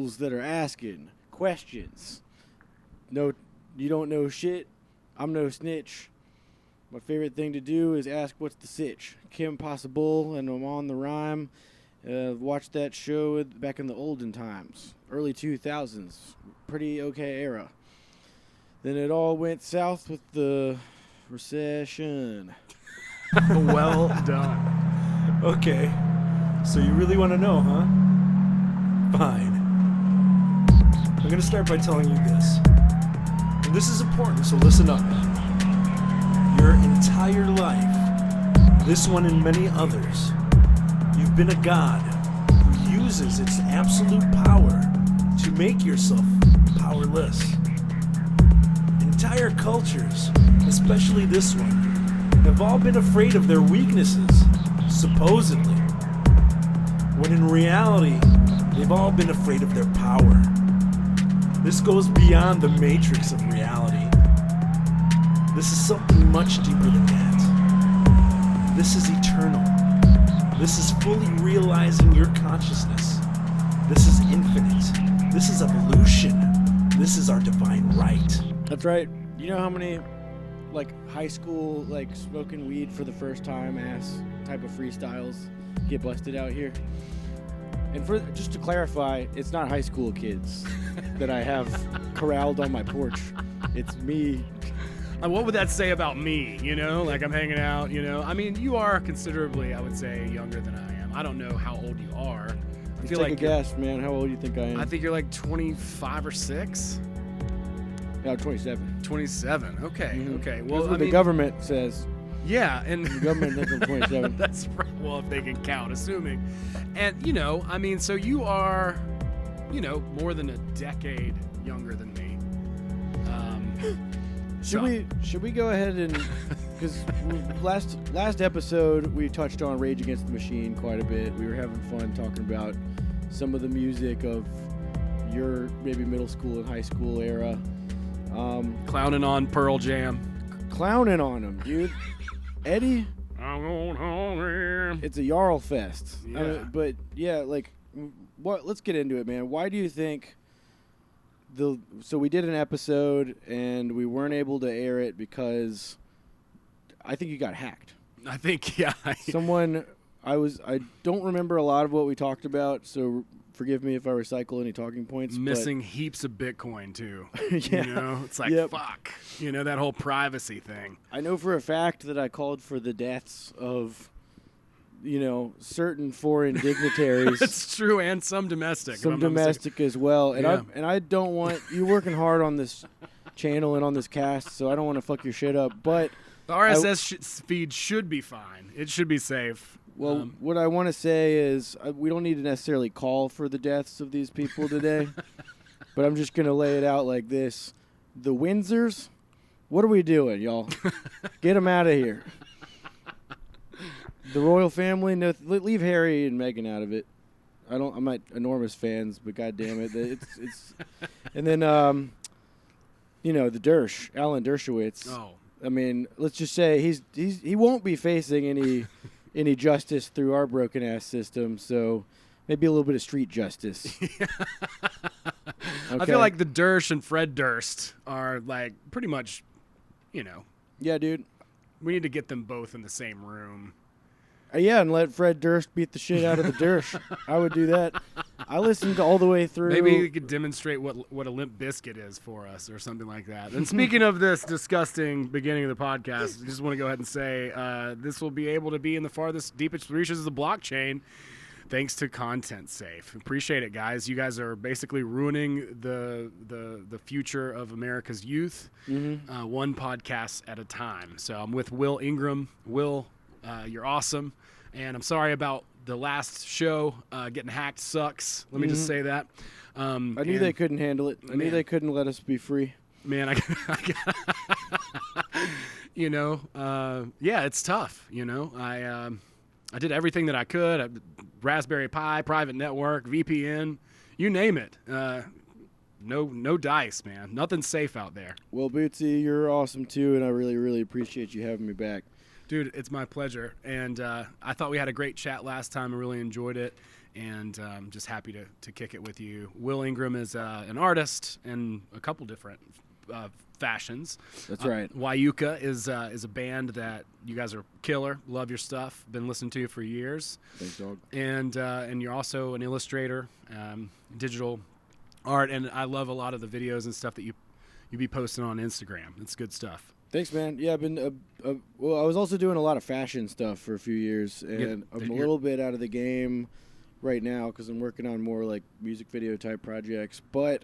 fools that are asking questions. No, you don't know shit. I'm no snitch. My favorite thing to do is ask what's the sitch. Kim Possible, and I'm on the rhyme. Watched that show back in the olden times, early 2000s. Pretty okay era. Then it all went south with the recession. Well done. Okay. So you really want to know, huh? Fine. I'm going to start by telling you this. And this is important, so listen up. Your entire life, this one and many others, you've been a god who uses its absolute power to make yourself powerless. Entire cultures, especially this one, have all been afraid of their weaknesses, supposedly, when in reality, they've all been afraid of their power. This goes beyond the matrix of reality. This is something much deeper than that. This is eternal. This is fully realizing your consciousness. This is infinite. This is evolution. This is our divine right. That's right. You know how many, like, high school, like, smoking weed for the first time ass type of freestyles get busted out here? And for just to clarify, it's not high school kids that I have corralled on my porch. It's me. What would that say about me? You know, like I'm hanging out, you know. I mean, you are considerably, I would say, younger than I am. I don't know how old you are. I feel take like a guess, man. How old do you think I am? I think you're like 25 or 6. No, 27. 27. Okay. Mm-hmm. Okay. Well, Well, I the mean, government says. yeah, and The government thinks I'm 27. that's right. Well, if they can count, assuming. And you know, I mean, so you are, you know, more than a decade younger than me. Should we go ahead and, because last episode we touched on Rage Against the Machine quite a bit. We were having fun talking about some of the music of your maybe middle school and high school era. Clowning on Pearl Jam. Clowning on them, dude. Eddie, I'm going home. it's a Jarl fest. Yeah. But yeah, like, what? Let's get into it, man. Why do you think so we did an episode and we weren't able to air it because I think you got hacked. I think, yeah. I don't remember a lot of what we talked about, so forgive me if I recycle any talking points. Missing heaps of Bitcoin, too. Yeah. You know, it's like, Yep. fuck. You know, that whole privacy thing. I know for a fact that I called for the deaths of, you know, certain foreign dignitaries. It's true, and some domestic. if Some I'm not mistaken. domestic as well. And Yeah. I don't want you working hard on this channel and on this cast, so I don't want to fuck your shit up. But The RSS feed should be fine. It should be safe. well, what I want to say is we don't need to necessarily call for the deaths of these people today. But I'm just gonna lay it out like this: the Windsors, what are we doing, y'all? Get them out of here. The royal family, no, leave Harry and Meghan out of it. I'm not enormous fans, but god damn it, it's. And then you know, the Dersh, Alan Dershowitz. Oh. I mean, let's just say he won't be facing any justice through our broken ass system. So maybe a little bit of street justice. I feel like the Dersh and Fred Durst are like pretty much, you know, Yeah, dude. we need to get them both in the same room. Yeah, and let Fred Durst beat the shit out of the Dersh. I would do that. I listened all the way through. Maybe we could demonstrate what a limp biscuit is for us or something like that. And speaking of this disgusting beginning of the podcast, I just want to go ahead and say this will be able to be in the farthest, deepest reaches of the blockchain thanks to Content Safe. Appreciate it, guys. You guys are basically ruining the future of America's youth, one podcast at a time. So I'm with Will Ingram. Will, you're awesome. And I'm sorry about the last show. Getting hacked sucks. Let me just say that. I knew they couldn't handle it. I knew they couldn't let us be free. Man, you know, yeah, it's tough. You know, I did everything that I could. Raspberry Pi, private network, VPN, you name it. No dice, man. Nothing's safe out there. Well, Bootsy, you're awesome too, and I really, really appreciate you having me back. Dude, it's my pleasure. And I thought we had a great chat last time. I really enjoyed it. and just happy to kick it with you. Will Ingram is an artist in a couple different fashions. That's right. Wieuca is a band that you guys are killer. Love your stuff. Been listening to you for years. Thanks, dog. And you're also an illustrator, digital art, and I love a lot of the videos and stuff that you be posting on Instagram. It's good stuff. Thanks, man. Yeah, I've been well, I was also doing a lot of fashion stuff for a few years, and I'm a little bit out of the game right now because I'm working on more like music video type projects. But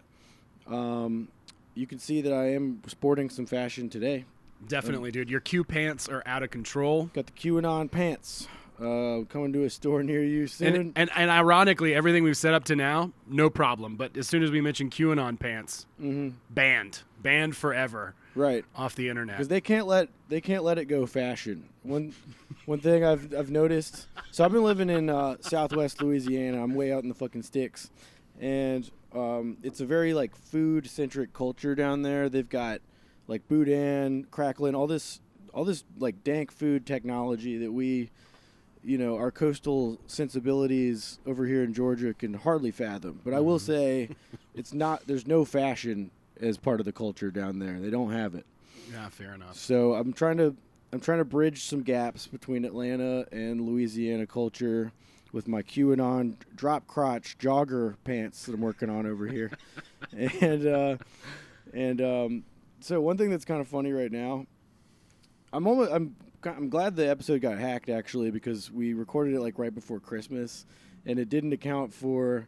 you can see that I am sporting some fashion today. Definitely, dude. Your Q pants are out of control. Got the QAnon pants. Coming to a store near you soon. And ironically, everything we've set up to now, no problem. But as soon as we mention QAnon pants, banned forever. Right. Off the internet. Because they can't let it go fashion. One thing I've noticed. So I've been living in Southwest Louisiana. I'm way out in the fucking sticks, and it's a very like food centric culture down there. They've got like boudin, crackling, all this like dank food technology that we, our coastal sensibilities over here in Georgia can hardly fathom. But I will say, there's no fashion as part of the culture down there. They don't have it. Yeah, fair enough. So I'm trying to bridge some gaps between Atlanta and Louisiana culture with my QAnon drop crotch jogger pants that I'm working on over here. and so one thing that's kind of funny right now, I'm glad the episode got hacked actually, because we recorded it like right before Christmas, and it didn't account for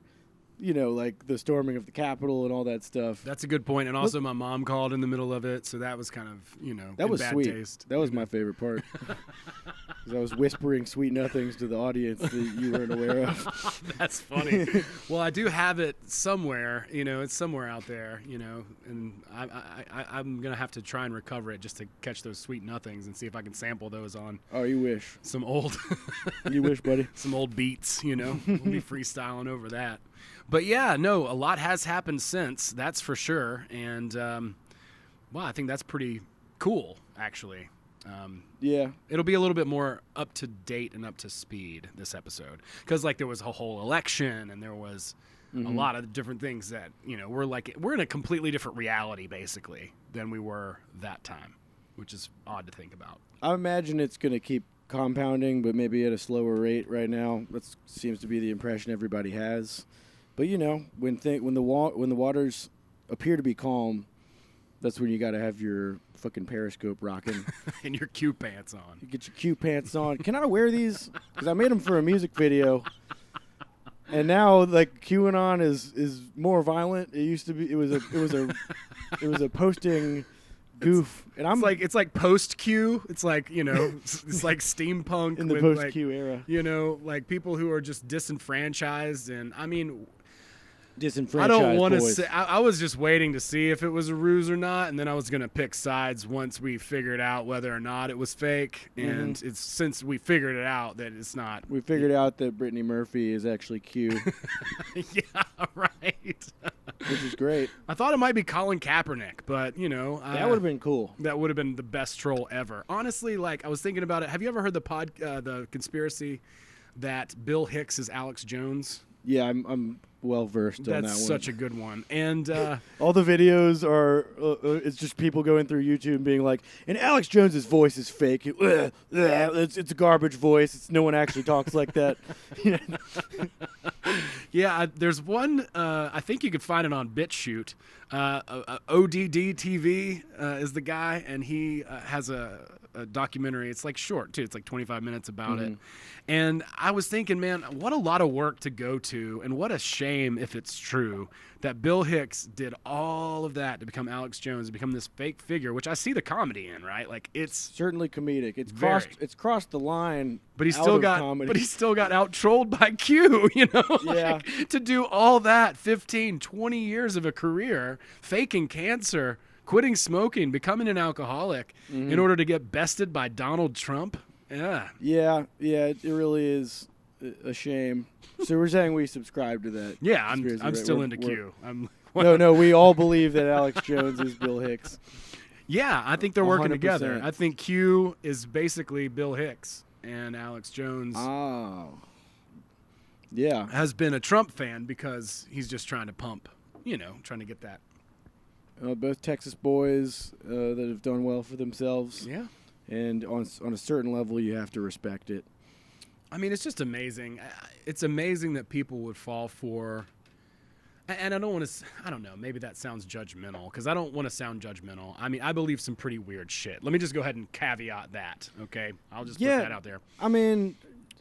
like the storming of the Capitol and all that stuff. That's a good point. And also my mom called in the middle of it, so that was kind of, that was bad sweet. Taste. That was my favorite part. Because I was whispering sweet nothings to the audience that you weren't aware of. That's funny. Well, I do have it somewhere, it's somewhere out there, and I'm going to have to try and recover it just to catch those sweet nothings and see if I can sample those on. Oh, you wish. Some old. You wish, buddy. Some old beats, We'll be freestyling over that. But yeah, no, a lot has happened since, that's for sure. And, I think that's pretty cool, actually. Yeah. It'll be a little bit more up to date and up to speed this episode. Because, there was a whole election and there was a lot of different things that, we're in a completely different reality, basically, than we were that time, which is odd to think about. I imagine it's going to keep compounding, but maybe at a slower rate right now. That seems to be the impression everybody has. But when the waters appear to be calm, that's when you got to have your fucking periscope rocking and your Q pants on. You get your Q pants on. Can I wear these? Because I made them for a music video, and now like QAnon is more violent. It used to be. It was a posting goof, and it's like post Q. It's like it's like steampunk in the post Q era. Like people who are just disenfranchised, and I mean. Disenfranchised I don't want to boys. say. I was just waiting to see if it was a ruse or not, and then I was going to pick sides once we figured out whether or not it was fake. And it's since we figured it out that it's not. We figured out that Brittany Murphy is actually Q. Yeah, right. Which is great. I thought it might be Colin Kaepernick, but that would have been cool. That would have been the best troll ever. Honestly, I was thinking about it. Have you ever heard the conspiracy that Bill Hicks is Alex Jones? Yeah, I'm well versed on that one. That's such a good one. And all the videos are it's just people going through YouTube and being like, and Alex Jones's voice is fake. It's a garbage voice. No one actually talks like that. Yeah, there's one. I think you could find it on BitChute. ODD TV is the guy, and he has a documentary. It's like short too. It's like 25 minutes about it. And I was thinking, man, what a lot of work to go to, and what a shame if it's true that Bill Hicks did all of that to become Alex Jones, to become this fake figure, which I see the comedy in, right? Like it's certainly comedic. It's crossed the line. But he still got out trolled by Q, Yeah. To do all that 15, 20 years of a career, faking cancer, quitting smoking, becoming an alcoholic in order to get bested by Donald Trump. Yeah. Yeah, it really is a shame. So we're saying we subscribe to that. Yeah, I'm still into Q. No, we all believe that Alex Jones is Bill Hicks. Yeah, I think they're working 100%. together. I think Q is basically Bill Hicks and Alex Jones. Oh. Yeah. has been a Trump fan because he's just trying to pump, trying to get that. Both Texas boys that have done well for themselves. Yeah. And on a certain level, you have to respect it. I mean, it's just amazing. It's amazing that people would fall for, and I don't want to, I don't know, maybe that sounds judgmental, because I don't want to sound judgmental. I mean, I believe some pretty weird shit. Let me just go ahead and caveat that, okay? I'll just put that out there. I mean,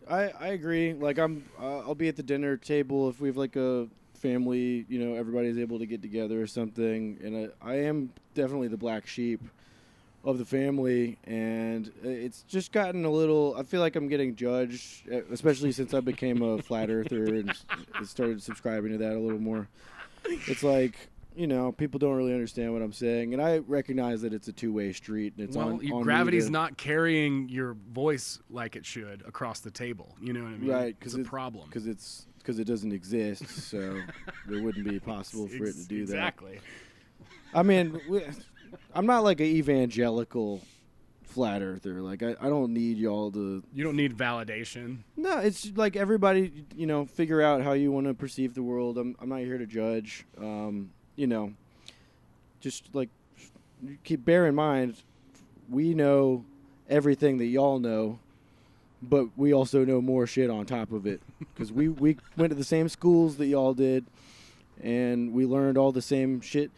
I agree. Like, I'll be at the dinner table if we have like a family, everybody's able to get together or something, and I am definitely the black sheep of the family, and it's just gotten a little, I feel like I'm getting judged, especially since I became a flat earther and started subscribing to that a little more. It's like, people don't really understand what I'm saying, and I recognize that it's a two-way street, and it's on gravity's not carrying your voice like it should across the table. You know what I mean? Right, it's a problem. Because it doesn't exist, so it wouldn't be possible for it to do that. Exactly. I mean, I'm not like an evangelical flat earther. Like, I don't need y'all to... You don't need validation. No, it's like everybody, figure out how you want to perceive the world. I'm not here to judge. Just like, bear in mind, we know everything that y'all know, but we also know more shit on top of it. Because we went to the same schools that y'all did, and we learned all the same shit.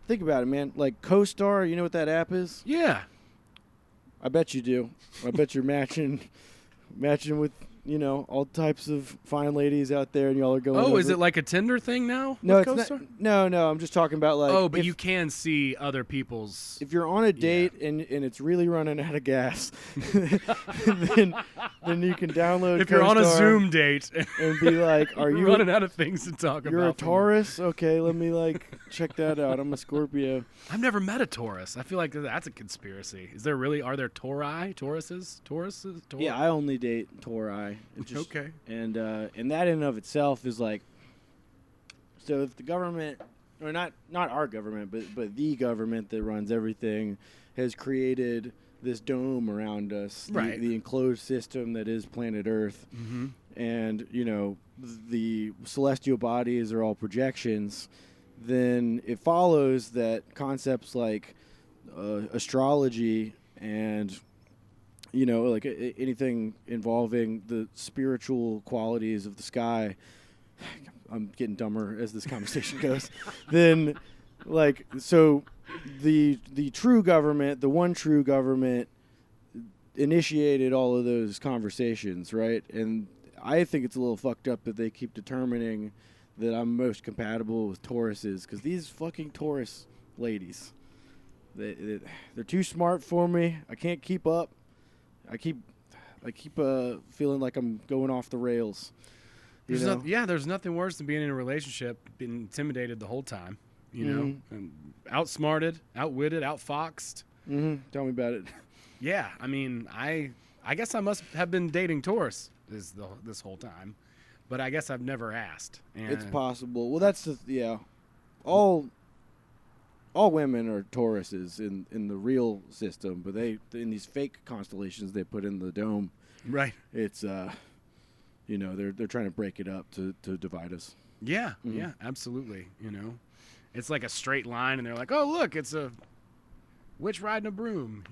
Think about it, man. Like, CoStar, you know what that app is? Yeah. I bet you do. I bet you're matching with, all types of fine ladies out there, and y'all are going over. Is it like a Tinder thing now? No, with it's CoStar? not. No, I'm just talking about like. Oh, but you can see other people's. If you're on a date and it's really running out of gas, then you can download. If you're on a Zoom date and be like, "Are you running out of things to talk about?" You're a Taurus, okay? Let me check that out. I'm a Scorpio. I've never met a Taurus. I feel like that's a conspiracy. Are there Tauruses? Yeah, I only date Tauri. Okay. And that in and of itself is like, so if the government, or not our government, but the government that runs everything, has created this dome around us, right. the enclosed system that is planet Earth, mm-hmm. and the celestial bodies are all projections, then it follows that concepts like astrology and like anything involving the spiritual qualities of the sky, I'm getting dumber as this conversation goes, then so the true government, the one true government, initiated all of those conversations, right? And I think it's a little fucked up that they keep determining that I'm most compatible with Tauruses, because these fucking Taurus ladies, they're too smart for me. I can't keep up. I keep feeling like I'm going off the rails. There's nothing worse than being in a relationship, being intimidated the whole time, and outsmarted, outwitted, outfoxed. Mm-hmm. Tell me about it. Yeah, I mean, I guess I must have been dating Taurus this whole time, but I guess I've never asked. And it's possible. Well, that's all women are Tauruses in the real system, but in these fake constellations they put in the dome, right? It's they're trying to break it up to divide us. Yeah, mm-hmm. Yeah, absolutely. It's like a straight line, and they're like, "Oh, look, it's a witch riding a broom,"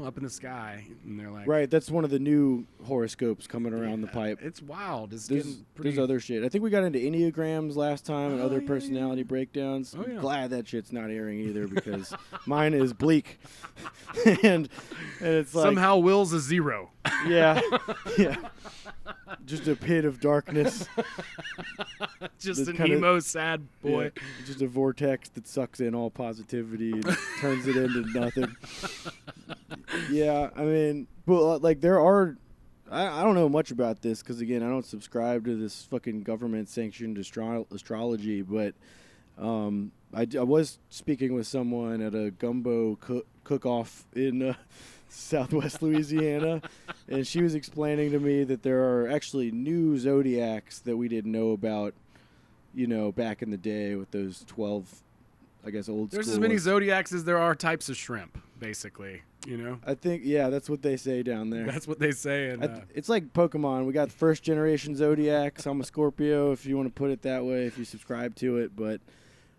up in the sky, and they're like, right. That's one of the new horoscopes coming around the pipe. It's wild. There's other shit. I think we got into Enneagrams last time and other personality breakdowns. Oh, yeah. I'm glad that shit's not airing either, because mine is bleak, and it's like somehow Will's a 0. Yeah. Just a pit of darkness. Just an emo, sad boy. Yeah, just a vortex that sucks in all positivity and turns it into nothing. Yeah, I mean, but there are... I don't know much about this because, again, I don't subscribe to this fucking government-sanctioned astrology, but I was speaking with someone at a gumbo cook-off in... Southwest Louisiana, and she was explaining to me that there are actually new zodiacs that we didn't know about, back in the day with those 12, I guess, old school There's as many ones. zodiacs as there are types of shrimp, basically. You know, I think, yeah, that's what they say down there. that's what they say. And It's like Pokemon. We got the first generation Zodiacs. I'm a Scorpio, if you want to put it that way, if you subscribe to it. But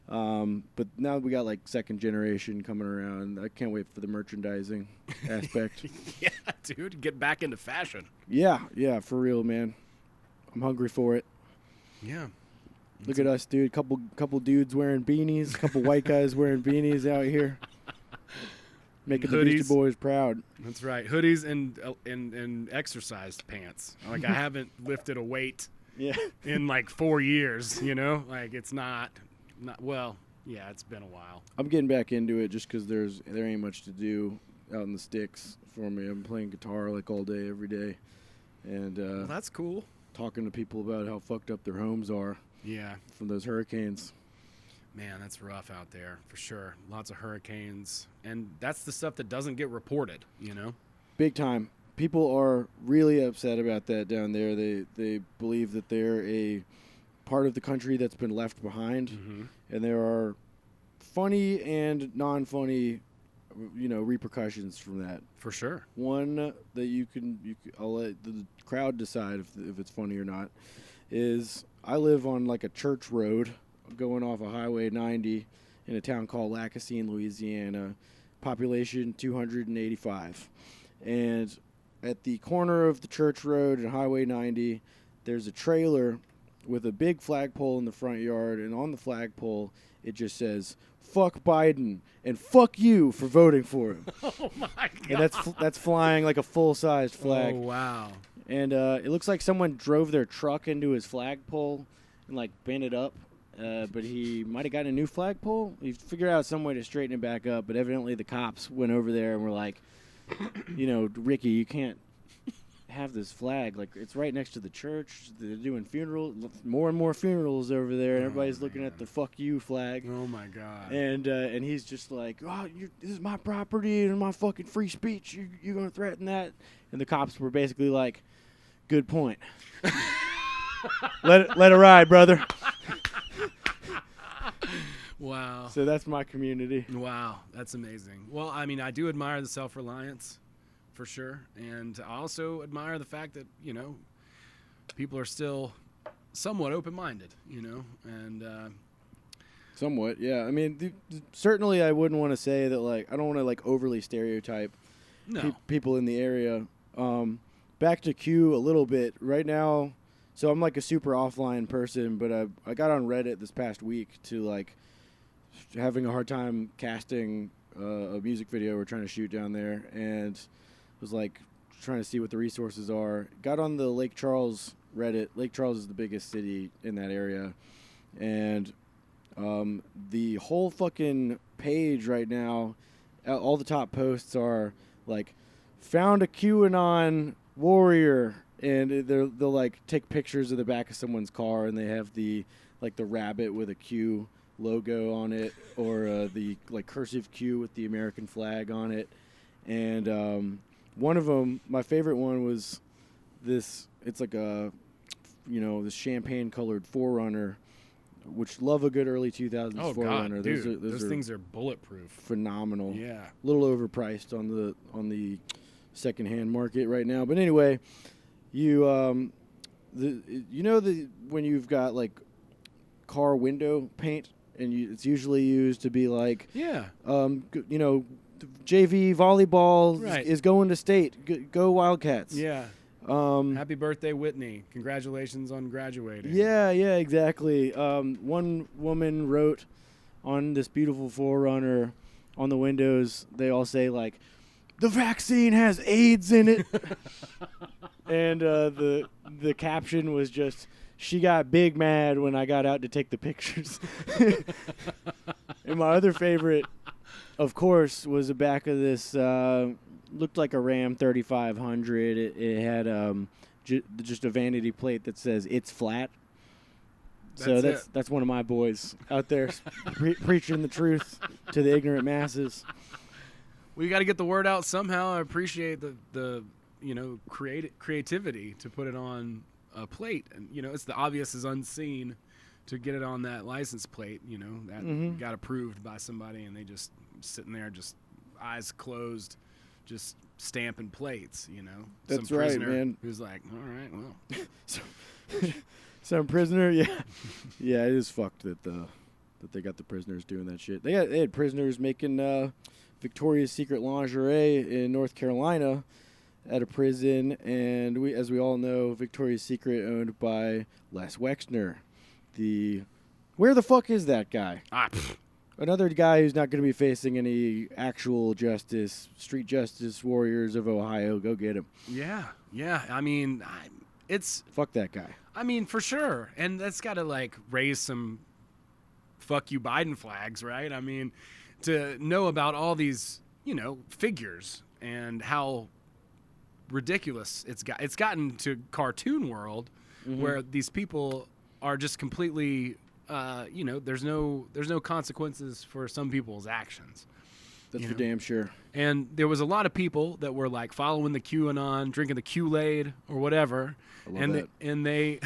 now we got like second generation coming around. I can't wait for the merchandising aspect. yeah, dude, get back into fashion. Yeah, for real, man. I'm hungry for it. Yeah. Look at us, dude. Couple dudes wearing beanies. Couple white guys wearing beanies out here. Making the Beastie Hoodies. Boys proud. That's right. Hoodies and exercise pants. Like I haven't lifted a weight Yeah. in like 4 years, you know? Like it's not well, yeah, it's been a while. I'm getting back into it just because there ain't much to do out in the sticks for me. I'm playing guitar like all day, every day. And Well, that's cool. talking to people about how fucked up their homes are Yeah. from those hurricanes. Man, that's rough out there for sure. Lots of hurricanes. And that's the stuff that doesn't get reported, you know? Big time. People are really upset about that down there. They believe that they're a part of the country that's been left behind. Mm-hmm. And there are funny and non-funny, repercussions from that. For sure. One that I'll let the crowd decide if it's funny or not, is I live on like a church road going off of Highway 90 in a town called Lacassine, Louisiana, population 285. And at the corner of the church road and Highway 90, there's a trailer with a big flagpole in the front yard, and on the flagpole it just says, "Fuck Biden and fuck you for voting for him." Oh my god. And that's flying like a full-sized flag. Oh wow. And it looks like someone drove their truck into his flagpole and like bent it up. But he might have gotten a new flagpole. He figured out some way to straighten it back up. But evidently the cops went over there and were like, Ricky, you can't have this flag. Like, it's right next to the church. They're doing more and more funerals over there. And everybody's looking at the fuck you flag. Oh my god. And he's just like, this is my property and my fucking free speech. You're going to threaten that? And the cops were basically like, good point. let it ride, brother. Wow. So that's my community. Wow, that's amazing. Well, I mean, I do admire the self-reliance, for sure, and I also admire the fact that people are still somewhat open-minded, and Somewhat, yeah. I mean, certainly I wouldn't want to say that, like, I don't want to like overly stereotype people in the area. Back to Q a little bit right now. So I'm like a super offline person, but I got on Reddit this past week to like having a hard time casting a music video we're trying to shoot down there, and was like trying to see what the resources are. Got on the Lake Charles Reddit. Lake Charles is the biggest city in that area, and the whole fucking page right now, all the top posts are like, found a QAnon warrior. And they'll like take pictures of the back of someone's car, and they have the rabbit with a Q logo on it, or the like cursive Q with the American flag on it. And one of them, my favorite one, was this. It's like a, this champagne colored 4Runner, which love a good early 2000s 4Runner. Dude, those things are bulletproof. Phenomenal. Yeah. A little overpriced on the secondhand market right now, but anyway. When you've got like car window paint, and it's usually used to be like, JV volleyball is going to state. Go Wildcats. Yeah. Happy birthday, Whitney. Congratulations on graduating. Yeah, exactly. One woman wrote on this beautiful 4Runner on the windows, they all say like, the vaccine has AIDS in it. And the caption was just, she got big mad when I got out to take the pictures. And my other favorite, of course, was the back of this, looked like a Ram 3500. It had just a vanity plate that says, it's flat. That's one of my boys out there preaching the truth to the ignorant masses. We got to get the word out somehow. I appreciate the creativity to put it on a plate, and it's the obvious is unseen to get it on that license plate. That got approved by somebody, and they just sitting there, just eyes closed, just stamping plates, That's some right, prisoner man. who's like, all right, well. Some prisoner, yeah. Yeah, it is fucked that they got the prisoners doing that shit. They had prisoners making Victoria's Secret lingerie in North Carolina at a prison, and as we all know, Victoria's Secret owned by Les Wexner. Where the fuck is that guy? Another guy who's not going to be facing any actual justice, street justice warriors of Ohio. Go get him. Yeah. I mean, it's fuck that guy. I mean, for sure, and that's got to like raise some fuck you Biden flags, right? I mean, to know about all these, figures and how ridiculous it's gotten to cartoon world where these people are just completely there's no consequences for some people's actions. That's for damn sure. And there was a lot of people that were like following the QAnon, drinking the Kool-Aid or whatever. And they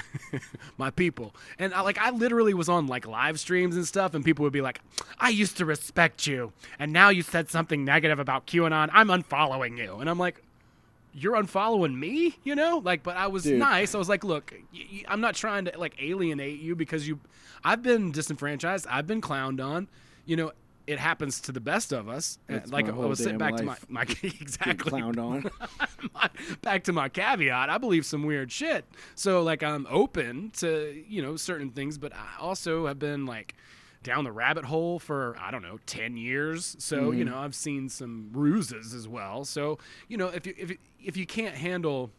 my people. And I literally was on like live streams and stuff, and people would be like, I used to respect you, and now you said something negative about QAnon. I'm unfollowing you. And I'm like, you're unfollowing me, but I was nice. I was like, look, I'm not trying to like alienate you because I've been disenfranchised. I've been clowned on, it happens to the best of us. That's like I was sitting back life. to my exactly clowned on. back to my caveat. I believe some weird shit. So like I'm open to, certain things, but I also have been like down the rabbit hole for, I don't know, 10 years. So, I've seen some ruses as well. So, if you can't handle,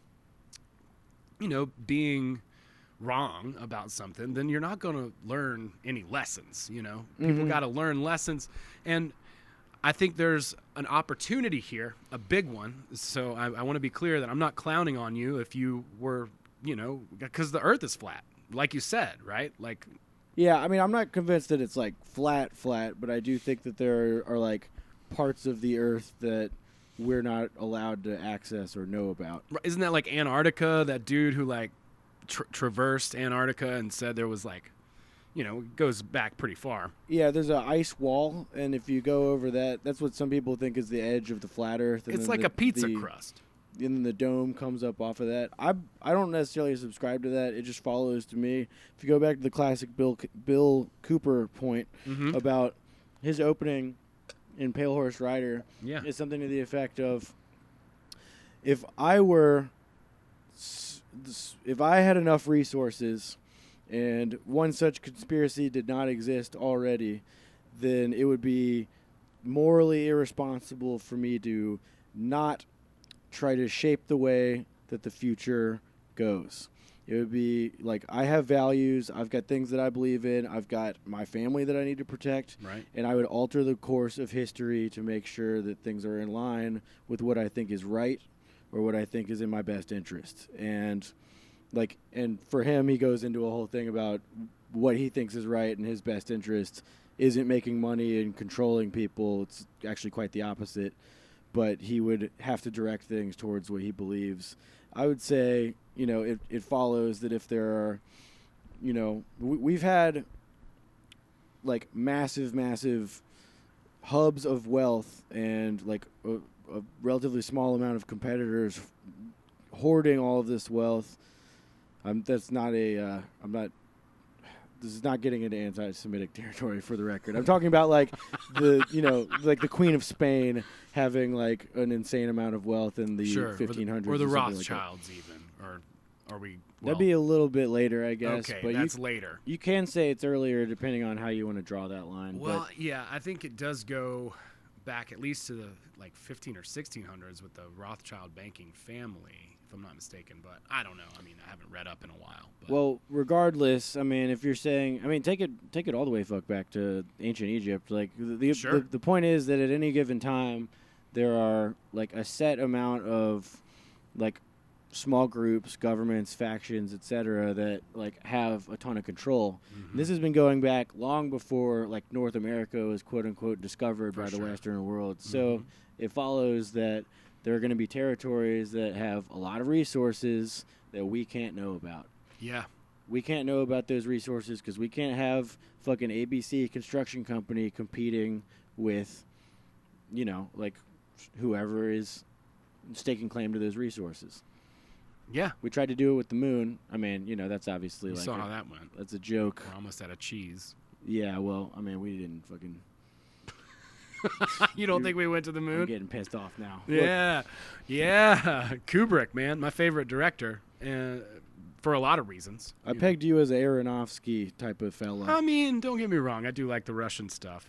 being wrong about something, then you're not going to learn any lessons. People got to learn lessons, and I think there's an opportunity here, a big one. So I want to be clear that I'm not clowning on you if you were, because the earth is flat, like you said, right? Like, yeah, I mean, I'm not convinced that it's like flat, but I do think that there are like parts of the earth that we're not allowed to access or know about. Isn't that like Antarctica? That dude who like traversed Antarctica and said there was like, it goes back pretty far. Yeah, there's an ice wall, and if you go over that, that's what some people think is the edge of the flat earth. And it's like a pizza crust. And then the dome comes up off of that. I don't necessarily subscribe to that. It just follows to me. If you go back to the classic Bill Cooper point about his opening in Pale Horse Rider, it's something to the effect of, if I had enough resources and one such conspiracy did not exist already, then it would be morally irresponsible for me to not try to shape the way that the future goes. It would be like, I have values, I've got things that I believe in, I've got my family that I need to protect, right? And I would alter the course of history to make sure that things are in line with what I think is right or what I think is in my best interest. And for him, he goes into a whole thing about what he thinks is right and his best interest isn't making money and controlling people. It's actually quite the opposite. But he would have to direct things towards what he believes. I would say, it follows that if there are, we've had like massive hubs of wealth and like a relatively small amount of competitors hoarding all of this wealth. This is not getting into anti-Semitic territory, for the record. I'm talking about like the Queen of Spain having like an insane amount of wealth in the 1500s, or the Rothschilds, like even, or are we? Well, that'd be a little bit later, I guess. Okay, but that's later. You can say it's earlier, depending on how you want to draw that line. Well, yeah, I think it does go back at least to the like 15 or 1600s with the Rothschild banking family, if I'm not mistaken, but I don't know. I mean, I haven't read up in a while. But. Well, regardless, I mean, if you're saying, take it all the way back to ancient Egypt. Like the point is that at any given time, there are like a set amount of like small groups, governments, factions, etc., that like have a ton of control. Mm-hmm. This has been going back long before like North America was quote unquote discovered by the Western world. Mm-hmm. So it follows that there are going to be territories that have a lot of resources that we can't know about. Yeah. We can't know about those resources because we can't have fucking ABC construction company competing with, like whoever is staking claim to those resources. Yeah. We tried to do it with the moon. I mean, that's obviously You like saw how that went. that's a joke. We're almost out of cheese. Yeah, well, I mean, we didn't fucking. You don't think we went to the I'm moon? getting pissed off now. Yeah. Yeah. Kubrick, man. My favorite director. For a lot of reasons. I pegged you as an Aronofsky type of fella. I mean, don't get me wrong. I do like the Russian stuff.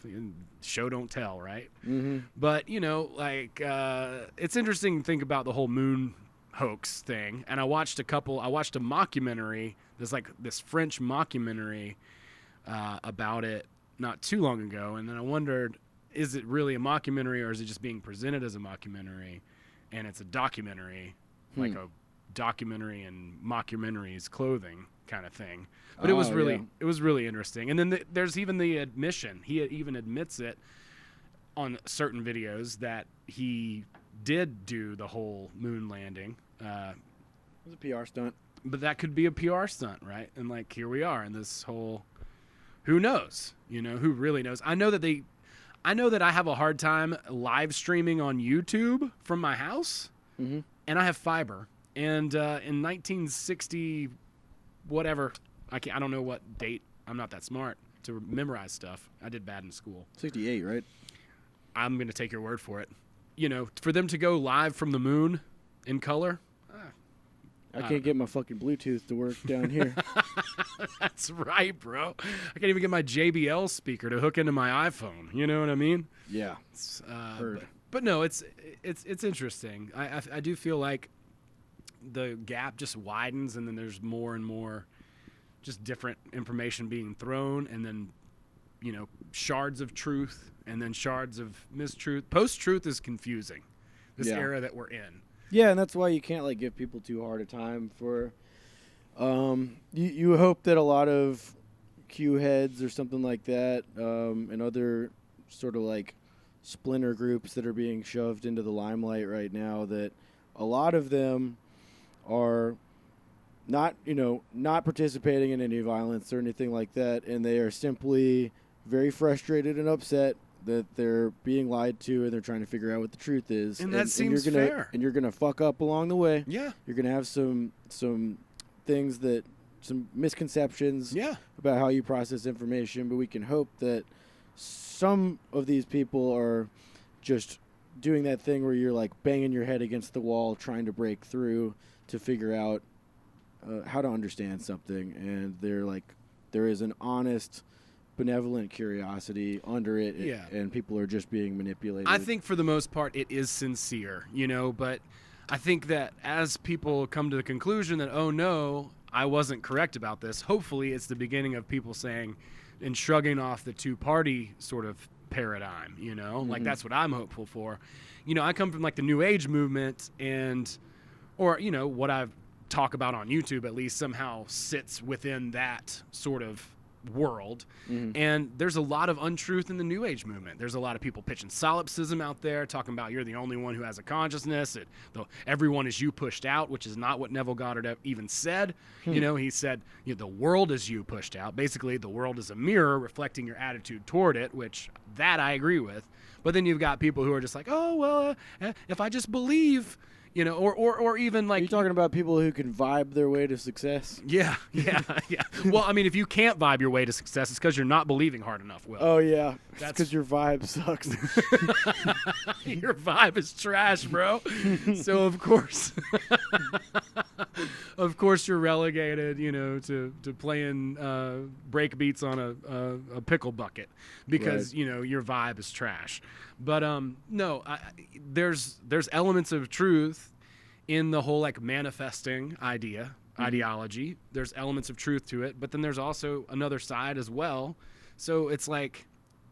Show don't tell, right? Mm-hmm. But, it's interesting to think about the whole moon hoax thing. And I watched a mockumentary. There's like this French mockumentary about it not too long ago. And then I wondered, is it really a mockumentary or is it just being presented as a mockumentary? And it's a documentary, like a documentary and mockumentaries clothing kind of thing. But it was really interesting. And then there's even the admission. He even admits it on certain videos that he did do the whole moon landing. It was a PR stunt. But that could be a PR stunt, right? And like here we are in this whole who knows? Who really knows? I know that I have a hard time live streaming on YouTube from my house. Mm-hmm. And I have fiber. And in 1960 whatever, I don't know what date. I'm not that smart to memorize stuff. I did bad in school. 68, right? I'm going to take your word for it. For them to go live from the moon in color. I can't get my fucking Bluetooth to work down here. That's right, bro. I can't even get my JBL speaker to hook into my iPhone. You know what I mean? Yeah. Heard. But no, it's interesting. I do feel like the gap just widens, and then there's more and more just different information being thrown, and then shards of truth, and then shards of mistruth. Post-truth is confusing. This era that we're in. Yeah, and that's why you can't like give people too hard a time for. You hope that a lot of Q heads or something like that, and other sort of like splinter groups that are being shoved into the limelight right now, that a lot of them are not participating in any violence or anything like that, and they are simply very frustrated and upset that they're being lied to, and they're trying to figure out what the truth is. And that seems fair. And you're gonna fuck up along the way. Yeah. You're gonna have some things some misconceptions about how you process information, but we can hope that some of these people are just doing that thing where you're like banging your head against the wall trying to break through to figure out how to understand something, and there is an honest, benevolent curiosity under it, and people are just being manipulated. I think for the most part it is sincere, but I think that as people come to the conclusion that, oh no, I wasn't correct about this, hopefully it's the beginning of people saying and shrugging off the two-party sort of paradigm, like that's what I'm hopeful for. I come from like the New Age movement, or what I've talk about on YouTube at least somehow sits within that sort of world. And there's a lot of untruth in the New Age movement. There's a lot of people pitching solipsism out there, talking about you're the only one who has a consciousness. Everyone is you pushed out, which is not what Neville Goddard even said. He said the world is you pushed out. Basically, the world is a mirror reflecting your attitude toward it, which that I agree with. But then you've got people who are just like, oh, well, if I just believe... or even like... Are you talking about people who can vibe their way to success? Yeah. Well, I mean, if you can't vibe your way to success, it's because you're not believing hard enough, Will. Oh, yeah. That's because your vibe sucks. Your vibe is trash, bro. So, of course... of course you're relegated, to playing break beats on a pickle bucket because, your vibe is trash. But no, there's elements of truth in the whole like manifesting ideology. There's elements of truth to it, but then there's also another side as well. So it's like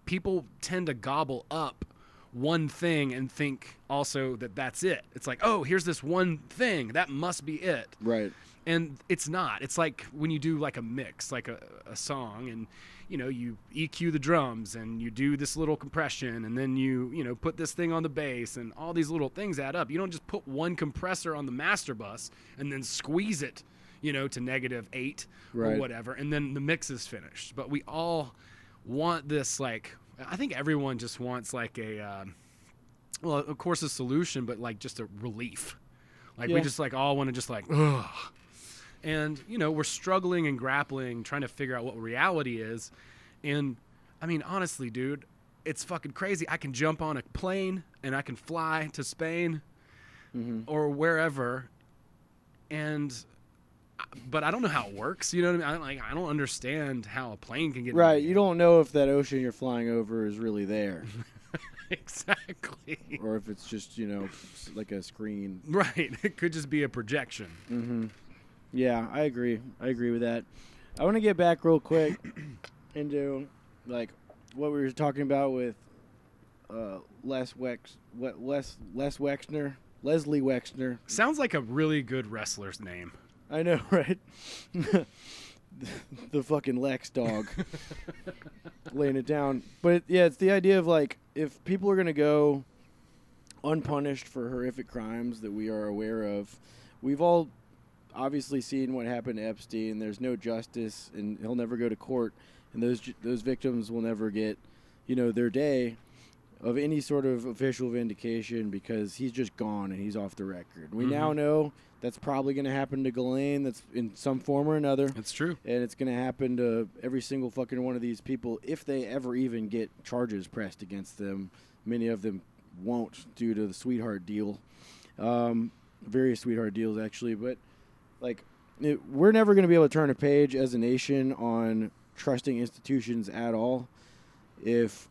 people tend to gobble up one thing and think also that that's it. It's like, oh, here's this one thing, that must be it. Right. And it's not. It's like when you do like a mix, like a song, and you EQ the drums and you do this little compression, and then you put this thing on the bass, and all these little things add up. You don't just put one compressor on the master bus and then squeeze it, to -8 or whatever, and then the mix is finished. But we all want this, like, I think everyone just wants like well, of course, a solution, but like just a relief. Like Yeah. we just like all want to just like, ugh. And, you know, we're struggling and grappling, trying to figure out what reality is. And I mean, honestly, dude, it's fucking crazy. I can jump on a plane and I can fly to Spain or wherever. But I don't know how it works. You know what I mean? I don't understand how a plane can get Right. You don't know if that ocean you're flying over is really there. Exactly. Or if it's just, you know, like a screen. Right. It could just be a projection. Mm-hmm. Yeah, I agree. I agree with that. I want to get back real quick into, like, what we were talking about with Leslie Wexner. Sounds like a really good wrestler's name. I know, right? The fucking Lex dog. Laying it down. But, yeah, it's the idea of, like, if people are going to go unpunished for horrific crimes that we are aware of, we've all obviously seen what happened to Epstein. There's no justice, and he'll never go to court, and those victims will never get, you know, their day of any sort of official vindication because he's just gone and he's off the record. We now know that's probably going to happen to Ghislaine. That's in some form or another. That's true. And it's going to happen to every single fucking one of these people if they ever even get charges pressed against them. Many of them won't due to the sweetheart deal. Various sweetheart deals, actually. But, like, we're never going to be able to turn a page as a nation on trusting institutions at all if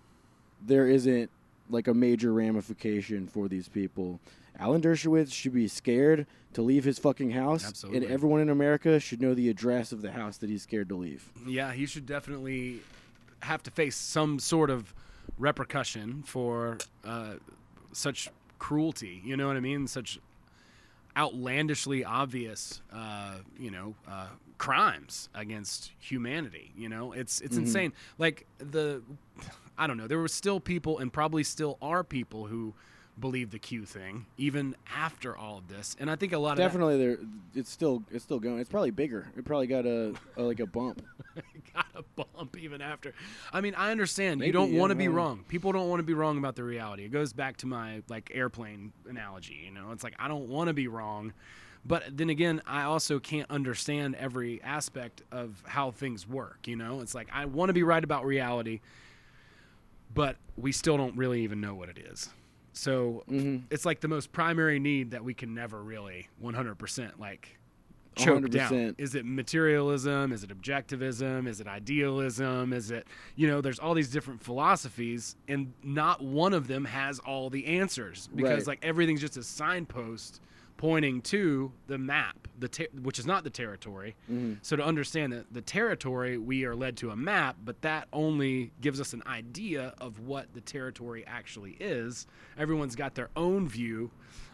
there isn't, like, a major ramification for these people. Alan Dershowitz should be scared to leave his fucking house. Absolutely. And everyone in America should know the address of the house that he's scared to leave. Yeah, he should definitely have to face some sort of repercussion for such cruelty. You know what I mean? Such outlandishly obvious, crimes against humanity. You know, it's insane. Like I don't know. There were still people, and probably still are people, who believe the Q thing even after all of this. And I think a lot definitely it's still going. It's probably bigger. It probably got a bump. got a bump even after. I mean, I understand. Maybe, you don't want to be yeah. wrong. People don't want to be wrong about the reality. It goes back to my like airplane analogy. You know, it's like I don't want to be wrong. But then again, I also can't understand every aspect of how things work. You know, it's like I want to be right about reality, but we still don't really even know what it is. So it's like the most primary need that we can never really 100% like choke 100%. down. Is it materialism? Is it objectivism? Is it idealism? Is it, you know, there's all these different philosophies, and not one of them has all the answers because like everything's just a signpost pointing to the map, which is not the territory. So to understand that the territory, we are led to a map, but that only gives us an idea of what the territory actually is. Everyone's got their own view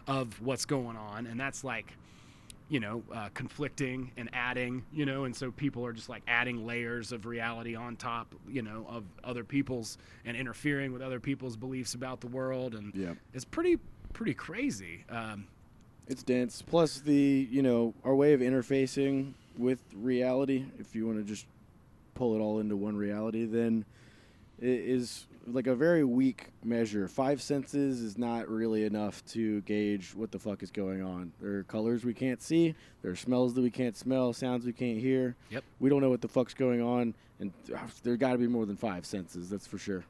of what's going on, and that's like, you know, conflicting and adding, you know, and so people are just like adding layers of reality on top, you know, of other people's and interfering with other people's beliefs about the world, and it's pretty crazy. It's dense. Plus our way of interfacing with reality, if you want to just pull it all into one reality, then it is like a very weak measure. 5 senses is not really enough to gauge what the fuck is going on. There are colors we can't see. There are smells that we can't smell, sounds we can't hear. Yep. We don't know what the fuck's going on, and there got to be more than 5 senses, that's for sure.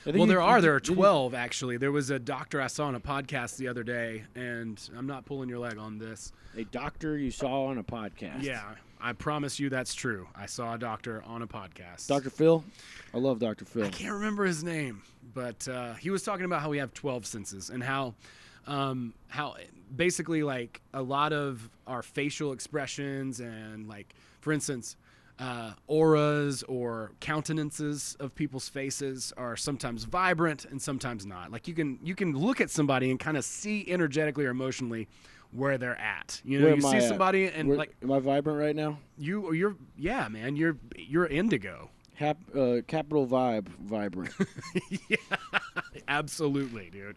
Well, there are 12, actually. There was a doctor I saw on a podcast the other day, and I'm not pulling your leg on this. A doctor you saw on a podcast. Yeah, I promise you that's true. I saw a doctor on a podcast. Dr. Phil? I love Dr. Phil. I can't remember his name, but he was talking about how we have 12 senses and how basically like a lot of our facial expressions and like, for instance, auras or countenances of people's faces are sometimes vibrant and sometimes not. Like you can look at somebody and kind of see energetically or emotionally where they're at. You know, you see somebody and like, am I vibrant right now? You're man, you're indigo. Capital vibrant. Yeah, absolutely, dude.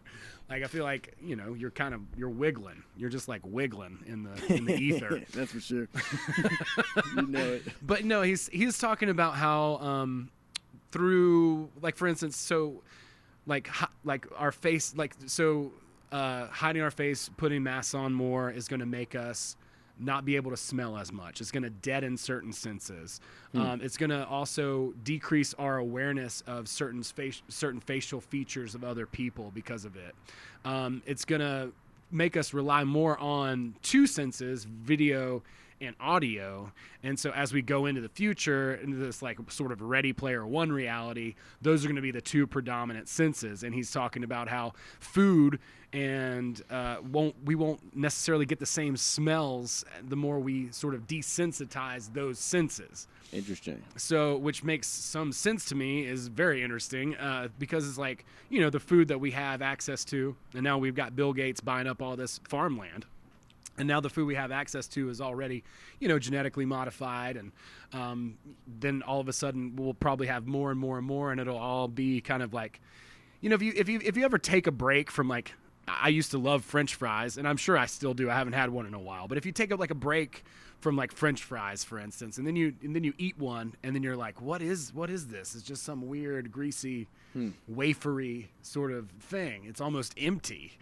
Like I feel like, you know, you're wiggling. You're just like wiggling in the ether. That's for sure. You know it. But no, he's talking about how through, like, for instance, so like our face, like, so hiding our face, putting masks on more is going to make us not be able to smell as much. It's going to deaden certain senses. It's going to also decrease our awareness of certain facial features of other people because of it. It's going to make us rely more on two senses, video and audio. And so as we go into the future, into this like sort of Ready Player One reality, those are going to be the two predominant senses. And he's talking about how food and we won't necessarily get the same smells the more we sort of desensitize those senses. Interesting. So, which makes some sense to me, is very interesting, because it's like, you know, the food that we have access to, and now we've got Bill Gates buying up all this farmland. And now the food we have access to is already, you know, genetically modified. And then all of a sudden we'll probably have more and more and more, and it'll all be kind of like, you know, if you ever take a break from, like, I used to love French fries, and I'm sure I still do. I haven't had one in a while. But if you take like a break from like French fries, for instance, and then you eat one, and then you're like, what is this? It's just some weird, greasy, wafery sort of thing. It's almost empty.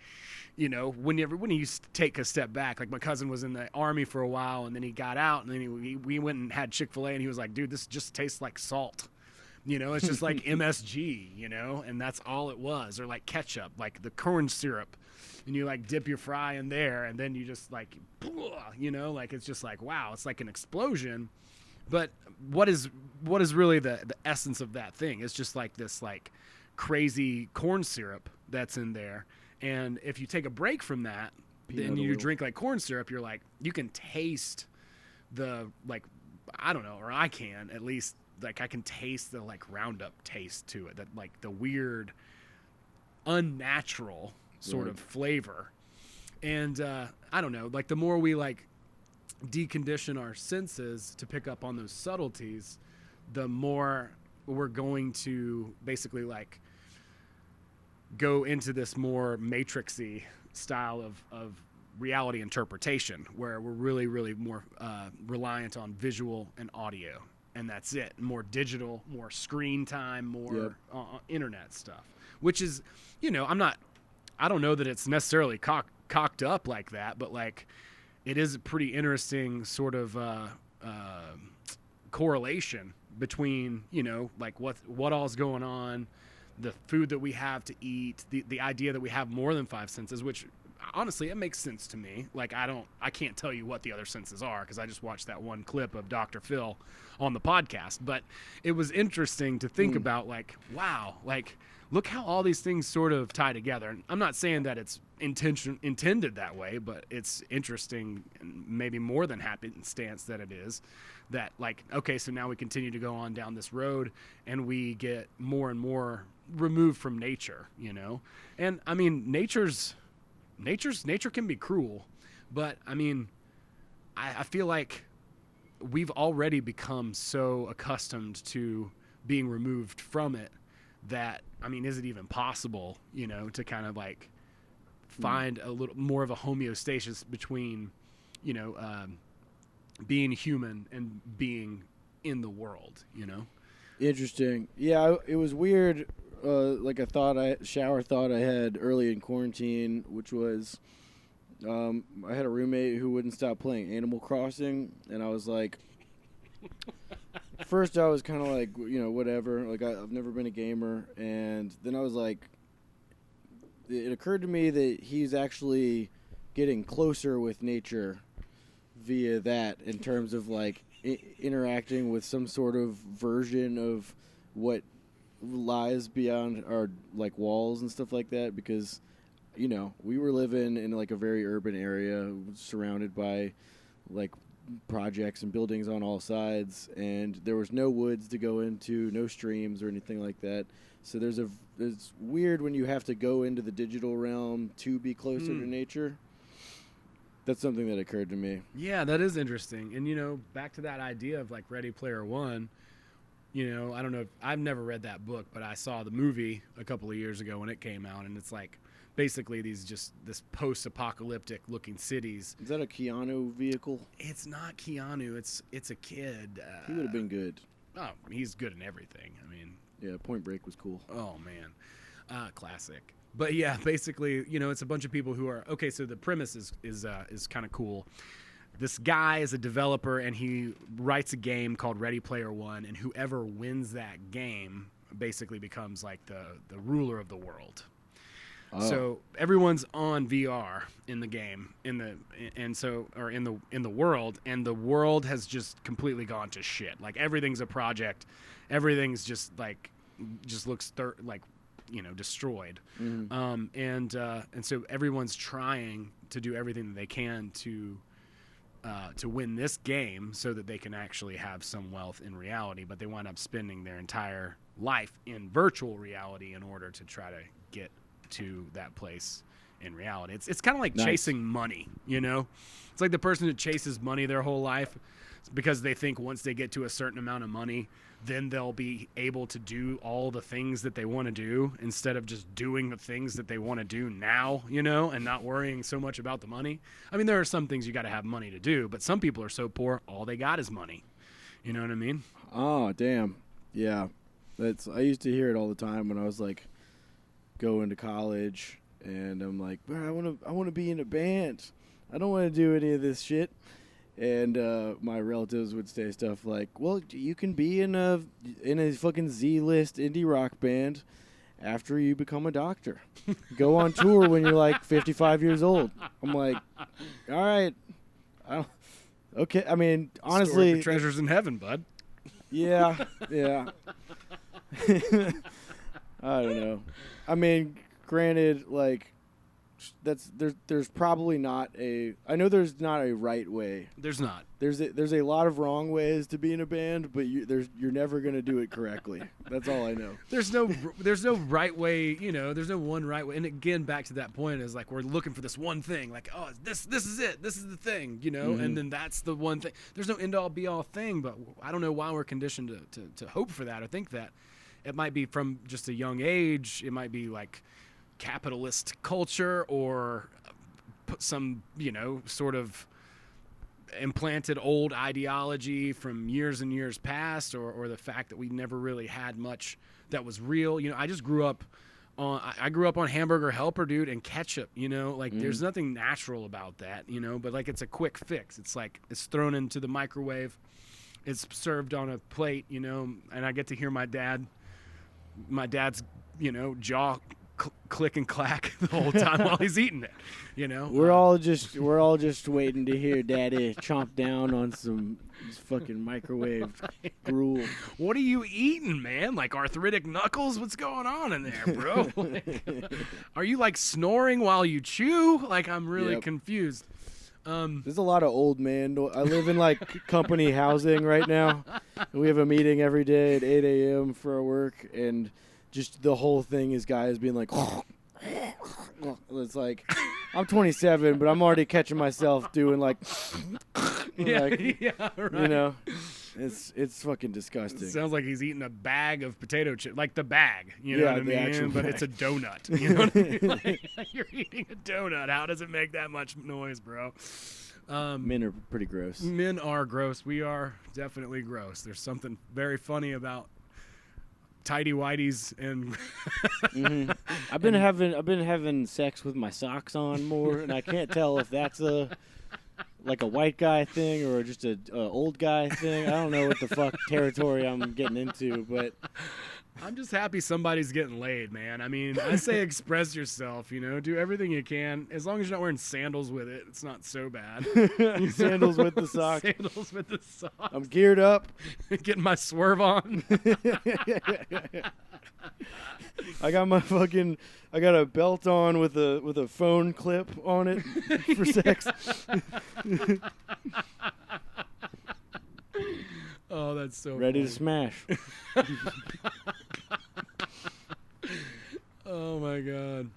You know, when you take a step back, like my cousin was in the Army for a while, and then he got out, and then we went and had Chick-fil-A, and he was like, dude, this just tastes like salt. You know, it's just like MSG, you know, and that's all it was. Or like ketchup, like the corn syrup, and you like dip your fry in there, and then you just like, you know, like it's just like, wow, it's like an explosion. But what is really the essence of that thing? It's just like this like crazy corn syrup that's in there. And if you take a break from that, then you drink like corn syrup, you're like, you can taste the, like, I don't know, or I can at least, like I can taste the like Roundup taste to it, that like the weird, unnatural sort of flavor. And I don't know, like the more we like decondition our senses to pick up on those subtleties, the more we're going to basically like go into this more matrixy style of reality interpretation, where we're really, really more reliant on visual and audio. And that's it. More digital, more screen time, more internet stuff. Which is, you know, I don't know that it's necessarily cocked up like that, but like it is a pretty interesting sort of correlation between, you know, like what all's going on, the food that we have to eat, the idea that we have more than five senses, which honestly, it makes sense to me. Like, I can't tell you what the other senses are, because I just watched that one clip of Dr. Phil on the podcast. But it was interesting to think about, like, wow, like, look how all these things sort of tie together. And I'm not saying that it's intended that way, but it's interesting, and maybe more than happenstance that it is, that, like, okay, so now we continue to go on down this road, and we get more and more removed from nature, you know? And, I mean, nature can be cruel, but I mean, I feel like we've already become so accustomed to being removed from it that, I mean, is it even possible, you know, to kind of like find a little more of a homeostasis between, you know, being human and being in the world, you know? Interesting. Yeah, it was weird. Like a shower thought I had early in quarantine, which was I had a roommate who wouldn't stop playing Animal Crossing, and I was like, first I was kind of like, you know, whatever, like I've never been a gamer, and then I was like, it occurred to me that he's actually getting closer with nature via that, in terms of like interacting with some sort of version of what lies beyond our like walls and stuff like that, because, you know, we were living in like a very urban area surrounded by like projects and buildings on all sides, and there was no woods to go into, no streams or anything like that. So it's weird when you have to go into the digital realm to be closer to nature. That's something that occurred to me. Yeah, that is interesting. And, you know, back to that idea of like Ready Player One, you know, I don't know, I've never read that book, but I saw the movie a couple of years ago when it came out, and it's like basically this post-apocalyptic looking cities. Is that a Keanu vehicle? It's not Keanu. It's a kid. He would have been good. Oh, he's good in everything. I mean, yeah, Point Break was cool. Oh man. Classic. But yeah, basically, it's a bunch of people who are okay. So the premise is kind of cool. This guy is a developer, and he writes a game called Ready Player One, and whoever wins that game basically becomes like the ruler of the world. Oh. So everyone's on VR in the game, in the world, and the world has just completely gone to shit. Like everything's a project, everything's just looks destroyed. Mm-hmm. And so everyone's trying to do everything that they can to win this game so that they can actually have some wealth in reality, but they wind up spending their entire life in virtual reality in order to try to get to that place in reality. It's kind of like chasing money, It's like the person who chases money their whole life because they think once they get to a certain amount of money, then they'll be able to do all the things that they want to do instead of just doing the things that they want to do now, and not worrying so much about the money. I mean, there are some things you got to have money to do, but some people are so poor, all they got is money. You know what I mean? Oh, damn. Yeah. I used to hear it all the time when I was like going to college, and I'm like, I want to be in a band. I don't want to do any of this shit. And my relatives would say stuff like, well, you can be in a fucking Z-list indie rock band after you become a doctor. Go on tour when you're like 55 years old. I'm like, all right. Okay. I mean, honestly. Store for treasures in heaven, bud. Yeah. I don't know. I mean, granted, like, there's probably not I know there's not a right way. There's not. There's a lot of wrong ways to be in a band, but you're never gonna do it correctly. That's all I know. There's no right way. There's no one right way. And again, back to that point is like we're looking for this one thing. Like, oh, this is it. This is the thing. Mm-hmm. And then that's the one thing. There's no end all be all thing. But I don't know why we're conditioned to hope for that or think that. It might be from just a young age. It might be like capitalist culture or put some, sort of implanted old ideology from years and years past, or the fact that we never really had much that was real. I just grew up on Hamburger Helper, dude, and ketchup, there's nothing natural about that, but like it's a quick fix. It's like it's thrown into the microwave, it's served on a plate, and I get to hear my dad's, jaw click and clack the whole time while he's eating it, We're all just waiting to hear Daddy chomp down on some fucking microwave gruel. What are you eating, man? Like arthritic knuckles? What's going on in there, bro? Are you like snoring while you chew? Like I'm really confused. There's a lot of old man. I live in like company housing right now. We have a meeting every day at 8 a.m. for our work, and just the whole thing is guys being like, it's like, I'm 27, but I'm already catching myself doing like, right. It's fucking disgusting. It sounds like he's eating a bag of potato chips, like the bag, you know what I mean? But it's a donut, you know what I mean? Like, you're eating a donut. How does it make that much noise, bro? Men are pretty gross. Men are gross. We are definitely gross. There's something very funny about tidy whities and mm-hmm. I've been having sex with my socks on more, and I can't tell if that's like a white guy thing or just a old guy thing. I don't know what the fuck territory I'm getting into, but I'm just happy somebody's getting laid, man. I mean, I say express yourself, do everything you can. As long as you're not wearing sandals with it, it's not so bad. Sandals with the socks. Sandals with the socks. I'm geared up. Getting my swerve on. I got a belt on with a phone clip on it for sex. Oh, that's so ready funny. to smash. Oh my god.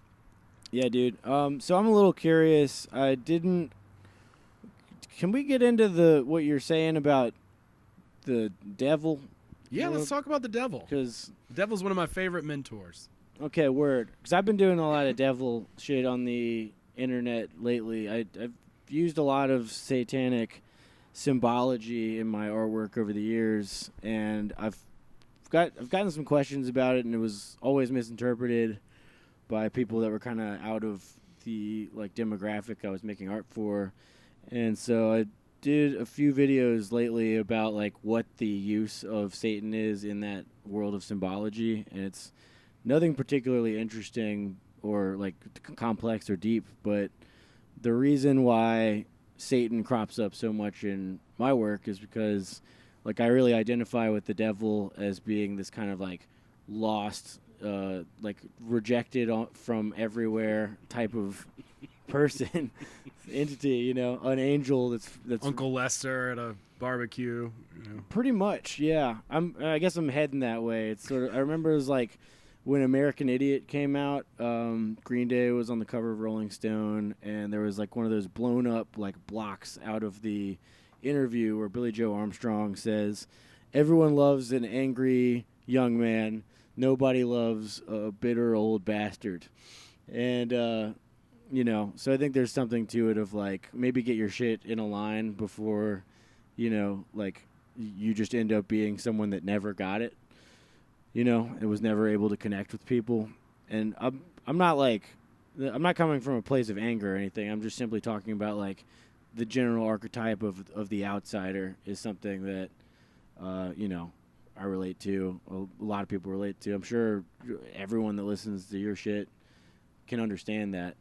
Yeah, dude. So I'm a little curious. Can we get into what you're saying about the devil? Yeah, let's talk about the devil. Because the devil's one of my favorite mentors. Okay, word. Because I've been doing a lot of devil shit on the internet lately. I've used a lot of satanic symbology in my artwork over the years, and I've gotten some questions about it, and it was always misinterpreted. by people that were kind of out of the like demographic I was making art for. And so I did a few videos lately about like what the use of Satan is in that world of symbology, and it's nothing particularly interesting or like complex or deep, but the reason why Satan crops up so much in my work is because like I really identify with the devil as being this kind of like lost, like rejected from everywhere type of person, entity, you know, an angel that's Uncle Lester at a barbecue. You know. Pretty much, yeah. I guess I'm heading that way. It's sort of. I remember it was like when American Idiot came out. Green Day was on the cover of Rolling Stone, and there was like one of those blown up like blocks out of the interview where Billy Joe Armstrong says, "Everyone loves an angry young man. Nobody loves a bitter old bastard," and you know, so I think there's something to it of like maybe get your shit in a line before, you know, like you just end up being someone that never got it, you know, and was never able to connect with people. And I'm not coming from a place of anger or anything. I'm just simply talking about like the general archetype of the outsider is something that, you know, I relate to. A lot of people relate to. I'm sure everyone that listens to your shit can understand that.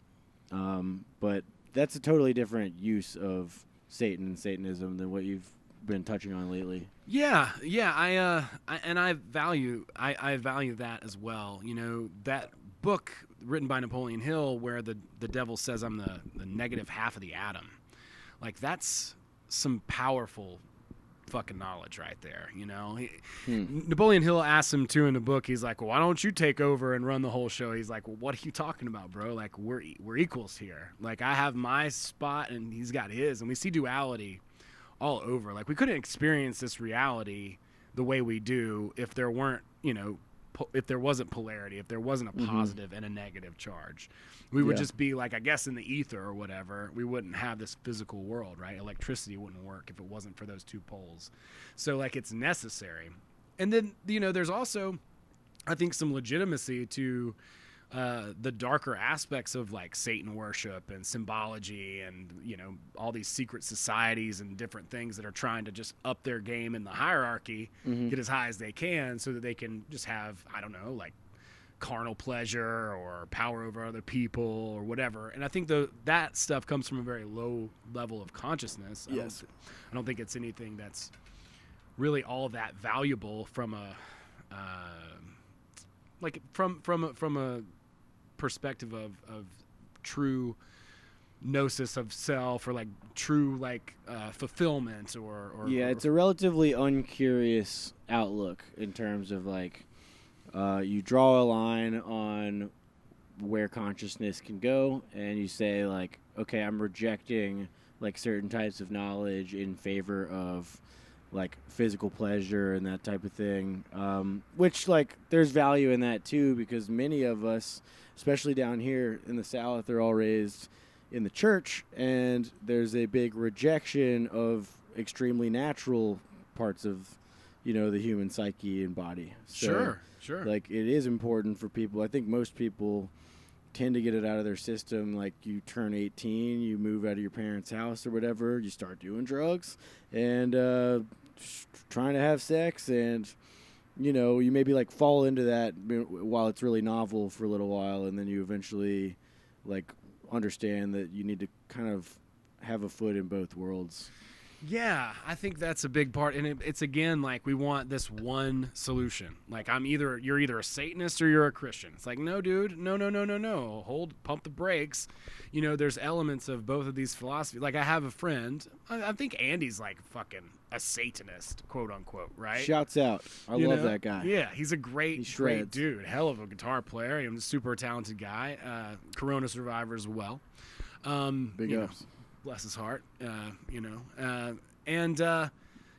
But that's a totally different use of Satan and Satanism than what you've been touching on lately. Yeah. I value that as well. You know, that book written by Napoleon Hill where the devil says I'm the negative half of the atom. Like, that's some powerful fucking knowledge right there, you know. Napoleon Hill asks him too in the book. He's like, "Well, why don't you take over and run the whole show?" He's like, "Well, what are you talking about, bro? Like, we're equals here. Like, I have my spot and he's got his, and we see duality all over. Like, we couldn't experience this reality the way we do if there weren't, you know, if there wasn't polarity, if there wasn't a positive and a negative charge. We would just be like, I guess, in the ether or whatever. We wouldn't have this physical world, right? Electricity wouldn't work if it wasn't for those two poles. So, like, it's necessary. And then, you know, there's also, I think, some legitimacy to the darker aspects of, like, Satan worship and symbology and, you know, all these secret societies and different things that are trying to just up their game in the hierarchy, get as high as they can so that they can just have, I don't know, like, carnal pleasure or power over other people or whatever. And I think that stuff comes from a very low level of consciousness. Yes. I don't think it's anything that's really all that valuable from a from a perspective of true gnosis of self or like true like fulfillment or it's a relatively uncurious outlook in terms of like you draw a line on where consciousness can go, and you say, like, okay, I'm rejecting, like, certain types of knowledge in favor of, like, physical pleasure and that type of thing, which, like, there's value in that, too, because many of us, especially down here in the South, are all raised in the church, and there's a big rejection of extremely natural parts of, you know, the human psyche and body. So, Sure. Like, it is important for people. I think most people tend to get it out of their system. Like, you turn 18, you move out of your parents' house or whatever, you start doing drugs and trying to have sex, and, you know, you maybe, like, fall into that while it's really novel for a little while, and then you eventually, like, understand that you need to kind of have a foot in both worlds. Yeah, I think that's a big part, and it's again like we want this one solution. Like you're either a Satanist or you're a Christian. It's like, no, dude, no. Pump the brakes. You know, there's elements of both of these philosophies. Like I have a friend, I think Andy's like fucking a Satanist, quote unquote, right? Shouts out, I love that guy. Yeah, he's a great dude, hell of a guitar player. He's a super talented guy. Corona survivor as well. Big ups. Bless his heart, you know.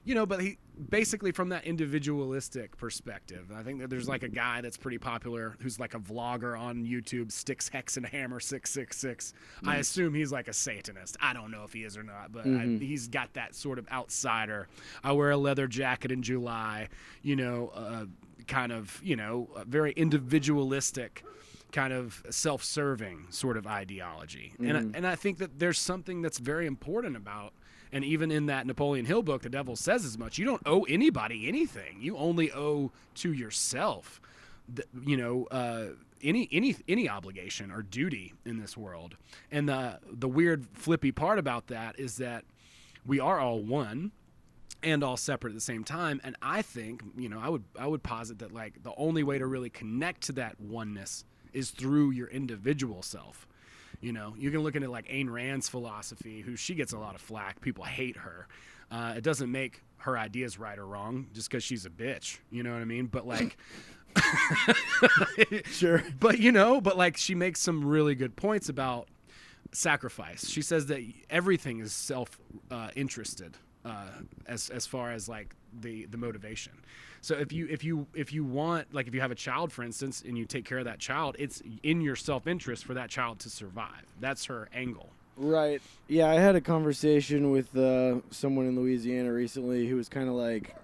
You know, but he basically from that individualistic perspective, I think that there's like a guy that's pretty popular who's like a vlogger on YouTube, Sticks Hex and Hammer 666. Nice. I assume he's like a Satanist. I don't know if he is or not, but he's got that sort of outsider. I wear a leather jacket in July, you know, kind of, you know, very individualistic kind of self-serving sort of ideology. And I think that there's something that's very important about, and even in that Napoleon Hill book, the devil says as much. You don't owe anybody anything. You only owe to yourself, any obligation or duty in this world. And the weird flippy part about that is that we are all one and all separate at the same time. And I think, I would posit that like the only way to really connect to that oneness is through your individual self. You can look into like Ayn Rand's philosophy, who she gets a lot of flack. People hate her. It doesn't make her ideas right or wrong just because she's a bitch. You know what I mean? But like, sure. But like she makes some really good points about sacrifice. She says that everything is self-interested as far as like the motivation. So if you want, like if you have a child, for instance, and you take care of that child, it's in your self-interest for that child to survive. That's her angle. Right. Yeah, I had a conversation with someone in Louisiana recently who was kind of like,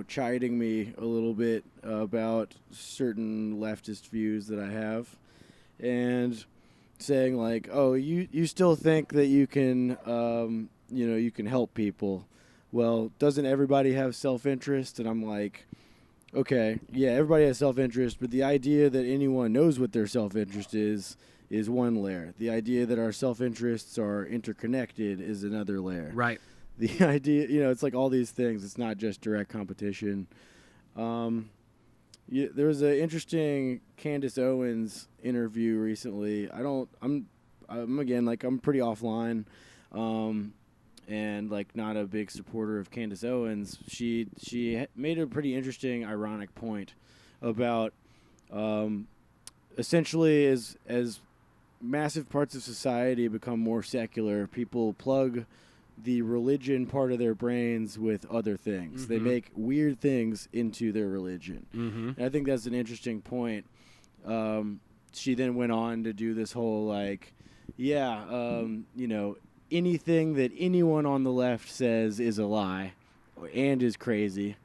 chiding me a little bit about certain leftist views that I have, and saying like, oh, you still think that you can, you can help people. Well, doesn't everybody have self-interest? And I'm like, okay, yeah, everybody has self-interest, but the idea that anyone knows what their self-interest is one layer. The idea that our self-interests are interconnected is another layer. Right. The idea, it's like all these things. It's not just direct competition. There was an interesting Candace Owens interview recently. I'm pretty offline. And like not a big supporter of Candace Owens. She made a pretty interesting, ironic point about essentially as massive parts of society become more secular, people plug the religion part of their brains with other things. Mm-hmm. They make weird things into their religion. Mm-hmm. And I think that's an interesting point. She then went on to do this whole like, anything that anyone on the left says is a lie and is crazy.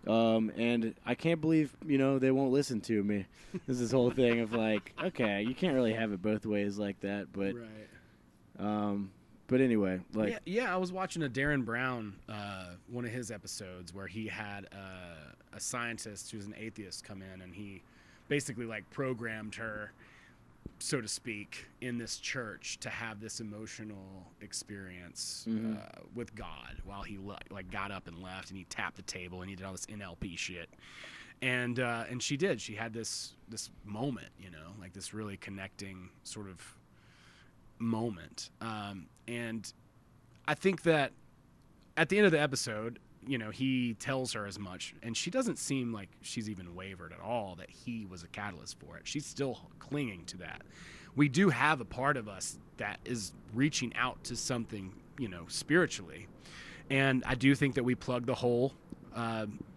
And I can't believe, they won't listen to me. There's this whole thing of like, okay, you can't really have it both ways like that. But, right. But anyway, like, yeah, I was watching a Darren Brown, one of his episodes where he had a scientist who's an atheist come in, and he basically like programmed her, so to speak, in this church to have this emotional experience with God while he got up and left, and he tapped the table and he did all this NLP shit. And she did. She had this moment, like this really connecting sort of moment. And I think that at the end of the episode, he tells her as much, and she doesn't seem like she's even wavered at all that he was a catalyst for it. She's still clinging to that. We do have a part of us that is reaching out to something, spiritually. And I do think that we plug the hole,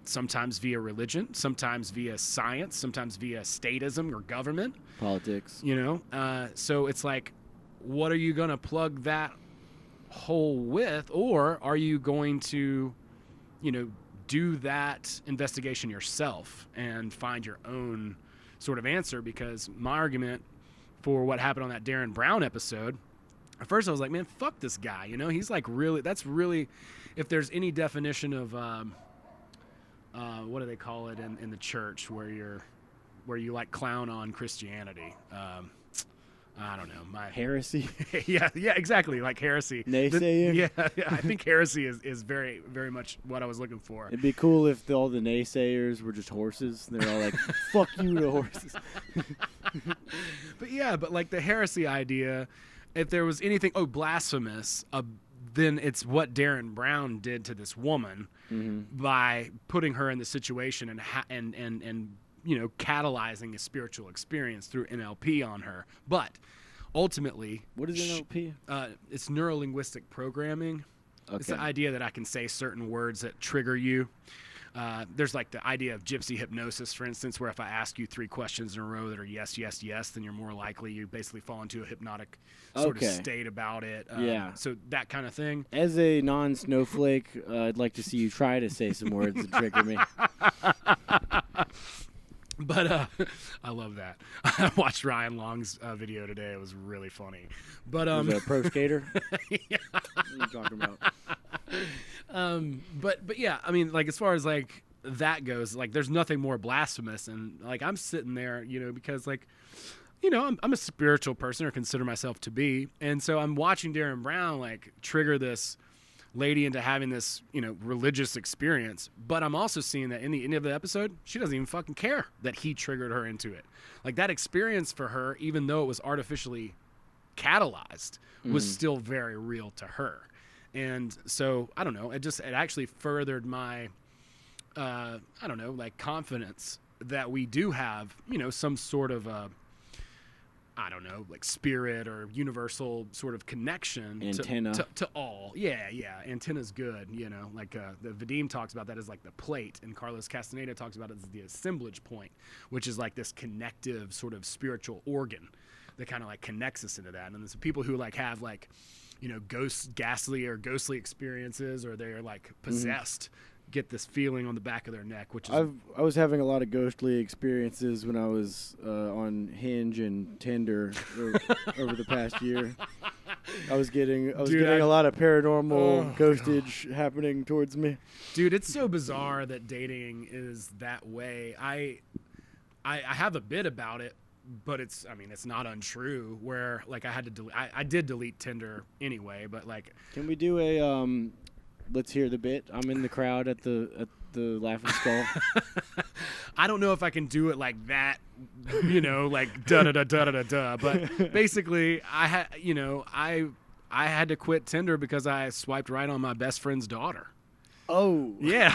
sometimes via religion, sometimes via science, sometimes via statism or government. Politics. So it's like, what are you going to plug that hole with? Or are you going to do that investigation yourself and find your own sort of answer? Because my argument for what happened on that Darren Brown episode, at first I was like, man, fuck this guy. He's like that's really, if there's any definition of, what do they call it in the church where you like clown on Christianity? I don't know. Heresy? yeah, exactly. Like heresy. Naysaying? Yeah, I think heresy is very, very much what I was looking for. It'd be cool if all the naysayers were just horses. They're all like, fuck you to horses. But like the heresy idea, if there was anything, blasphemous, then it's what Darren Brown did to this woman by putting her in the situation and catalyzing a spiritual experience through NLP on her. But ultimately, what is NLP? It's neuro-linguistic programming. Okay. It's the idea that I can say certain words that trigger you. There's like the idea of gypsy hypnosis, for instance, where if I ask you 3 questions in a row that are yes, yes, yes, then you're more likely you basically fall into a hypnotic sort of state about it. So that kind of thing. As a non-snowflake, I'd like to see you try to say some words that trigger me. But I love that. I watched Ryan Long's video today. It was really funny. But He's a pro skater. yeah. What are you talking about? But yeah, I mean, like as far as like that goes, like there's nothing more blasphemous, and like I'm sitting there, you know, because like, you know, I'm a spiritual person, or consider myself to be, and so I'm watching Darren Brown like trigger this lady into having this, you know, religious experience, but I'm also seeing that in the end of the episode, she doesn't even fucking care that he triggered her into it. Like that experience for her, even though it was artificially catalyzed, was still very real to her. And so I don't know, it actually furthered my I don't know, like confidence that we do have, you know, some sort of I don't know, like spirit or universal sort of connection Antenna. to all. Yeah. Antenna's good, you know, like the Vadim talks about that as like the plate, and Carlos Castaneda talks about it as the assemblage point, which is like this connective sort of spiritual organ that kind of like connects us into that. And there's people who like have like, you know, ghostly experiences, or they're like possessed, get this feeling on the back of their neck, which is I was having a lot of ghostly experiences when I was on Hinge and Tinder over the past year. I was getting a lot of paranormal ghostage happening towards me. Dude, it's so bizarre that dating is that way. I have a bit about it, but it's not untrue, where like I did delete Tinder anyway, but like, can we do a let's hear the bit? I'm in the crowd at the Laughing Skull. I don't know if I can do it like that, you know, like da da da da da da. But basically, I had to quit Tinder because I swiped right on my best friend's daughter. Oh yeah!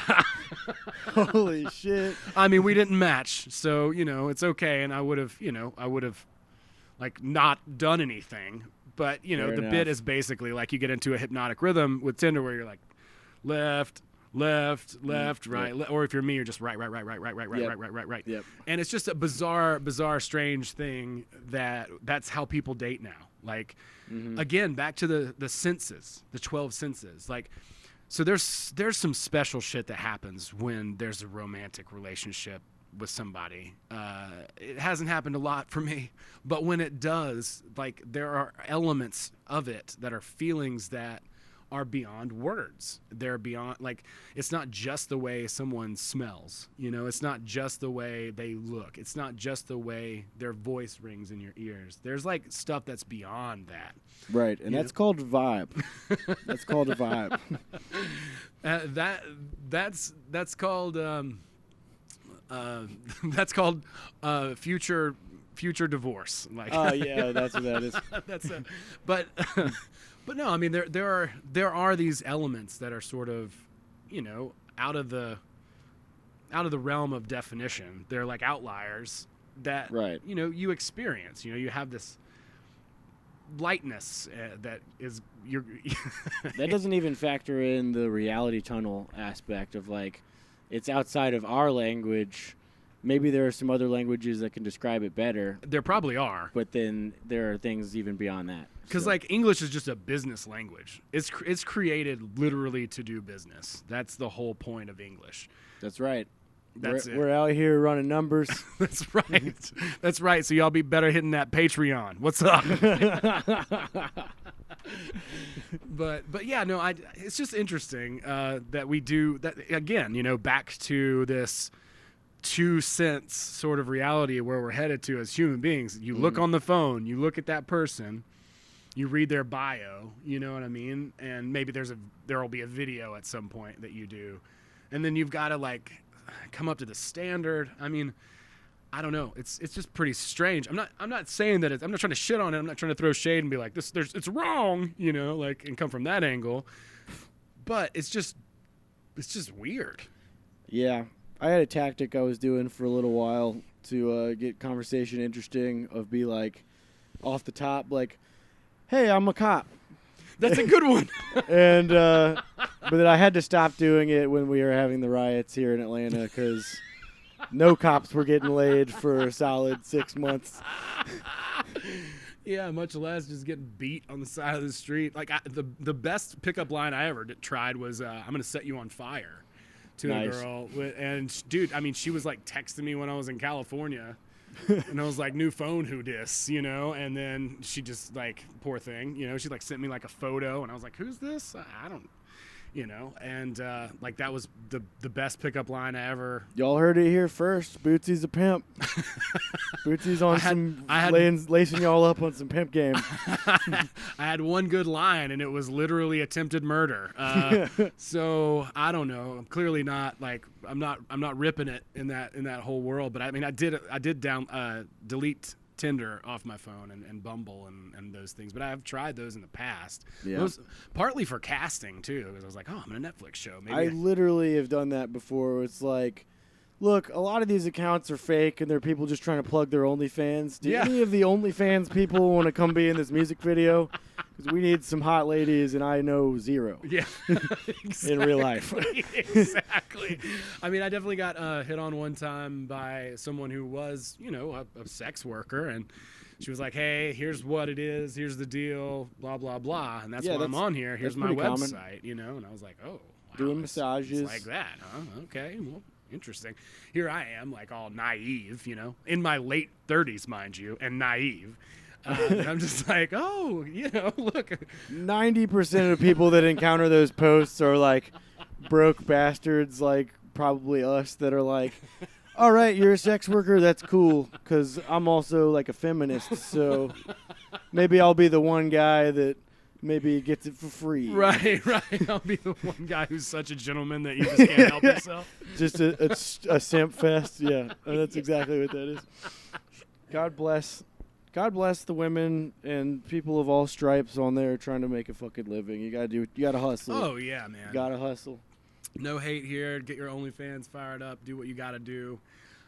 Holy shit! I mean, we didn't match, so you know it's okay, and I would have like not done anything. But you know, Fair the enough. bit is basically like you get into a hypnotic rhythm with Tinder, where you're like left, right, or if you're me, you're just right. Yep. And it's just a bizarre, strange thing that's how people date now. Like, again, back to the senses, the 12 senses. Like, so there's some special shit that happens when there's a romantic relationship with somebody. It hasn't happened a lot for me, but when it does, like, there are elements of it that are feelings that are beyond words. They're beyond, like, it's not just the way someone smells, you know, it's not just the way they look, it's not just the way their voice rings in your ears. There's like stuff that's beyond that. Right, and that's called vibe. That's called a vibe. That's called that's called future divorce. Like, Oh yeah, that's what that is. that's a, but no, I mean there are these elements that are sort of, you know, out of the realm of definition. They're like outliers that, Right. you know, you experience. You know, you have this lightness that is your That doesn't even factor in the reality tunnel aspect of, like, it's outside of our language. Maybe there are some other languages that can describe it better, There probably are. but then there are things even beyond that. Because So, like English is just a business language. It's created literally to do business. That's the whole point of English. that's right. That's it. We're out here running numbers. That's right. That's right. So y'all be better hitting that Patreon. What's up? but yeah, no, it's just interesting that we do that again. You know, back to this 2 cents sort of reality where we're headed to as human beings. You look on the phone, you look at that person, you read their bio, you know what I mean? And maybe there'll be a video at some point that you do. And then you've got to like come up to the standard. I mean, I don't know. It's just pretty strange. I'm not saying that I'm not trying to shit on it. I'm not trying to throw shade and be like it's wrong, you know, like, and come from that angle. But it's just weird. Yeah. I had a tactic I was doing for a little while to get conversation interesting, of be like, off the top, like, hey, I'm a cop. That's a good one. And but then I had to stop doing it when we were having the riots here in Atlanta, because no cops were getting laid for a solid 6 months. Yeah, much less just getting beat on the side of the street. Like the best pickup line I ever tried was, "I'm going to set you on fire," to a girl. And, dude, I mean, she was, like, texting me when I was in California. And I was like, new phone, who dis, you know? And then she just, like, poor thing, you know? She, like, sent me, like, a photo. And I was like, who's this? I don't, you know? And, like, that was the best pickup line I ever. Y'all heard it here first. Bootsy's a pimp. Bootsy's on lacing y'all up on some pimp game. I had one good line, and it was literally attempted murder. So I don't know. I'm clearly not like I'm not ripping it in that whole world. But I mean, I did delete Tinder off my phone and Bumble and those things. But I've tried those in the past. Yeah. Those, partly for casting too, because I was like, oh, I'm in a Netflix show. Maybe I literally have done that before. It's like, look, a lot of these accounts are fake, and they're people just trying to plug their OnlyFans. Do any of the OnlyFans people want to come be in this music video? Because we need some hot ladies, and I know zero. Yeah, exactly. In real life. Exactly. I mean, I definitely got hit on one time by someone who was, you know, a sex worker, and she was like, hey, here's what it is, here's the deal, blah, blah, blah, and that's why I'm on here. Here's my website, common. You know, and I was like, oh, wow. Doing massages. It's like that, huh? Okay, well, interesting. Here I am, like all naive, you know, in my late 30s, mind you, and naive. And I'm just like, oh, you know, look. 90% of people that encounter those posts are like broke bastards, like probably us, that are like, all right, you're a sex worker, that's cool, because I'm also like a feminist, so maybe I'll be the one guy that maybe gets it for free. Right. I'll be the one guy who's such a gentleman that you just can't help yourself. Just a simp fest, yeah. That's exactly what that is. God bless the women and people of all stripes on there trying to make a fucking living. You gotta hustle. Oh yeah, man. You gotta hustle. No hate here. Get your OnlyFans fired up. Do what you gotta do.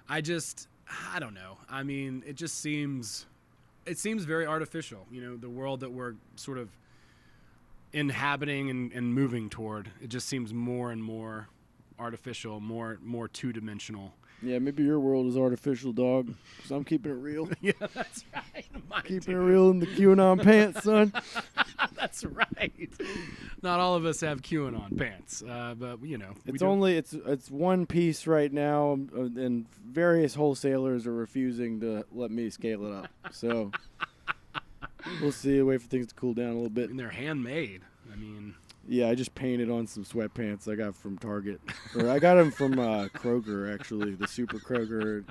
I don't know. I mean, it seems very artificial. You know, the world that we're sort of inhabiting and moving toward. It just seems more and more artificial, more two-dimensional. Yeah, maybe your world is artificial, dog, because I'm keeping it real. Yeah, that's right. Keeping it real in the QAnon pants, son. That's right. Not all of us have QAnon pants, but, you know. It's one piece right now, and various wholesalers are refusing to let me scale it up. So we'll see. Wait for things to cool down a little bit. And they're handmade. I mean... Yeah, I just painted on some sweatpants I got from Target. Or I got them from Kroger, actually, the Super Kroger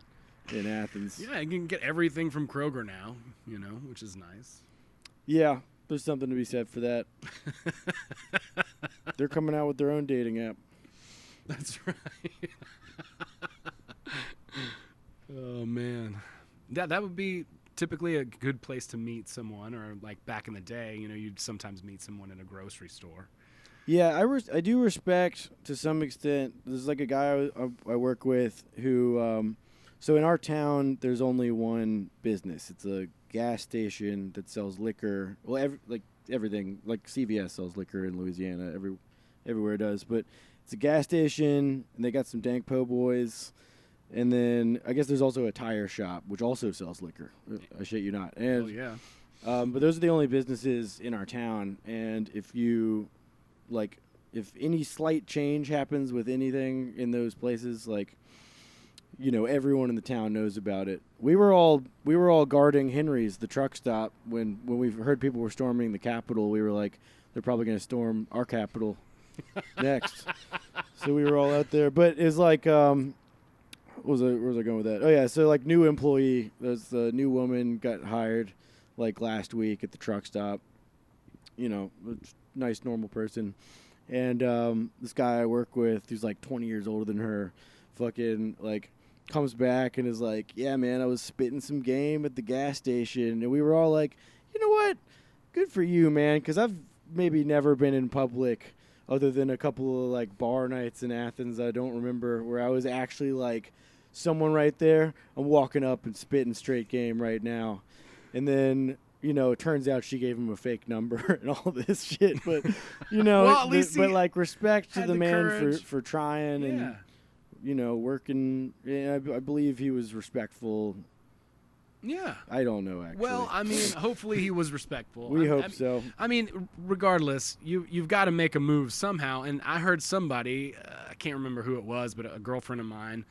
in Athens. Yeah, you can get everything from Kroger now, you know, which is nice. Yeah, there's something to be said for that. They're coming out with their own dating app. That's right. Oh, man. That would be typically a good place to meet someone, or like back in the day, you know, you'd sometimes meet someone in a grocery store. Yeah, I do respect to some extent. There's like a guy I work with who, so in our town, there's only one business. It's a gas station that sells liquor. Well, everything, like CVS sells liquor in Louisiana. Everywhere does. But it's a gas station, and they got some dank po' boys. And then I guess there's also a tire shop, which also sells liquor. I shit you not. And, yeah. But those are the only businesses in our town. And if any slight change happens with anything in those places, like, you know, everyone in the town knows about it. We were all guarding Henry's, the truck stop, when we heard people were storming the Capitol. We were like, they're probably going to storm our Capitol next. So we were all out there. But it's like, where was I going with that? Oh, yeah, so, like, new employee. There's the new woman got hired, like, last week at the truck stop. You know, nice, normal person. And this guy I work with, who's, like, 20 years older than her, fucking, like, comes back and is like, yeah, man, I was spitting some game at the gas station. And we were all like, you know what? Good for you, man, because I've maybe never been in public other than a couple of, like, bar nights in Athens I don't remember, where I was actually, like, someone right there. I'm walking up and spitting straight game right now. And then, you know, it turns out she gave him a fake number and all this shit. But, you know, well, at least but like, respect to the man courage. for trying and, you know, working. Yeah, I believe he was respectful. Yeah. I don't know, actually. Well, I mean, hopefully he was respectful. We hope so. I mean, regardless, you've got to make a move somehow. And I heard somebody, I can't remember who it was, but a girlfriend of mine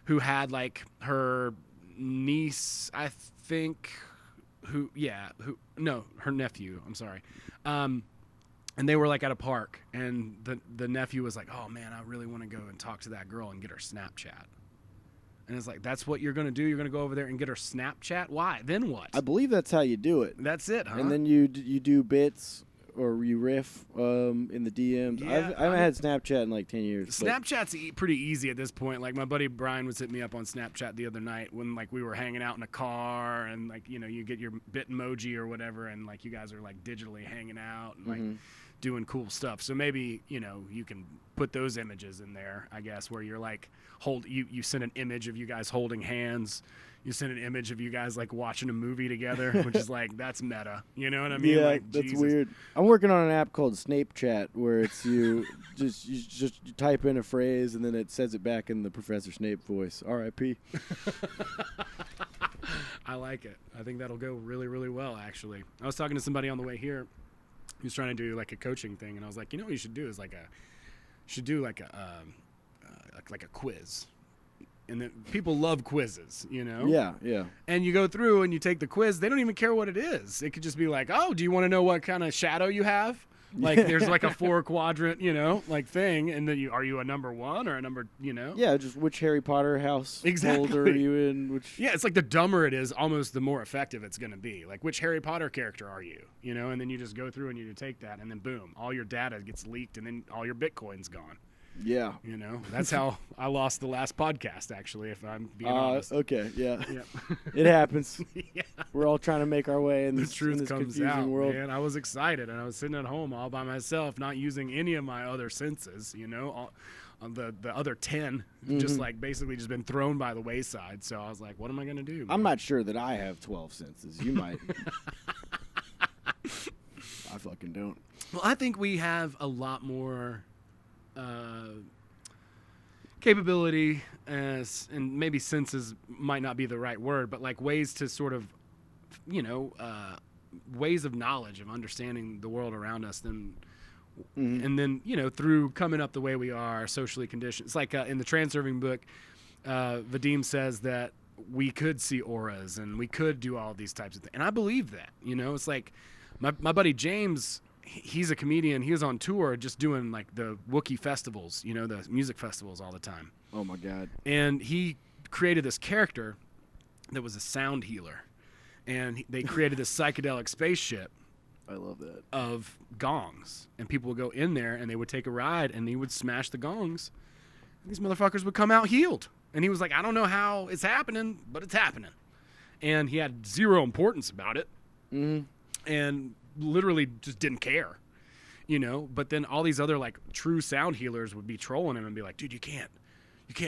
who had like her niece, I think, her nephew, I'm sorry. And they were like at a park, and the nephew was like, oh man, I really want to go and talk to that girl and get her Snapchat. And it's like, that's what you're going to do? You're going to go over there and get her Snapchat? Why? Then what? I believe that's how you do it. That's it, huh? And then you do bits or you riff in the DMs. Yeah, I haven't had Snapchat in like 10 years. Snapchat's pretty easy at this point. Like my buddy Brian was hitting me up on Snapchat the other night when like we were hanging out in a car and like, you know, you get your bit emoji or whatever and like you guys are like digitally hanging out and like doing cool stuff. So maybe, you know, you can put those images in there, I guess, where you're like you send an image of you guys holding hands. You send an image of you guys like watching a movie together, which is like, that's meta. You know what I mean? Yeah, like, that's Jesus. weird. I'm working on an app called Snape Chat where it's you you type in a phrase and then it says it back in the Professor Snape voice. R.I.P. I like it. I think that'll go really, really well, actually. I was talking to somebody on the way here who's trying to do like a coaching thing, and I was like, you know what you should do is like a quiz. And then people love quizzes, you know? Yeah, yeah. And you go through and you take the quiz. They don't even care what it is. It could just be like, oh, do you want to know what kind of shadow you have? Like there's like a 4-quadrant, you know, like thing. And then are you a number 1 or a number, you know? Yeah, just which Harry Potter house Exactly. hold are you in? Which Yeah, it's like the dumber it is, almost the more effective it's going to be. Like, which Harry Potter character are you? You know, and then you just go through and you take that, and then boom, all your data gets leaked, and then all your Bitcoin's gone. Yeah. You know, that's how I lost the last podcast, actually, if I'm being honest. Okay, yeah. Yep. It happens. Yeah. We're all trying to make our way in The this, truth in this comes confusing out, world. man. I was excited, and I was sitting at home all by myself, not using any of my other senses, you know, the other 10 just like basically just been thrown by the wayside. So I was like, what am I going to do? I'm not sure that I have 12 senses. You might. I fucking don't. Well, I think we have a lot more capability, and maybe senses might not be the right word, but like ways to sort of, you know, ways of knowledge, of understanding the world around us than. And then, you know, through coming up the way we are, socially conditioned. It's like in the Transurfing book, Vadim says that we could see auras and we could do all these types of things. And I believe that, you know, it's like my buddy James, he's a comedian. He was on tour just doing like the Wieuca festivals, you know, the music festivals all the time. Oh, my God. And he created this character that was a sound healer. And they created this psychedelic spaceship. I love that. Of gongs, and people would go in there and they would take a ride and he would smash the gongs. And these motherfuckers would come out healed. And he was like, I don't know how it's happening, but it's happening. And he had zero importance about it. And literally just didn't care, you know. But then all these other like true sound healers would be trolling him and be like, dude, you can't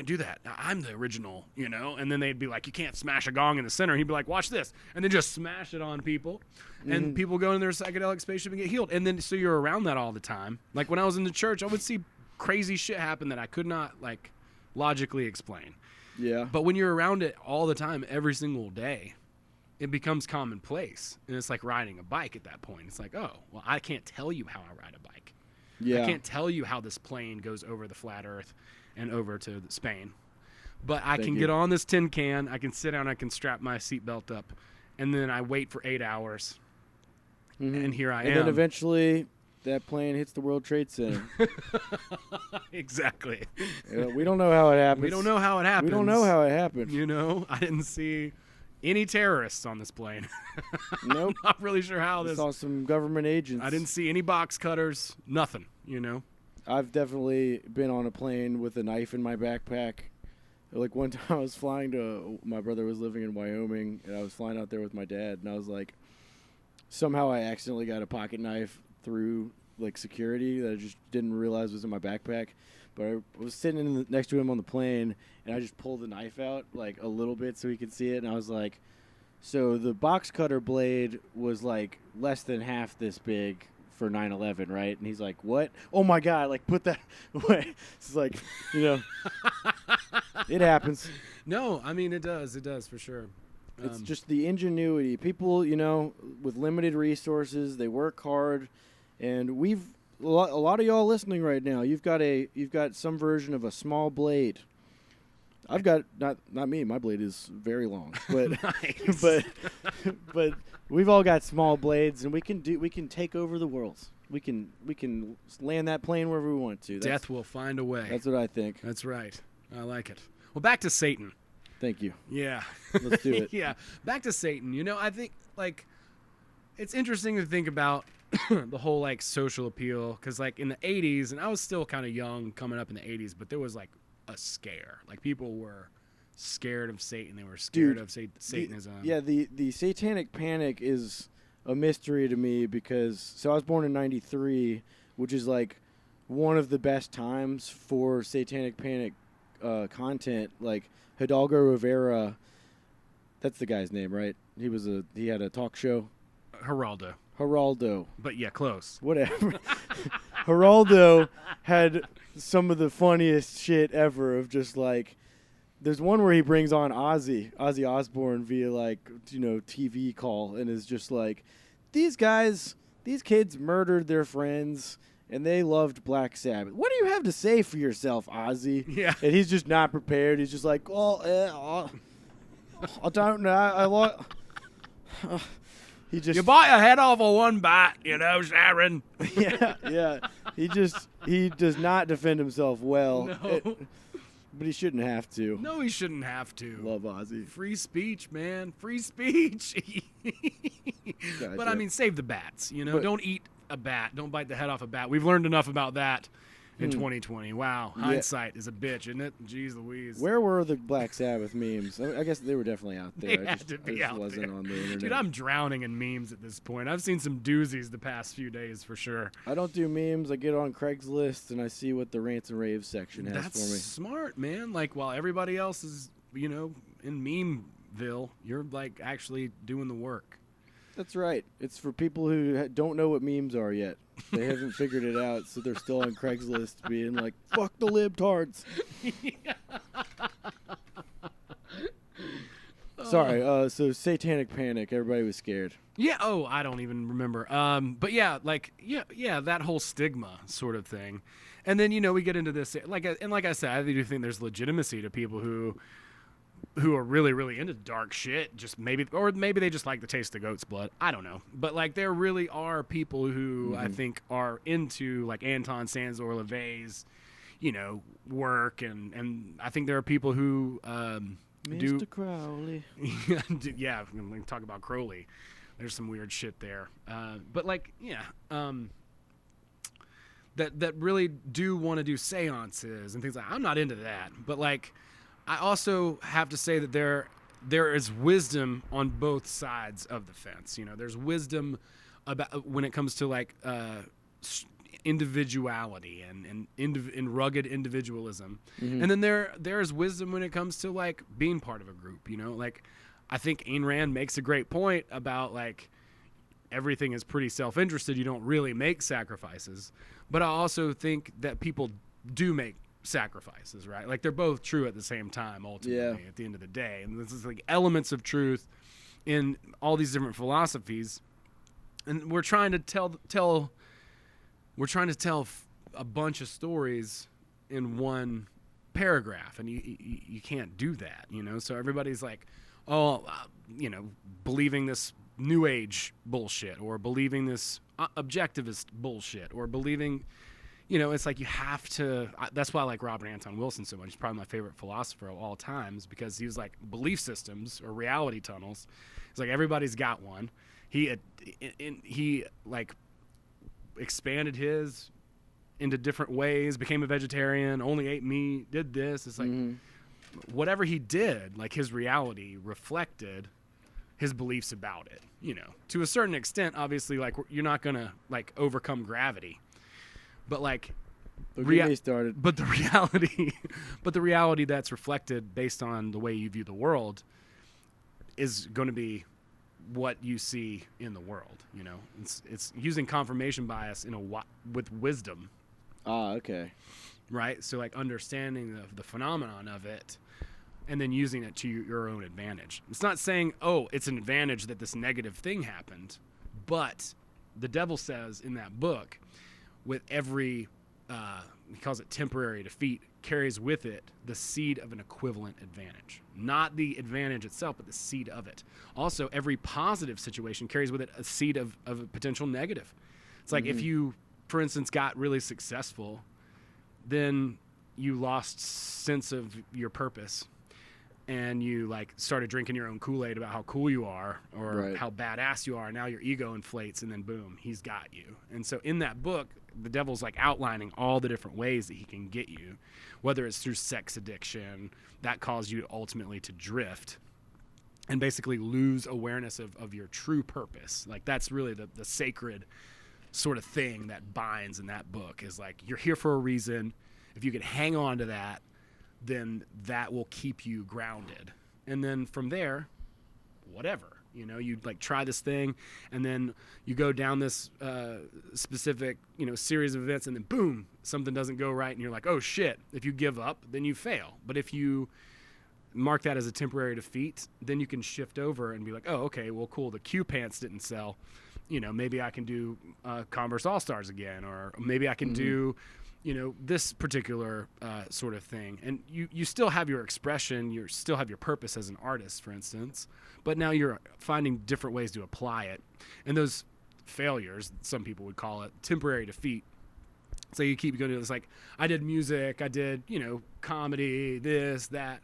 do that. I'm the original, you know. And then they'd be like, you can't smash a gong in the center. And he'd be like, watch this, and then just smash it on people. And people go in their psychedelic spaceship and get healed. And then so you're around that all the time. Like when I was in the church, I would see crazy shit happen that I could not like logically explain. Yeah. But when you're around it all the time, every single day, it becomes commonplace. And it's like riding a bike at that point. It's like, oh, well, I can't tell you how I ride a bike. Yeah. I can't tell you how this plane goes over the flat earth and over to Spain. But I can get on this tin can, I can sit down, I can strap my seatbelt up, and then I wait for 8 hours. And here I am. And then eventually that plane hits the World Trade Center. Exactly. We don't know how it happens. We don't know how it happens. We don't know how it happened. You know, I didn't see any terrorists on this plane. Nope. I'm not really sure how I this. saw some government agents. I didn't see any box cutters. Nothing. You know. I've definitely been on a plane with a knife in my backpack. Like one time I was flying to, my brother was living in Wyoming, and I was flying out there with my dad, and I was like, somehow I accidentally got a pocket knife through like security that I just didn't realize was in my backpack. But I was sitting next to him on the plane, and I just pulled the knife out like a little bit so he could see it, and I was like, so the box cutter blade was like less than half this big for 9/11, right? And he's like, what? Oh my God, like put that away. It's like, you know, it happens. No, I mean, it does for sure. It's just the ingenuity. People, you know, with limited resources, they work hard, and we've lot of y'all listening right now, you've got some version of a small blade. I've got not me. My blade is very long, but Nice. but we've all got small blades, and we can take over the world. We can land that plane wherever we want to. Death will find a way. That's what I think. That's right. I like it. Well, back to Satan. Thank you. Yeah. Let's do it. Yeah. Back to Satan. You know, I think, like, it's interesting to think about the whole, like, social appeal. Because, like, in the 80s, and I was still kind of young coming up in the 80s, but there was, like, a scare. Like, people were scared of Satan. They were scared of Satanism. The satanic panic is a mystery to me because I was born in 93, which is, like, one of the best times for satanic panic content. Like, Hidalgo Rivera, that's the guy's name, right? He had a talk show. Geraldo. But yeah, close. Whatever. Geraldo had some of the funniest shit ever of just like, there's one where he brings on Ozzy Osbourne via like, TV call and is just like, these kids murdered their friends and they loved Black Sabbath. What do you have to say for yourself, Ozzy? Yeah. And he's just not prepared. He's just like, I don't know. You bite your head off of one bite, Sharon. Yeah. He does not defend himself well. No. But he shouldn't have to. No, he shouldn't have to. Love Ozzy. Free speech, man. Free speech. Gotcha. But, I mean, save the bats. Don't eat a bat. Don't bite the head off a bat. We've learned enough about that in 2020. Wow. Hindsight is a bitch, isn't it? Jeez Louise. Where were the Black Sabbath memes? I guess they were definitely out there. They had to be out wasn't there. On the internet. Dude, I'm drowning in memes at this point. I've seen some doozies the past few days for sure. I don't do memes. I get on Craigslist and I see what the rants and raves section has That's for me. smart, man. Like, while everybody else is, in Memeville, you're, like, actually doing the work. That's right. It's for people who don't know what memes are yet. They haven't figured it out, so they're still on Craigslist being like, fuck the libtards. Sorry, so satanic panic. Everybody was scared. Yeah. Oh, I don't even remember. But yeah, like, yeah, that whole stigma sort of thing. And then, we get into this, like I said, I do think there's legitimacy to people who are really, really into dark shit, maybe they just like the taste of goat's blood. I don't know. But, like, there really are people who I think are into, like, Anton Sanzor LaVey's, work. And I think there are people who Mr. Crowley. Yeah, I'm going to talk about Crowley. There's some weird shit there. But, like, yeah, that really do want to do seances and things like that. I'm not into that. But, like, I also have to say that there is wisdom on both sides of the fence. There's wisdom about when it comes to like individuality and rugged individualism, and then there is wisdom when it comes to like being part of a group. Like I think Ayn Rand makes a great point about like everything is pretty self-interested. You don't really make sacrifices, but I also think that people do make sacrifices, right? Like they're both true at the same time ultimately at the end of the day, and this is like elements of truth in all these different philosophies, and we're trying to tell a bunch of stories in one paragraph, and you can't do that, so everybody's like, believing this new age bullshit or believing this objectivist bullshit or believing it's like you have to. That's why I like Robert Anton Wilson so much. He's probably my favorite philosopher of all times because he was like belief systems or reality tunnels. It's like everybody's got one. He like expanded his into different ways, became a vegetarian, only ate meat, did this. It's like whatever he did, like his reality reflected his beliefs about it. To a certain extent, obviously, like you're not gonna like overcome gravity. But like, But the reality that's reflected based on the way you view the world is going to be what you see in the world. It's using confirmation bias with wisdom. Ah, okay. Right. So like understanding the phenomenon of it, and then using it to your own advantage. It's not saying, oh, it's an advantage that this negative thing happened, but the devil says in that book, with every he calls it temporary defeat, carries with it the seed of an equivalent advantage. Not the advantage itself, but the seed of it. Also, every positive situation carries with it a seed of a potential negative. It's like if you, for instance, got really successful, then you lost sense of your purpose. And you like started drinking your own Kool-Aid about how cool you are or how badass you are. Now your ego inflates, and then boom, he's got you. And so in that book, the devil's like outlining all the different ways that he can get you, whether it's through sex addiction that caused you ultimately to drift and basically lose awareness of your true purpose. Like that's really the sacred sort of thing that binds in that book is like, you're here for a reason. If you can hang on to that, then that will keep you grounded. And then from there, whatever, you like try this thing and then you go down this specific, series of events and then boom, something doesn't go right. And you're like, oh shit, if you give up, then you fail. But if you mark that as a temporary defeat, then you can shift over and be like, oh, okay, well, cool. The Q pants didn't sell. Maybe I can do Converse All-Stars again, or maybe I can do, this particular sort of thing. And you still have your expression, you still have your purpose as an artist, for instance, but now you're finding different ways to apply it. And those failures, some people would call it temporary defeat. So you keep going to this, like, I did music, I did, comedy, this, that.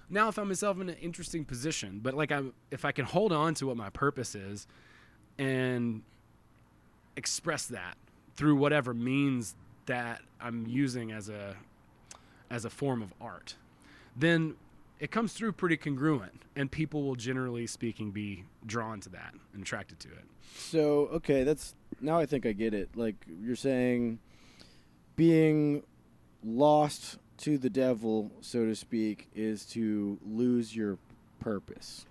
Now I found myself in an interesting position, but like if I can hold on to what my purpose is and express that through whatever means that I'm using as a form of art, then it comes through pretty congruent, and people will generally speaking be drawn to that and attracted to it. So, okay, now I think I get it. Like you're saying, being lost to the devil, so to speak, is to lose your purpose.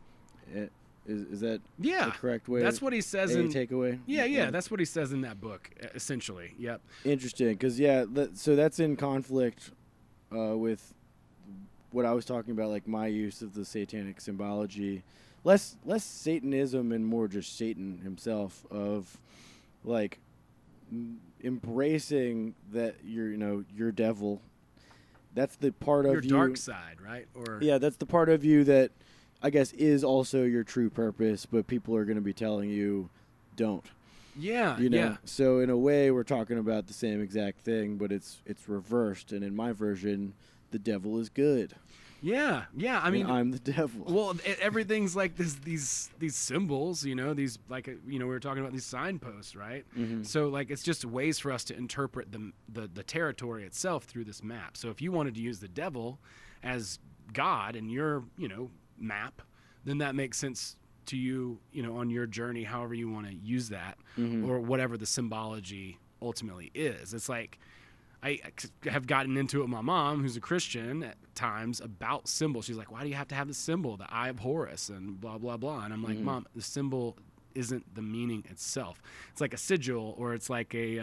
Is that the correct way? That's what he says in takeaway. Yeah, that's what he says in that book, essentially. Yep. Interesting, because so that's in conflict with what I was talking about, like my use of the satanic symbology, less Satanism and more just Satan himself, of like embracing that your devil. That's the part of your dark side, right? Or that's the part of you that I guess is also your true purpose, but people are going to be telling you don't. Yeah, Yeah. So in a way, we're talking about the same exact thing, but it's reversed. And in my version, the devil is good. Yeah. I mean, I'm the devil. Well, everything's like these symbols, these like we were talking about these signposts, right? Mm-hmm. So like it's just ways for us to interpret the territory itself through this map. So if you wanted to use the devil as God in your map, then that makes sense to you, on your journey, however you want to use that, or whatever the symbology ultimately is. It's like I have gotten into it with my mom, who's a Christian, at times about symbols. She's like, why do you have to have the symbol, the Eye of Horus and blah, blah, blah? And I'm like, Mom, the symbol isn't the meaning itself. It's like a sigil, or it's like a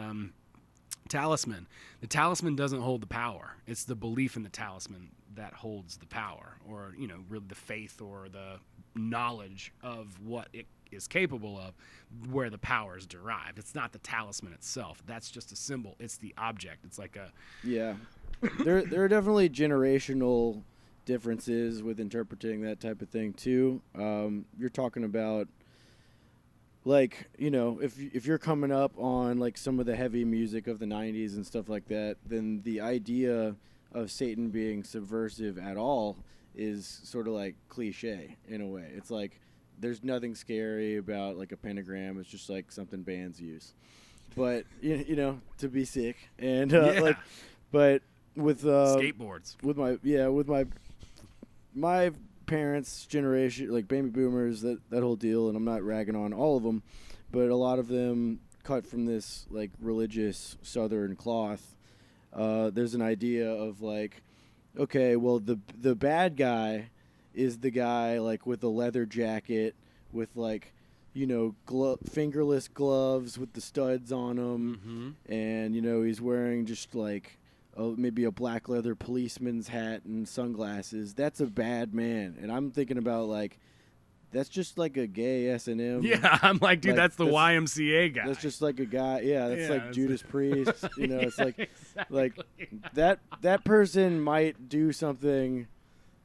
talisman. The talisman doesn't hold the power. It's the belief in the talisman that holds the power, or, really the faith or the knowledge of what it is capable of, where the power is derived. It's not the talisman itself. That's just a symbol. It's the object. It's like there are definitely generational differences with interpreting that type of thing too. You're talking about, like, if you're coming up on like some of the heavy music of the 90s and stuff like that, then the idea of Satan being subversive at all is sort of like cliche in a way. It's like there's nothing scary about like a pentagram. It's just like something bands use, but to be sick and but with skateboards, with my parents' generation, like baby boomers, that whole deal. And I'm not ragging on all of them, but a lot of them cut from this like religious Southern cloth. There's an idea of like, okay, well the bad guy is the guy like with a leather jacket with like, fingerless gloves with the studs on them, and he's wearing just like maybe a black leather policeman's hat and sunglasses. That's a bad man. And I'm thinking about like that's just like a gay S&M. Yeah, I'm like, dude, Like, that's the YMCA guy. That's just like a guy. Yeah, that's Yeah, like it's Judas Priest. You know, it's like exactly. that person might do something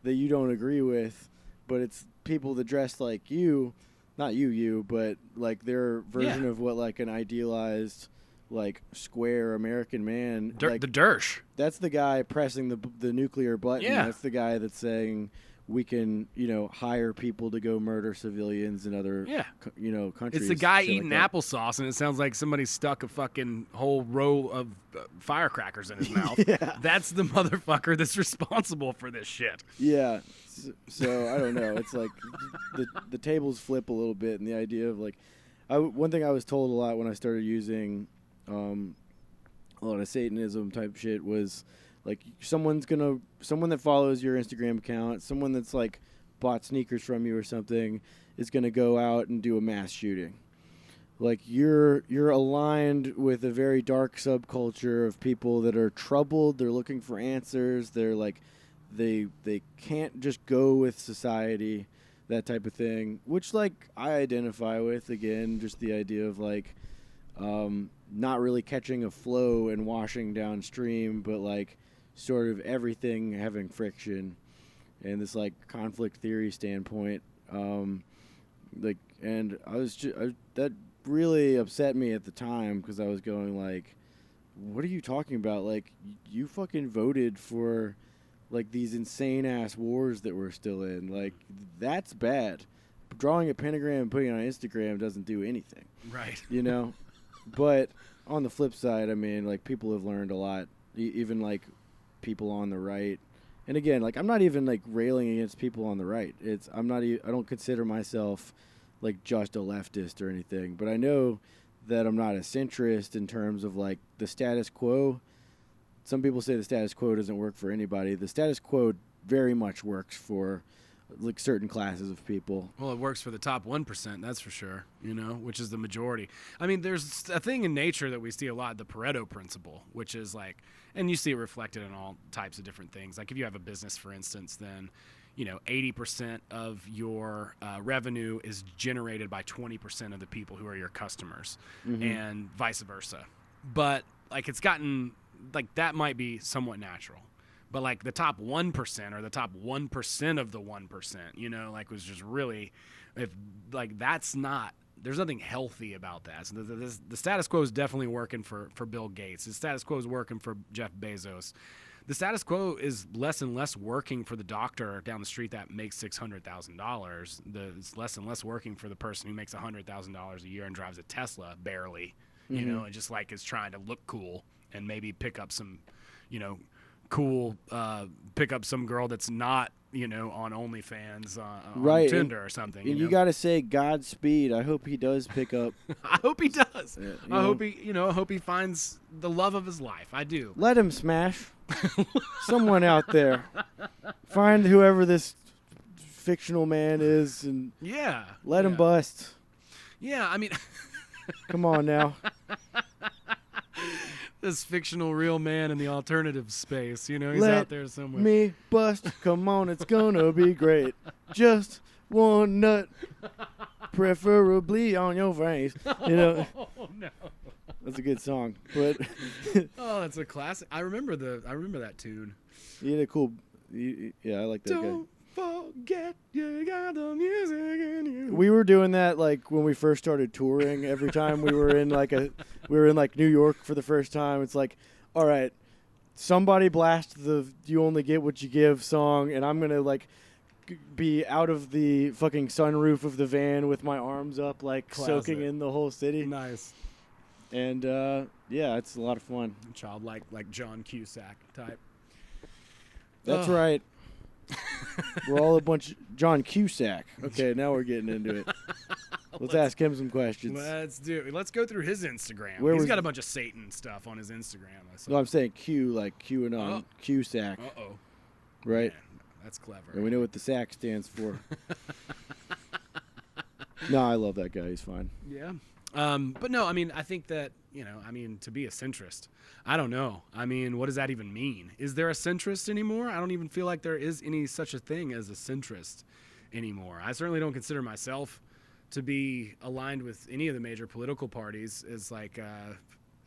that you don't agree with, but it's people that dress like you, not you, but like their version of what like an idealized like square American man. Like, the Dersh. that's the guy pressing the nuclear button. Yeah. That's the guy that's saying we can, hire people to go murder civilians in other, countries. It's the guy shit eating like that. applesauce, and it sounds like somebody stuck a fucking whole row of firecrackers in his mouth. Yeah. That's the motherfucker that's responsible for this shit. Yeah. So I don't know. It's like the tables flip a little bit, and the idea of like, one thing I was told a lot when I started using a lot of Satanism type shit was like someone that follows your Instagram account, someone that's like bought sneakers from you or something, is gonna go out and do a mass shooting. Like you're aligned with a very dark subculture of people that are troubled. They're looking for answers. They're like they can't just go with society, that type of thing. Which like I identify with. Again, just the idea of like not really catching a flow and washing downstream, but like sort of everything having friction, and this like conflict theory standpoint. And I was that really upset me at the time because I was going like, what are you talking about? Like, you fucking voted for like these insane ass wars that we're still in. Like, that's bad. Drawing a pentagram and putting it on Instagram doesn't do anything. Right. But on the flip side, I mean, like, people have learned a lot, even like people on the right. And again, like, I'm not even like railing against people on the right. I don't consider myself like just a leftist or anything, but I know that I'm not a centrist in terms of like the status quo. Some people say the status quo doesn't work for anybody. The status quo very much works for like certain classes of people. Well, it works for the top 1%, that's for sure, which is the majority. I mean, there's a thing in nature that we see a lot, the Pareto principle, which is like, and you see it reflected in all types of different things. Like if you have a business, for instance, then 80% of your revenue is generated by 20% of the people who are your customers, and vice versa. But like it's gotten like that might be somewhat natural, but like the top 1% or the top 1% of the 1%, like was just really, if like that's not, there's nothing healthy about that. So the status quo is definitely working for Bill Gates. The status quo is working for Jeff Bezos. The status quo is less and less working for the doctor down the street that makes $600,000. It's less and less working for the person who makes $100,000 a year and drives a Tesla barely, and just like is trying to look cool and maybe pick up some, pick up some girl that's not, on OnlyFans, on Tinder or something. And you got to say Godspeed. I hope he does pick up. I hope he does. I hope he finds the love of his life. I do. Let him smash. Someone out there. Find whoever this fictional man is and let him bust. Yeah, I mean. Come on now. This fictional real man in the alternative space, he's out there somewhere. Me bust. Come on, it's gonna be great. Just one nut, preferably on your face. Oh no. That's a good song, but oh, that's a classic. I remember that tune. He had a cool. I like that guy. Don't forget you got the music in you. We were doing that like when we first started touring. Every time we were in like New York for the first time, it's like, all right, somebody blast the "You Only Get What You Give" song, and I'm gonna like be out of the fucking sunroof of the van with my arms up, like soaking in the whole city. Nice. And it's a lot of fun. Childlike, like John Cusack type. That's right. We're all a bunch of John Cusack. Okay, now we're getting into it. Let's ask him some questions. Let's do it. Let's go through his Instagram. He's got a bunch of Satan stuff on his Instagram. No, I'm saying Q, like QAnon. Cusack. Uh-oh. Right? Man, that's clever. And we know what the SAC stands for. No, I love that guy. He's fine. Yeah. But no, I mean, I think that, to be a centrist, I don't know. I mean, what does that even mean? Is there a centrist anymore? I don't even feel like there is any such a thing as a centrist anymore. I certainly don't consider myself to be aligned with any of the major political parties. Is like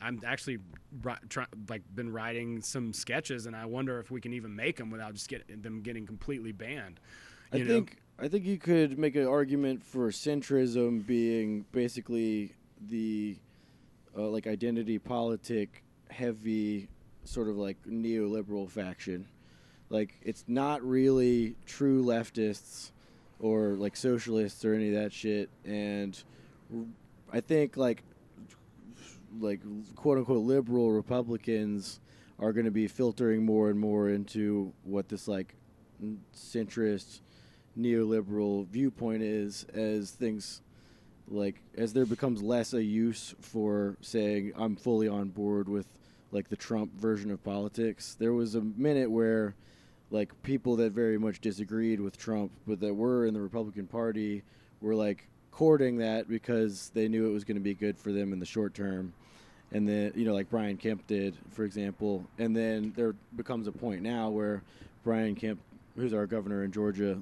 I'm actually been writing some sketches, and I wonder if we can even make them without just getting completely banned. I think you could make an argument for centrism being basically the like identity politic heavy sort of like neoliberal faction. Like, it's not really true leftists or like socialists or any of that shit. And I think like quote unquote liberal Republicans are going to be filtering more and more into what this like centrist neoliberal viewpoint is, as things like as there becomes less a use for saying I'm fully on board with like the Trump version of politics. There was a minute where like people that very much disagreed with Trump but that were in the Republican Party were like courting that because they knew it was going to be good for them in the short term. And then, you know, like Brian Kemp did, for example. And then there becomes a point now where Brian Kemp, who's our governor in Georgia,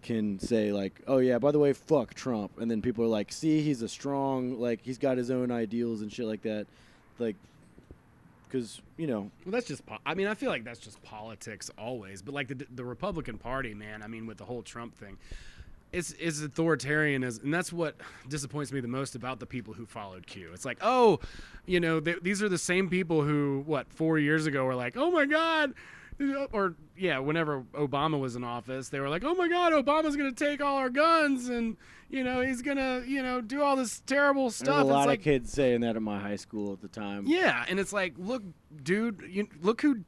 can say like, oh yeah, by the way, fuck Trump. And then people are like, see, he's a strong, like he's got his own ideals and shit like that. Like, because, you know. Well, that's just, I mean, I feel like that's just politics always. But like the Republican Party, man, I mean, with the whole Trump thing, is authoritarian, and that's what disappoints me the most about the people who followed Q. It's like, oh, you know, these are the same people who, 4 years ago were like, oh my God, or yeah, whenever Obama was in office, they were like, oh my God, Obama's gonna take all our guns, and you know he's gonna do all this terrible stuff. There were a lot of kids saying that at my high school at the time. Yeah, and it's like, look, dude, look who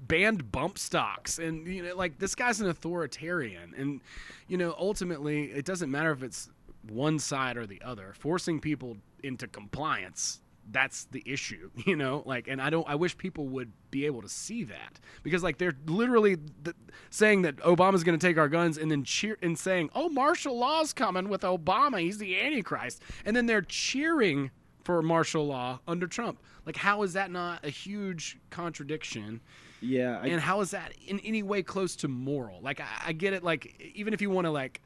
banned bump stocks, and you know, like this guy's an authoritarian, and you know, ultimately it doesn't matter if it's one side or the other. Forcing people into compliance, that's the issue, you know, like, and I wish people would be able to see that, because like they're literally saying that Obama's going to take our guns and then saying, oh, martial law's coming with Obama, he's the Antichrist, and then they're cheering for martial law under Trump. Like, how is that not a huge contradiction? Yeah. And how is that in any way close to moral? Like, I get it. Like, even if you want to like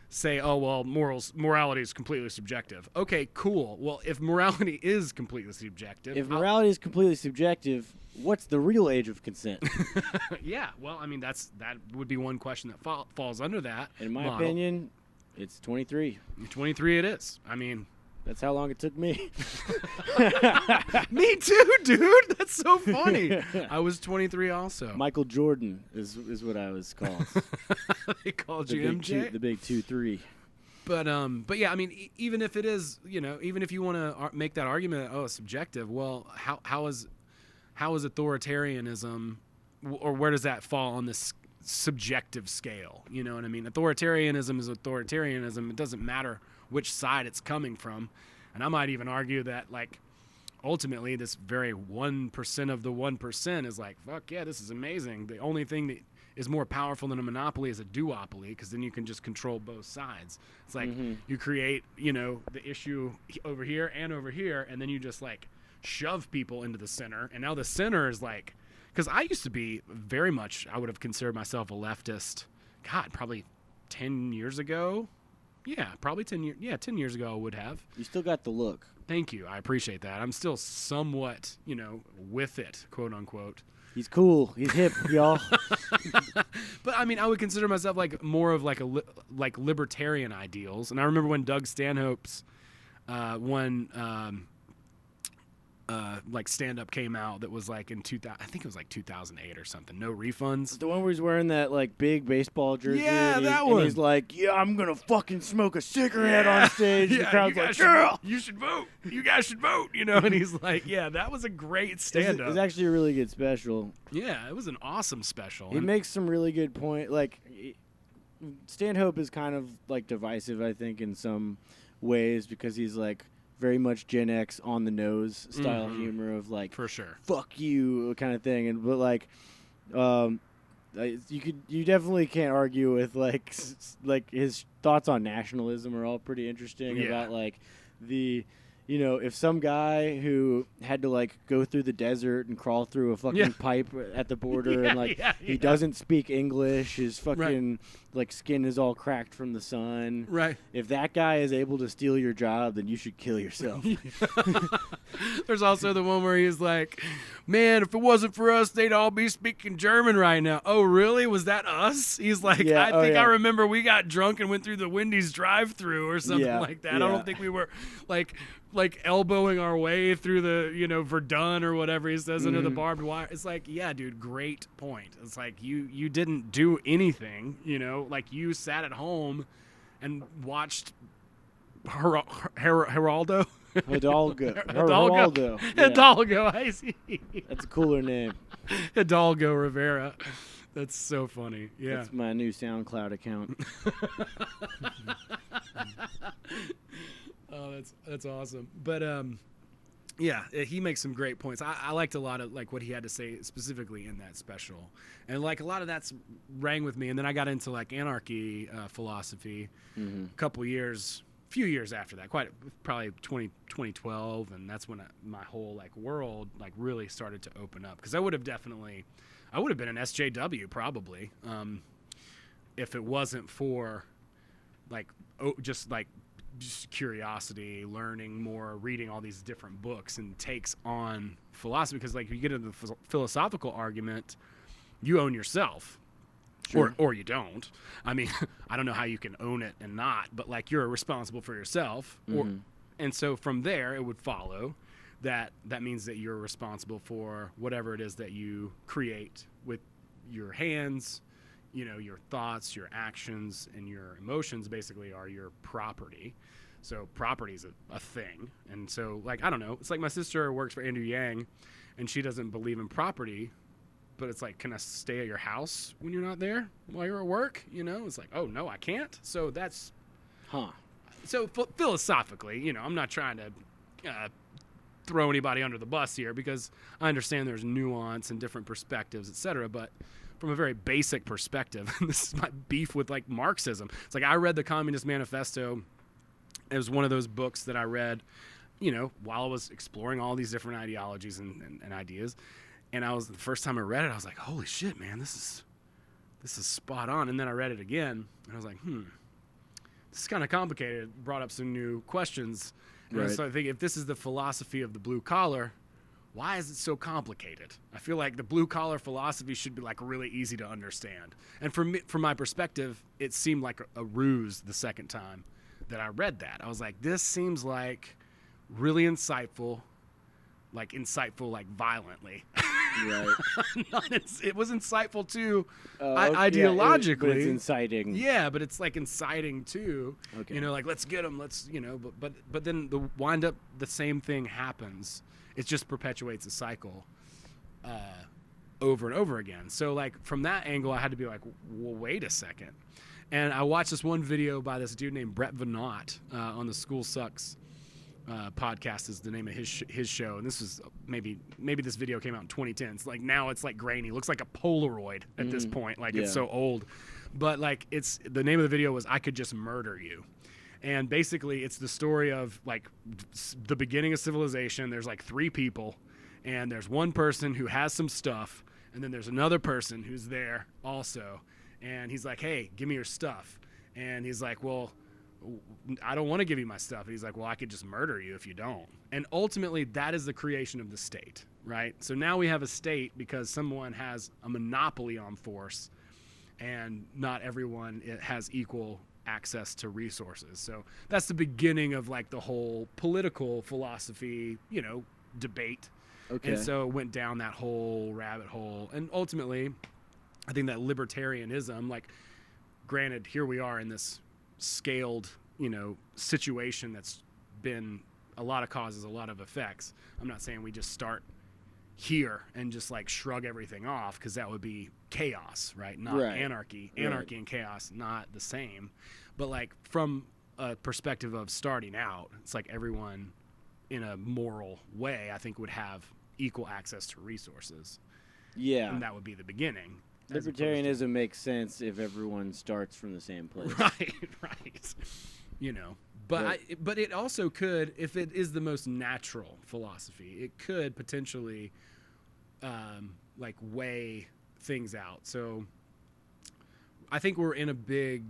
say, oh, well, morality is completely subjective. Okay, cool. Well, if morality is completely subjective. If morality is completely subjective, what's the real age of consent? Yeah. Well, I mean, that would be one question that falls under that. In my opinion, it's 23. 23 it is. I mean, that's how long it took me. Me too, dude. That's so funny. I was 23 also. Michael Jordan is what I was called. They called you MJ? The big 2-3. But yeah, I mean, even if it is, you know, even if you want to make that argument, oh, it's subjective. Well, how is authoritarianism, or where does that fall on this subjective scale? You know what I mean? Authoritarianism is authoritarianism. It doesn't matter which side it's coming from. And I might even argue that, like, ultimately this very 1% of the 1% is like, fuck yeah, this is amazing. The only thing that is more powerful than a monopoly is a duopoly, because then you can just control both sides. It's like you create, you know, the issue over here and over here, and then you just like shove people into the center. And now the center is like, because I used to be very much, I would have considered myself a leftist, God, probably 10 years ago. Yeah, probably 10 years. Yeah, 10 years ago I would have. You still got the look. Thank you. I appreciate that. I'm still somewhat, you know, with it, quote unquote. He's cool. He's hip, y'all. But I mean, I would consider myself like more of like like libertarian ideals. And I remember when Doug Stanhope's like stand-up came out, that was like in 2000, I think it was like 2008 or something. No refunds. The one where he's wearing that like big baseball jersey. Yeah, that one. And he's like, yeah, I'm gonna fucking smoke a cigarette on stage. Yeah, the crowd's like, girl, you should vote. You guys should vote. You know, and he's like, yeah, that was a great stand-up. It's actually a really good special. Yeah, it was an awesome special. He makes some really good point. Like, Stanhope is kind of like divisive, I think, in some ways, because he's like very much Gen X on the nose style humor of like, for sure, fuck you kind of thing. And but like, you definitely can't argue with like his thoughts on nationalism are all pretty interesting. Yeah. About like you know, if some guy who had to like go through the desert and crawl through a fucking pipe at the border and like he doesn't speak English, is fucking like skin is all cracked from the sun. Right. If that guy is able to steal your job, then you should kill yourself. There's also the one where he's like, man, if it wasn't for us, they'd all be speaking German right now. Oh, really? Was that us? He's like, Yeah, I think yeah. I remember we got drunk and went through the Wendy's drive-thru or something Yeah, like that. I yeah. don't think we were like elbowing our way through the, Verdun or whatever he says into the barbed wire. It's like, yeah, dude, great point. It's like you didn't do anything, like you sat at home and watched Geraldo. Hidalgo. Yeah. Hidalgo, I see. That's a cooler name. Hidalgo Rivera. That's so funny. Yeah. That's my new SoundCloud account. Oh, that's awesome. But yeah, he makes some great points. I liked a lot of like what he had to say specifically in that special, and like a lot of that's rang with me. And then I got into like anarchy philosophy a few years after that, probably 2012, and that's when my whole like world like really started to open up, because I would have been an SJW probably if it wasn't for like just curiosity, learning more, reading all these different books and takes on philosophy, because like you get into the philosophical argument, you own yourself. Sure. Or you don't. I mean, I don't know how you can own it and not, but like you're responsible for yourself. And so from there, it would follow that means that you're responsible for whatever it is that you create with your hands, your thoughts, your actions, and your emotions basically are your property. So property is a thing. And so like, I don't know, it's like my sister works for Andrew Yang and she doesn't believe in property. But it's like, can I stay at your house when you're not there while you're at work? It's like, oh, no, I can't. So that's... So philosophically, I'm not trying to throw anybody under the bus here, because I understand there's nuance and different perspectives, et cetera. But from a very basic perspective, this is my beef with, like, Marxism. It's like I read the Communist Manifesto. It was one of those books that I read, while I was exploring all these different ideologies and ideas. And the first time I read it, I was like, holy shit, man, this is spot on. And then I read it again, and I was like, this is kind of complicated. It brought up some new questions. And Right. So I think if this is the philosophy of the blue collar, why is it so complicated? I feel like the blue collar philosophy should be like really easy to understand. And from my perspective, it seemed like a ruse the second time that I read that. I was like, this seems like really insightful, like violently. Right. It was insightful too, Okay, ideologically. but it's inciting. Yeah, but it's like inciting too. Okay. Like let's get them. Let's but then the same thing happens. It just perpetuates a cycle, over and over again. So like from that angle, I had to be like, well, wait a second. And I watched this one video by this dude named Brett Venot on the School Sucks podcast is the name of his show, and this is maybe this video came out in 2010. It's like now it's like grainy, looks like a Polaroid at this point, like it's so old. But like it's the name of the video was I Could Just Murder You, and basically it's the story of like the beginning of civilization. There's like 3 people, and there's one person who has some stuff, and then there's another person who's there also, and he's like, hey, give me your stuff, and he's like, well, I don't want to give you my stuff. And he's like, well, I could just murder you if you don't. And ultimately, that is the creation of the state, right? So now we have a state because someone has a monopoly on force, and not everyone has equal access to resources. So that's the beginning of like the whole political philosophy, debate. Okay. And so it went down that whole rabbit hole. And ultimately, I think that libertarianism, like, granted, here we are in this scaled, situation that's been a lot of causes, a lot of effects. I'm not saying we just start here and just like shrug everything off, because that would be chaos, right? Not anarchy. Anarchy and chaos, not the same. But like from a perspective of starting out, it's like everyone in a moral way, I think, would have equal access to resources. Yeah. And that would be the beginning. Libertarianism makes sense if everyone starts from the same place. Right. But it also could, if it is the most natural philosophy, it could potentially like weigh things out. So I think we're in a big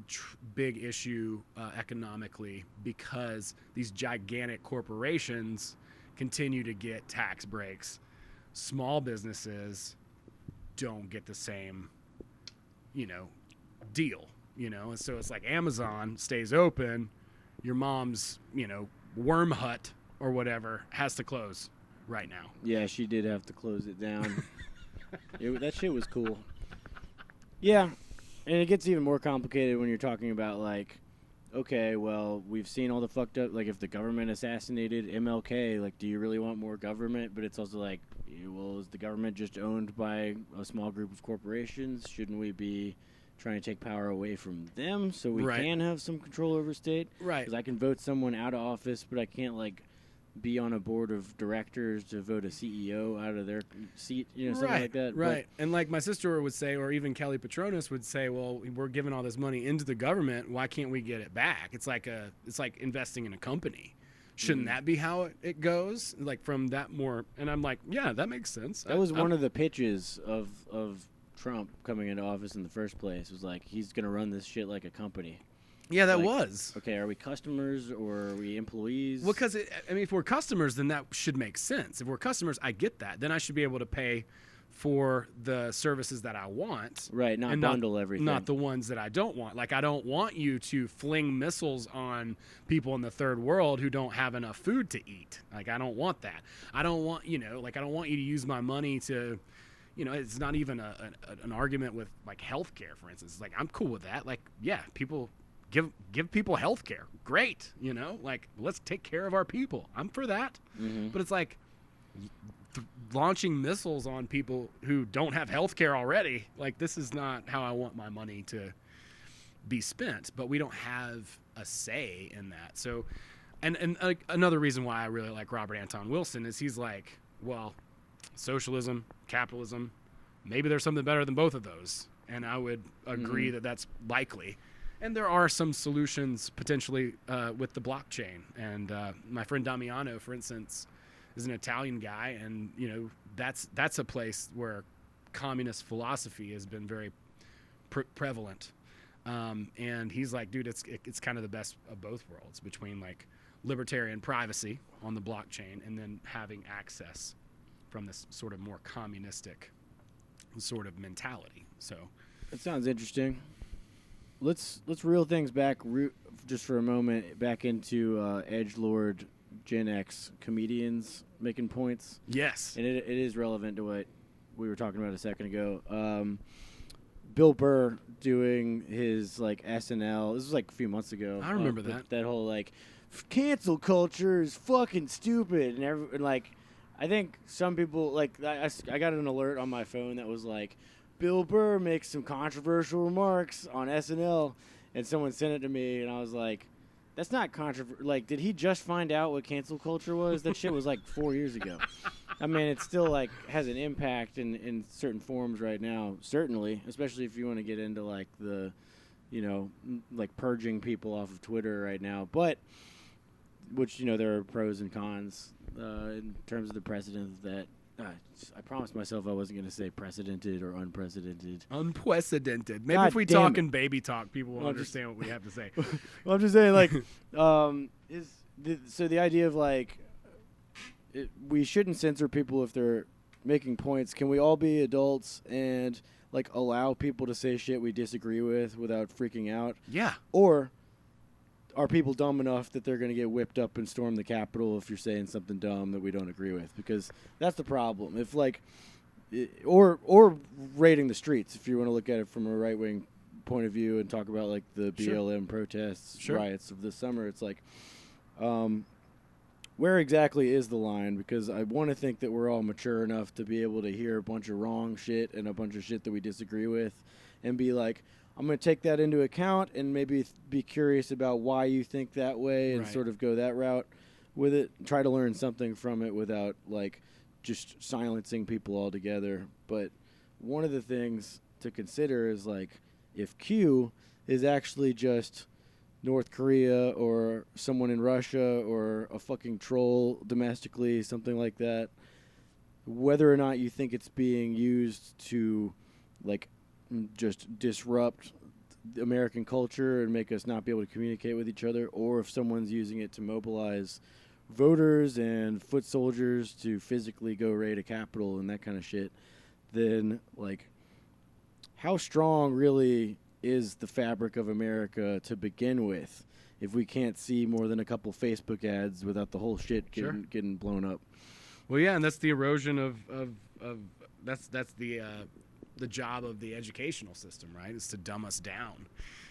issue economically because these gigantic corporations continue to get tax breaks. Small businesses don't get the same, deal, and so it's like Amazon stays open, your mom's, worm hut or whatever has to close right now. Yeah, she did have to close it down. That shit was cool. Yeah, and it gets even more complicated when you're talking about, like, okay, well, we've seen all the fucked up, like, if the government assassinated MLK, like, do you really want more government? But it's also like, well, is the government just owned by a small group of corporations? Shouldn't we be trying to take power away from them so we can have some control over state? Right. Because I can vote someone out of office, but I can't, like, be on a board of directors to vote a CEO out of their seat, something like that. Right. And like my sister would say, or even Kelly Petronas would say, well, we're giving all this money into the government. Why can't we get it back? It's like investing in a company. Shouldn't that be how it goes? Like from that more, and I'm like, yeah, that makes sense. That was one of the pitches of Trump coming into office in the first place, was like, he's going to run this shit like a company. Yeah, that like, was. Okay, are we customers or are we employees? Well, because, if we're customers, then that should make sense. If we're customers, I get that. Then I should be able to pay for the services that I want. Right, not bundle everything. Not the ones that I don't want. Like, I don't want you to fling missiles on people in the third world who don't have enough food to eat. Like, I don't want that. I don't want, I don't want you to use my money to... it's not even an argument with, like, healthcare, for instance. It's like, I'm cool with that. Like, yeah, people... Give people health care. Great. Like, let's take care of our people. I'm for that. Mm-hmm. But it's like launching missiles on people who don't have health care already. Like, this is not how I want my money to be spent. But we don't have a say in that. So, and another reason why I really like Robert Anton Wilson is he's like, well, socialism, capitalism, maybe there's something better than both of those. And I would agree that that's likely. And there are some solutions potentially with the blockchain. And my friend Damiano, for instance, is an Italian guy, and that's a place where communist philosophy has been very prevalent. And he's like, dude, it's kind of the best of both worlds, between like libertarian privacy on the blockchain and then having access from this sort of more communistic sort of mentality. So that sounds interesting. Let's reel things back just for a moment back into edgelord Gen X comedians making points. Yes. And it is relevant to what we were talking about a second ago. Bill Burr doing his, like, SNL. This was, like, a few months ago. I remember that. That whole, like, cancel culture is fucking stupid. And like, I think some people, like, I got an alert on my phone that was like, Bill Burr makes some controversial remarks on SNL, and someone sent it to me, and I was like, that's not controversial. Like, did he just find out what cancel culture was? That shit was like 4 years ago. I mean, it still, like, has an impact in certain forms right now, certainly, especially if you want to get into, like, the, like, purging people off of Twitter right now. But, which, there are pros and cons in terms of the precedent of that. I promised myself I wasn't going to say precedented or unprecedented. Unprecedented. Maybe God if we damn talk it. in baby talk, people will understand what we have to say. Well, I'm just saying, like, so the idea of, like, we shouldn't censor people if they're making points. Can we all be adults and, like, allow people to say shit we disagree with without freaking out? Yeah. Or are people dumb enough that they're going to get whipped up and storm the Capitol if you're saying something dumb that we don't agree with? Because that's the problem. If, like, or raiding the streets, if you want to look at it from a right-wing point of view and talk about, like, the BLM protests, riots of this summer, it's like, where exactly is the line? Because I want to think that we're all mature enough to be able to hear a bunch of wrong shit and a bunch of shit that we disagree with and be like, I'm going to take that into account and maybe be curious about why you think that way and sort of go that route with it. Try to learn something from it without, like, just silencing people altogether. But one of the things to consider is, like, if Q is actually just North Korea or someone in Russia or a fucking troll domestically, something like that, whether or not you think it's being used to, like, just disrupt American culture and make us not be able to communicate with each other, or if someone's using it to mobilize voters and foot soldiers to physically go raid a Capitol and that kind of shit, then, like, how strong really is the fabric of America to begin with if we can't see more than a couple Facebook ads without the whole shit getting blown up? Well, yeah, and that's the erosion of that's the job of the educational system, right? Is to dumb us down,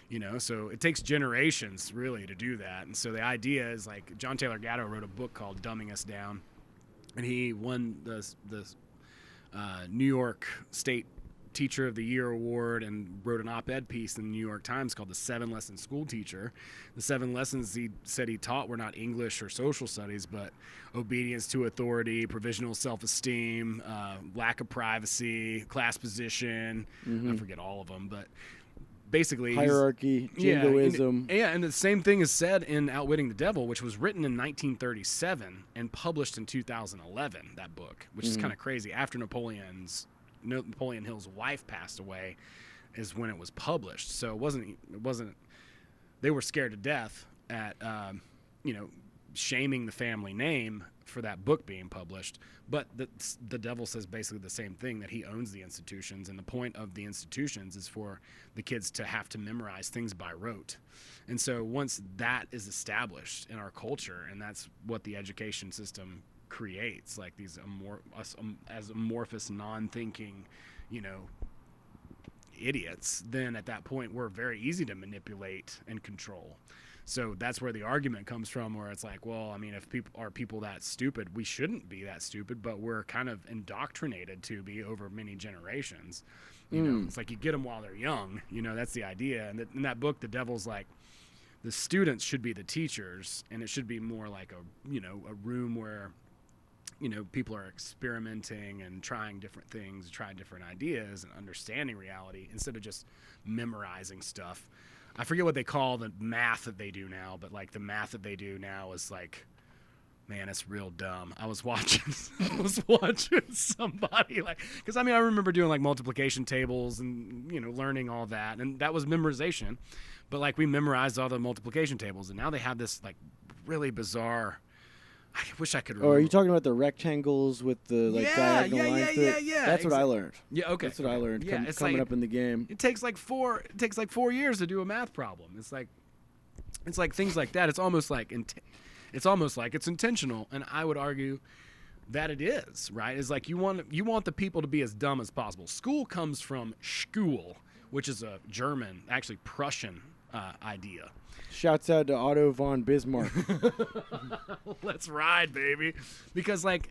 you know. So it takes generations really to do that. And so the idea is, like, John Taylor Gatto wrote a book called Dumbing Us Down, and he won the New York State Teacher of the Year award and wrote an op-ed piece in the New York Times called The 7 Lesson School Teacher. The 7 lessons he said he taught were not English or social studies, but obedience to authority, provisional self-esteem, lack of privacy, class position. I forget all of them, but basically hierarchy, jingoism. And the same thing is said in Outwitting the Devil, which was written in 1937 and published in 2011, that book, which is kind of crazy. After Napoleon Hill's wife passed away is when it was published. So it wasn't they were scared to death at shaming the family name for that book being published. But the devil says basically the same thing, that he owns the institutions, and the point of the institutions is for the kids to have to memorize things by rote. And so once that is established in our culture, and that's what the education system creates, like these as amorphous, non-thinking, idiots, then at that point we're very easy to manipulate and control. So that's where the argument comes from, where it's like, well, I mean, if people that stupid, we shouldn't be that stupid, but we're kind of indoctrinated to be over many generations. You know, it's like you get them while they're young. That's the idea. And in that book, the devil's like, the students should be the teachers, and it should be more like a room where people are experimenting and trying different things, trying different ideas and understanding reality instead of just memorizing stuff. I forget what they call the math that they do now, but like the math that they do now is like, man, it's real dumb. I was watching somebody, like, because I remember doing like multiplication tables and learning all that, and that was memorization. But like we memorized all the multiplication tables, and now they have this like really bizarre. I wish I could remember. Oh, are you talking about the rectangles with the diagonal lines through it? Yeah. That's what I learned. Yeah, okay. That's what I learned. Yeah, it's coming like, up in the game. It takes like 4 years to do a math problem. It's like things like that. It's almost like it's intentional, and I would argue that it is, right? It's like you want the people to be as dumb as possible. School comes from Schule, which is a German, actually Prussian idea. Shouts out to Otto von Bismarck. Let's ride, baby. Because like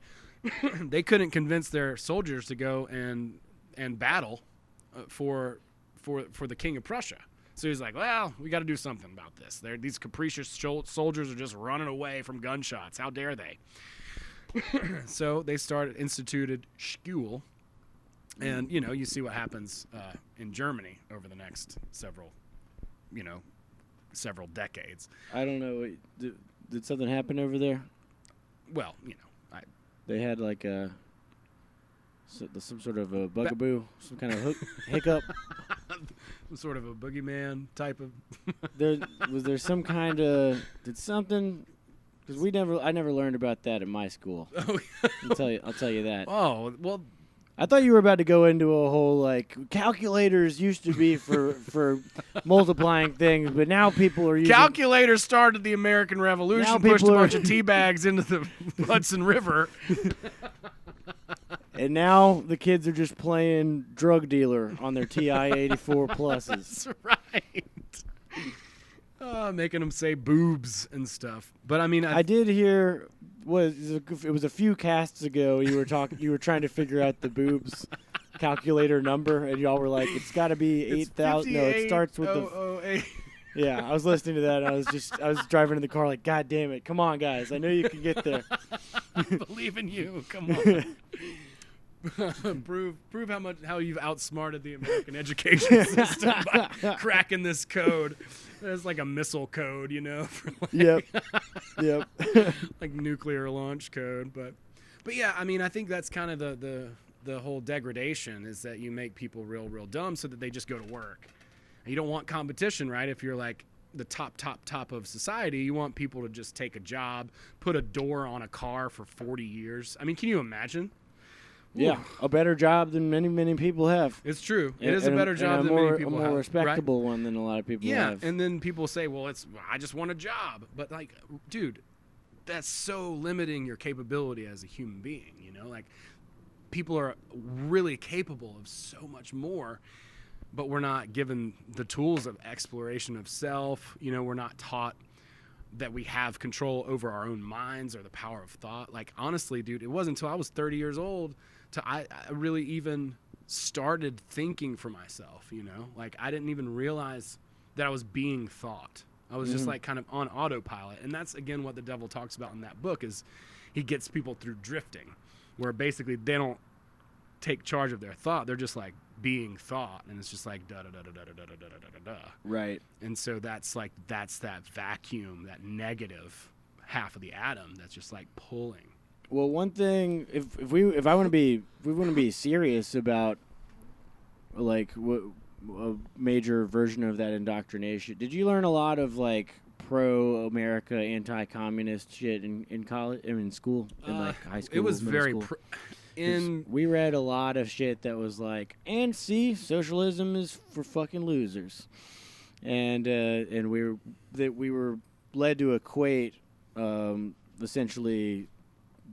they couldn't convince their soldiers to go and battle for the King of Prussia. So he's like, well, we got to do something about this. These capricious soldiers are just running away from gunshots. How dare they? So they instituted Schule. And, you see what happens in Germany over the next several decades. I don't know. Did something happen over there? Well, they had like some sort of a bugaboo, some kind of hiccup. Some sort of a boogeyman type of. Was there some kind of something? Because I never learned about that at my school. Oh, I'll tell you that. Oh well. I thought you were about to go into a whole, like, calculators used to be for multiplying things, but now people are using... Calculators started the American Revolution, pushed a bunch of tea bags into the Hudson River. And now the kids are just playing drug dealer on their TI-84 pluses. That's right. Making them say boobs and stuff. But, I did hear... It was a few casts ago. You were trying to figure out the boobs calculator number, and y'all were like, "It's got to be 8,000." No, it starts with the. Yeah, I was listening to that. And I was driving in the car, like, "God damn it, come on, guys! I know you can get there." I believe in you. Come on. Prove how you've outsmarted the American education system by cracking this code. It's like a missile code, for like, Yep. Like nuclear launch code, but yeah, I think that's kind of the whole degradation, is that you make people real dumb so that they just go to work. And you don't want competition, right? If you're like the top of society, you want people to just take a job, put a door on a car for 40 years. I mean, can you imagine? Yeah, a better job than many people have. It's true. It is a better job than many people have. A more respectable right? one than a lot of people yeah, have. And then people say, well, I just want a job. But, like, dude, that's so limiting your capability as a human being, you know? Like, people are really capable of so much more, but we're not given the tools of exploration of self. You know, we're not taught that we have control over our own minds or the power of thought. Like, honestly, dude, it wasn't until I was 30 years old I really even started thinking for myself, you know? Like, I didn't even realize that I was being thought. I was just like kind of on autopilot. And that's, again, what the devil talks about in that book is he gets people through drifting, where basically they don't take charge of their thought. They're just like being thought. And it's just like da-da-da-da-da-da-da-da-da-da. Right. And so that's that vacuum, that negative half of the atom that's just like pulling. Well, one thing, if we want to be serious about like a major version of that indoctrination, did you learn a lot of like pro-America, anti-communist shit in college, in school, in like high school? It was very we read a lot of shit that was like, and see, socialism is for fucking losers, and we were led to equate essentially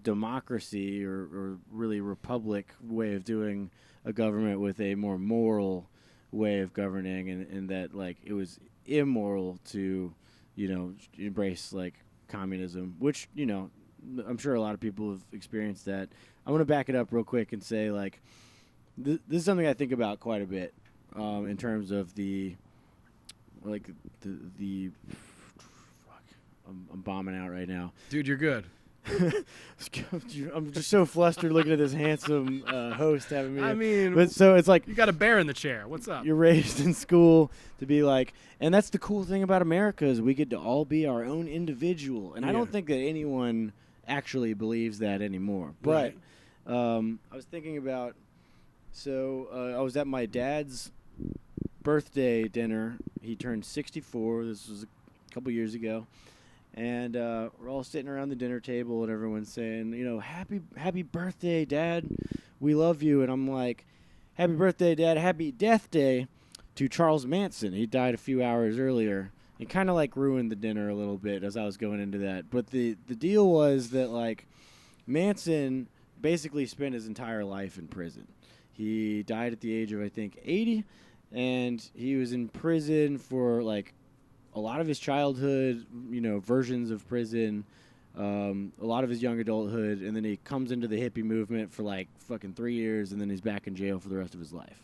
democracy or really republic way of doing a government with a more moral way of governing, and that like it was immoral to, you know, embrace like communism, which, you know, I'm sure a lot of people have experienced that. I want to back it up real quick and say like this is something I think about quite a bit in terms of the fuck, I'm bombing out right now. Dude, you're good. I'm just so flustered looking at this handsome host having me. I mean, but so it's like you got a bear in the chair. What's up? You're raised in school to be like, and that's the cool thing about America is we get to all be our own individual. And I don't think that anyone actually believes that anymore. But I was thinking about, I was at my dad's birthday dinner. He turned 64. This was a couple years ago. And we're all sitting around the dinner table, and everyone's saying, you know, happy birthday, Dad. We love you. And I'm like, happy birthday, Dad. Happy death day to Charles Manson. He died a few hours earlier. It kind of, like, ruined the dinner a little bit as I was going into that. But the deal was that, like, Manson basically spent his entire life in prison. He died at the age of, I think, 80. And he was in prison for, like, a lot of his childhood, you know, versions of prison, a lot of his young adulthood, and then he comes into the hippie movement for like fucking 3 years, and then he's back in jail for the rest of his life.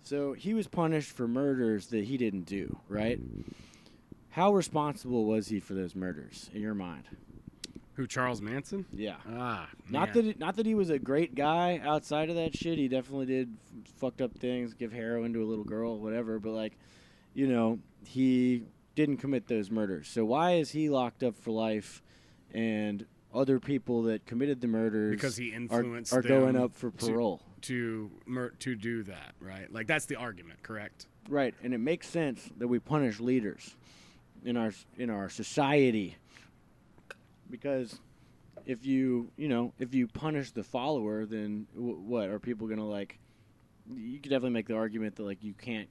So he was punished for murders that he didn't do, right? How responsible was he for those murders, in your mind? Who, Charles Manson? Yeah. Not that he was a great guy outside of that shit. He definitely did fucked up things, give heroin to a little girl, whatever, but like, you know, he didn't commit those murders. So why is he locked up for life, and other people that committed the murders because he influenced are them going up for parole to do that, right? Like that's the argument, correct? Right, and it makes sense that we punish leaders in our society, because if you punish the follower, then what are people gonna like? You could definitely make the argument that like you can't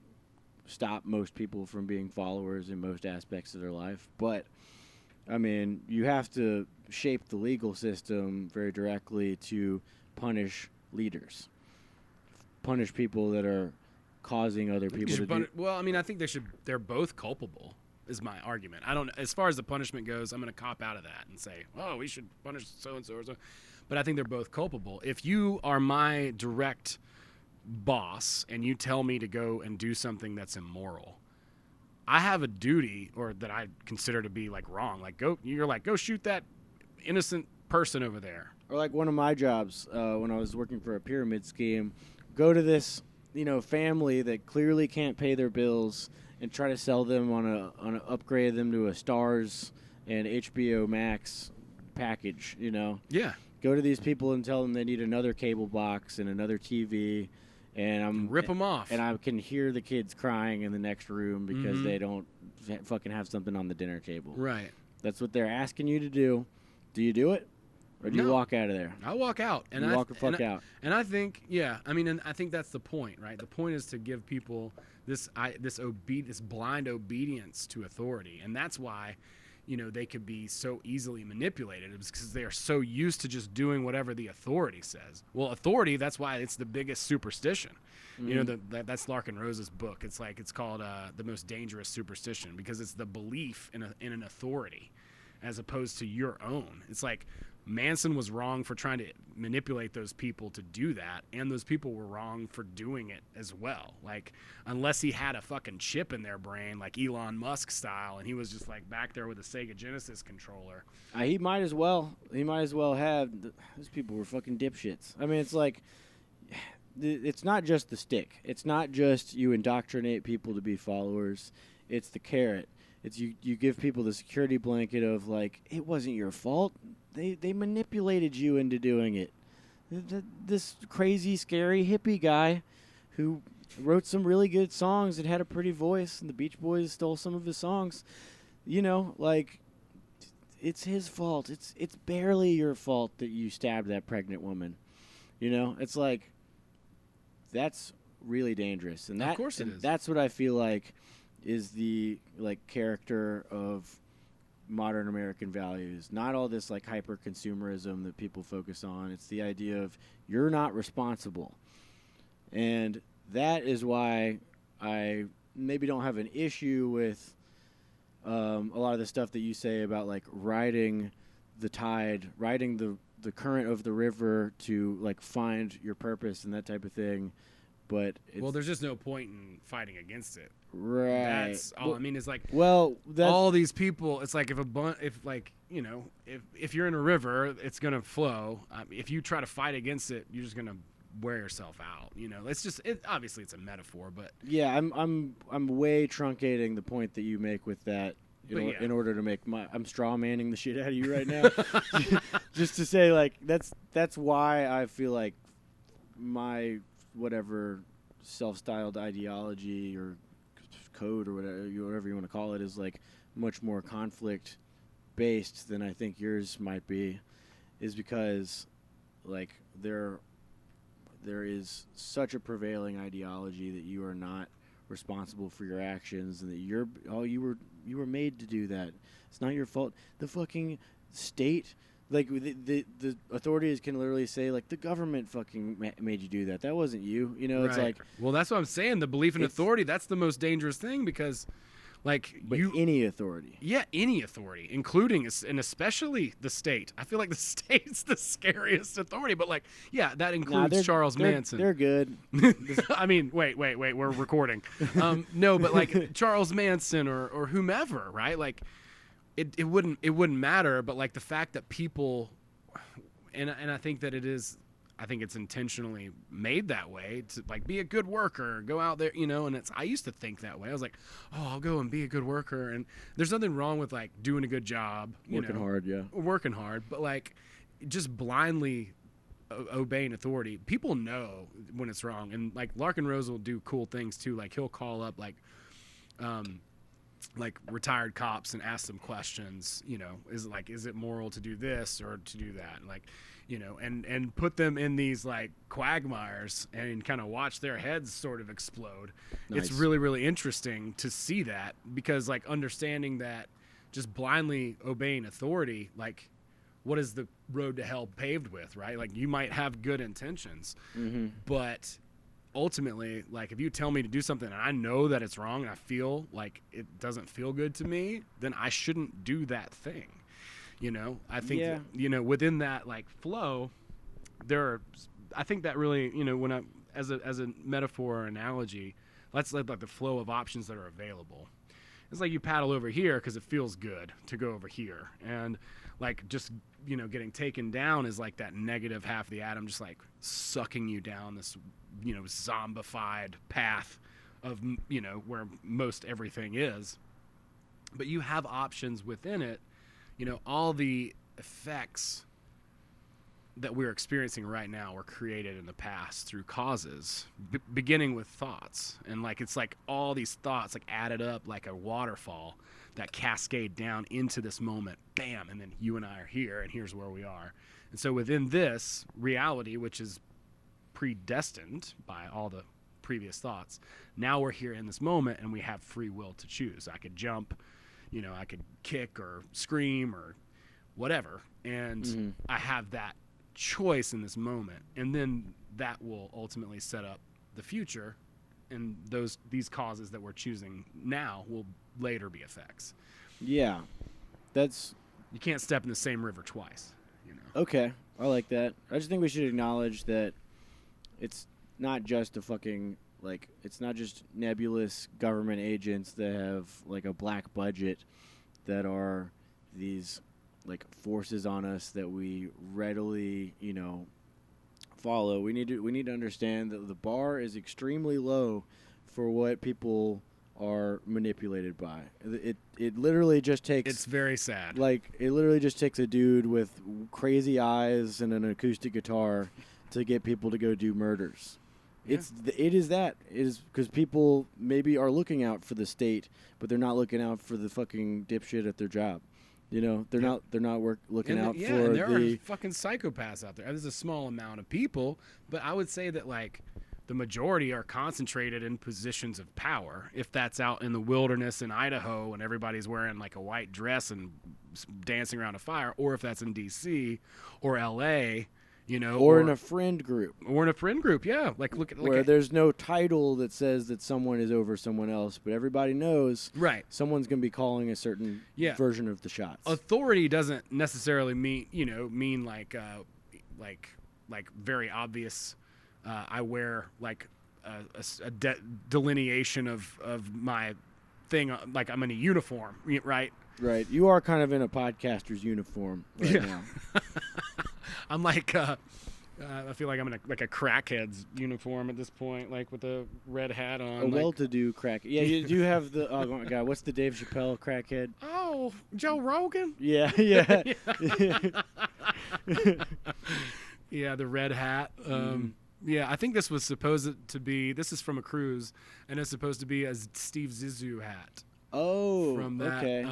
stop most people from being followers in most aspects of their life. But, I mean, you have to shape the legal system very directly to punish leaders. Punish people that are causing other people to do... Well, I mean, I think they're both culpable, is my argument. As far as the punishment goes, I'm going to cop out of that and say, oh, we should punish so-and-so or so. But I think they're both culpable. If you are my direct boss and you tell me to go and do something that's immoral, I have a duty, or that I consider to be like wrong, like go shoot that innocent person over there. Or like one of my jobs when I was working for a pyramid scheme, go to this, you know, family that clearly can't pay their bills and try to sell them on a upgrade them to a Stars and HBO Max package, you know. Yeah. Go to these people and tell them they need another cable box and another TV and I'm rip them off. And I can hear the kids crying in the next room because they don't fucking have something on the dinner table. Right. That's what they're asking you to do. Do you do it, or do you walk out of there? I walk out, and walk the fuck out. And I think, and I think that's the point, right? The point is to give people this blind obedience to authority, and that's why, they could be so easily manipulated. It's because they are so used to just doing whatever the authority says. Well, authority, that's why it's the biggest superstition. That's Larkin Rose's book. It's called The Most Dangerous Superstition, because it's the belief in an authority as opposed to your own. It's like Manson was wrong for trying to manipulate those people to do that, and those people were wrong for doing it as well. Like, unless he had a fucking chip in their brain, like Elon Musk style, and he was just like back there with a Sega Genesis controller. He might as well have. Those people were fucking dipshits. I mean, it's like, it's not just the stick. It's not just you indoctrinate people to be followers. It's the carrot. It's you give people the security blanket of, like, it wasn't your fault. They manipulated you into doing it. This crazy, scary hippie guy who wrote some really good songs and had a pretty voice, and the Beach Boys stole some of his songs. Like, it's his fault. It's barely your fault that you stabbed that pregnant woman. It's like, that's really dangerous. And of course it is. That's what I feel like is the, like, character of modern American values. Not all this, like, hyper consumerism that people focus on. It's the idea of you're not responsible. And that is why I maybe don't have an issue with a lot of the stuff that you say about, like, riding the tide, riding the current of the river to, like, find your purpose and that type of thing. But there's just no point in fighting against it. Right. That's all. I mean, it's like, that's all these people. It's like if you're in a river, it's gonna flow. If you try to fight against it, you're just gonna wear yourself out. It's just obviously it's a metaphor, but yeah, I'm way truncating the point that you make with that. In order to make I'm straw manning the shit out of you right now, just to say, like, that's why I feel like my whatever self-styled ideology or code or whatever you want to call it is, like, much more conflict based than I think yours might be, is because, like, there is such a prevailing ideology that you are not responsible for your actions, and that you were made to do that. It's not your fault. The fucking state, like, the authorities can literally say, like, the government fucking made you do that. That wasn't you. It's like, well, that's what I'm saying. The belief in authority, that's the most dangerous thing, because, like, any authority. Yeah, any authority, including and especially the state. I feel like the state's the scariest authority, but, like, yeah, that includes Charles Manson. They're good. I mean, wait, we're recording. No, but, like, Charles Manson or whomever, right? Like, it wouldn't matter, but, like, the fact that people, and I think that I think it's intentionally made that way to, like, be a good worker, go out there, and I used to think that way. I was like, oh, I'll go and be a good worker, and there's nothing wrong with, like, doing a good job, working hard, but, like, just blindly obeying authority. People know when it's wrong, and, like, Larkin Rose will do cool things too. Like, he'll call up, like retired cops and ask them questions, is it moral to do this or to do that? Like, and put them in these, like, quagmires and kind of watch their heads sort of explode. Nice. It's really, really interesting to see that, because, like, understanding that just blindly obeying authority, like, what is the road to hell paved with, right? Like, you might have good intentions, but ultimately, like, if you tell me to do something and I know that it's wrong and I feel like it doesn't feel good to me, then I shouldn't do that thing. I think that, within that, like, flow, I think that really, when I, as a metaphor or analogy, let's like the flow of options that are available. It's like you paddle over here because it feels good to go over here, and, like, just, getting taken down is like that negative half of the atom, just, like, sucking you down this, zombified path of, where most everything is. But you have options within it. All the effects that we're experiencing right now were created in the past through causes, beginning with thoughts. And like it's like all these thoughts like added up like a waterfall that cascade down into this moment, bam, and then you and I are here, and here's where we are. And so within this reality, which is predestined by all the previous thoughts, now we're here in this moment, and we have free will to choose. I could jump, I could kick or scream or whatever, and I have that choice in this moment, and then that will ultimately set up the future, and these causes that we're choosing now will later be effects. Yeah, you can't step in the same river twice. Okay, I like that. I just think we should acknowledge that it's not just it's not just nebulous government agents that have like a black budget that are these like forces on us that we readily, follow. We need to understand that the bar is extremely low for what people are manipulated by. It literally just takes. It's very sad. Like it literally just takes a dude with crazy eyes and an acoustic guitar to get people to go do murders. Yeah. It is because people maybe are looking out for the state, but they're not looking out for the fucking dipshit at their job. They're not looking out for and there are fucking psychopaths out there. There's a small amount of people, but I would say that like the majority are concentrated in positions of power. If that's out in the wilderness in Idaho and everybody's wearing like a white dress and dancing around a fire, or if that's in DC or LA, or in a friend group. Or in a friend group, yeah. Like where there's no title that says that someone is over someone else, but everybody knows someone's going to be calling a certain version of the shots. Authority doesn't necessarily mean like very obvious. I wear like a delineation of my thing, like I'm in a uniform, right? Right. You are kind of in a podcaster's uniform right now. I'm like, I feel like I'm in a crackhead's uniform at this point, like with a red hat on. A well-to-do crackhead. Yeah, you do have the. Oh my God, what's the Dave Chappelle crackhead? Oh, Joe Rogan. Yeah. Yeah, the red hat. Yeah, I think this was supposed to be. This is from a cruise, and it's supposed to be a Steve Zissou hat. Oh, from that okay.